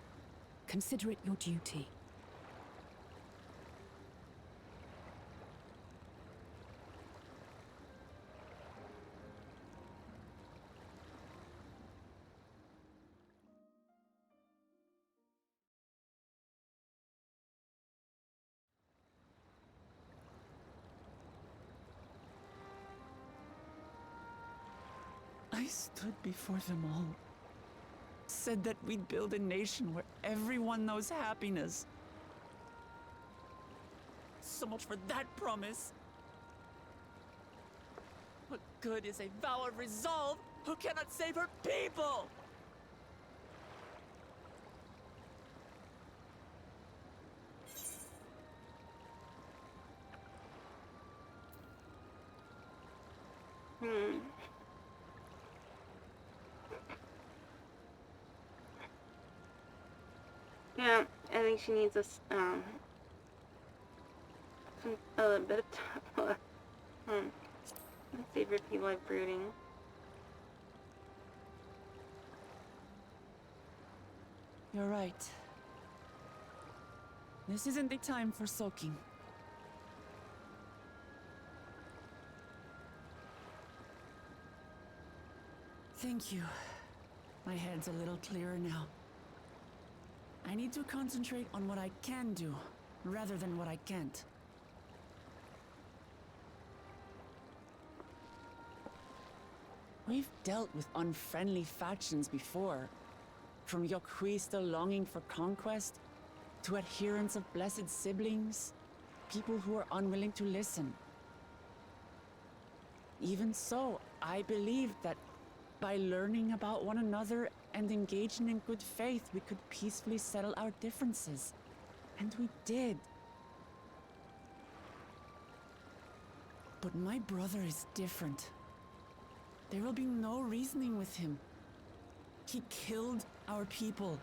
Consider it your duty. I stood before them all. Said that we'd build a nation where everyone knows happiness. So much for that promise. What good is a vow of resolve who cannot save her people? Yeah, I think she needs a little bit of time. My favorite people like brooding. You're right. This isn't the time for sulking. Thank you. My head's a little clearer now. I need to concentrate on what I can do, rather than what I can't. We've dealt with unfriendly factions before. From Yokhui still longing for conquest, to adherents of blessed siblings, people who are unwilling to listen. Even so, I believed that by learning about one another and engaging in good faith, we could peacefully settle our differences. And we did. But my brother is different. There will be no reasoning with him. He killed our people,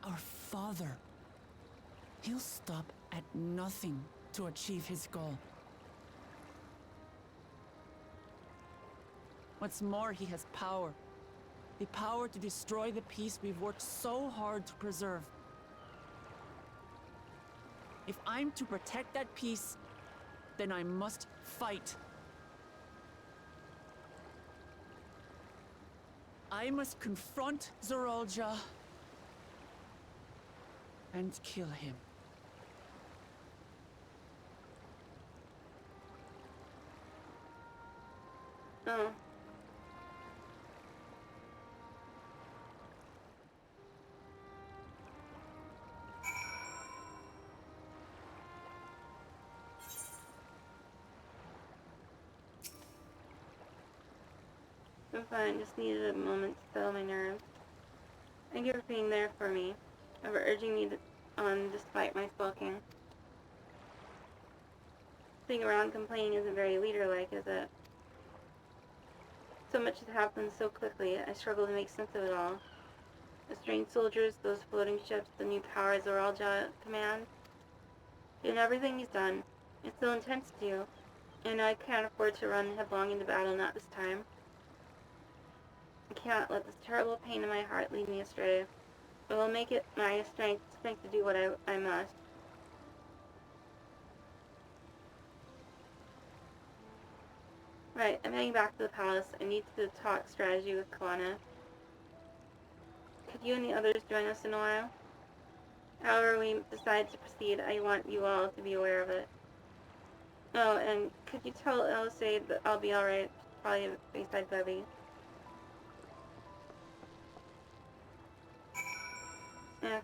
our father. He'll stop at nothing to achieve his goal. What's more, he has power. The power to destroy the peace we've worked so hard to preserve. If I'm to protect that peace, then I must fight. I must confront Zorolja and kill him. Oh. I'm fine, just needed a moment to settle my nerves. Thank you for being there for me, and for urging me on despite my sulking. Sitting around complaining isn't very leader-like, is it? So much has happened so quickly, I struggle to make sense of it all. The strange soldiers, those floating ships, the new powers Zoralja command. Doing everything he's done. It's so intense to do, and I can't afford to run headlong into battle, not this time. I can't let this terrible pain in my heart lead me astray. I will make it my strength to do what I must. Right, I'm heading back to the palace. I need to talk strategy with Kalana. Could you and the others join us in a while? However we decide to proceed, I want you all to be aware of it. Oh, and could you tell LSA that I'll be alright? Probably beside Bubby. Okay.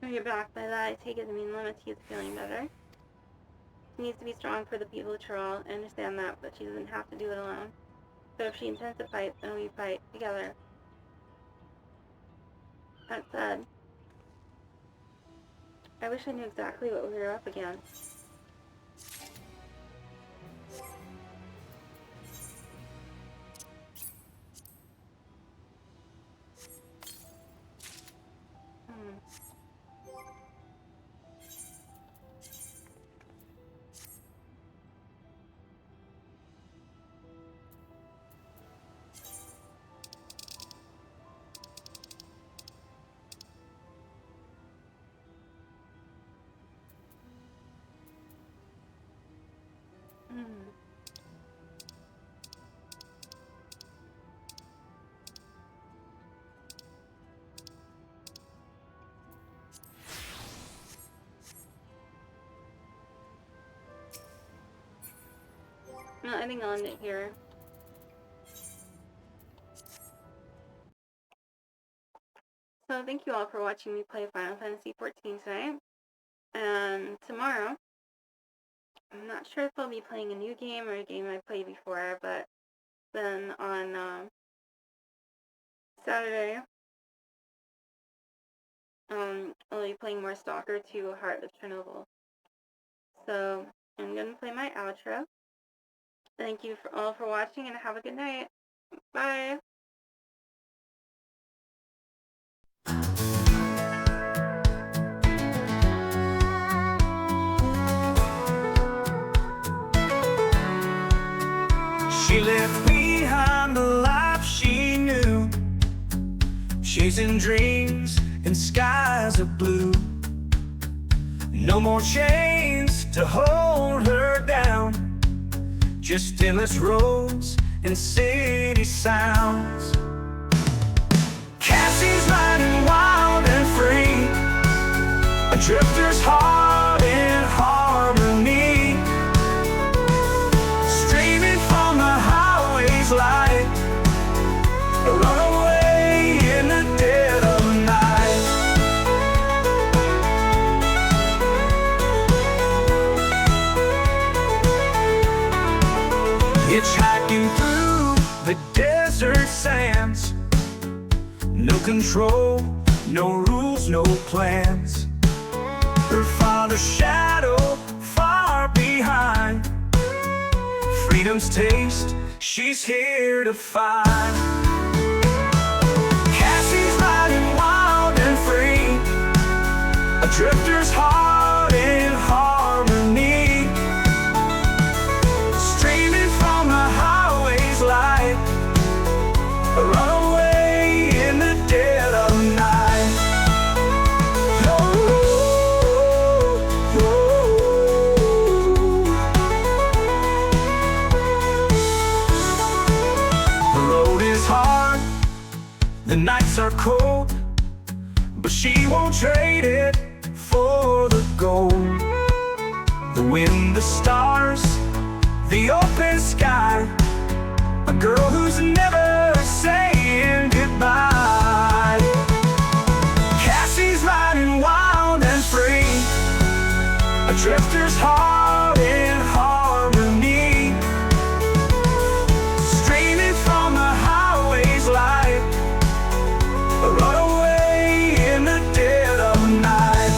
You're back by that. I take it to mean Limity is feeling better. She needs to be strong for the people of Tyrell. I understand that, but she doesn't have to do it alone. So if she intends to fight, then we fight together. That said, I wish I knew exactly what we were up against. No, I think I'll end it here. So thank you all for watching me play Final Fantasy XIV tonight. And tomorrow, I'm not sure if I'll be playing a new game or a game I played before, but then on Saturday, I'll be playing more Stalker 2 Heart of Chernobyl. So I'm going to play my outro. Thank you all for watching and have a good night. Bye! She left behind the life she knew, chasing dreams in skies of blue. No more chains to hold her down, just endless roads and city sounds. Cassie's riding wild and free, a drifter's heart in harmony, streaming from the highway's light, a runaway in the dead of night. Hitchhiking through the desert sands, no control, no rules, no plans. Her father's shadow far behind, freedom's taste she's here to find. Cassie's riding wild and free, a drifter's heart in harmony, streaming from the highway's light, a runaway in the dead of night. The road is hard, the nights are cold, but she won't trade it for the gold. The wind, the stars, the open sky, a girl who's never saying goodbye. Cassie's riding wild and free, a drifter's heart in harmony, streaming from the highway's light, a runaway in the dead of night.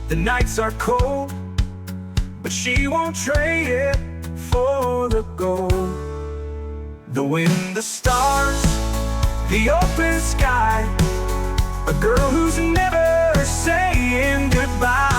The nights are cold, but she won't trade it for the gold. The wind, the stars, the open sky, a girl who's never saying goodbye.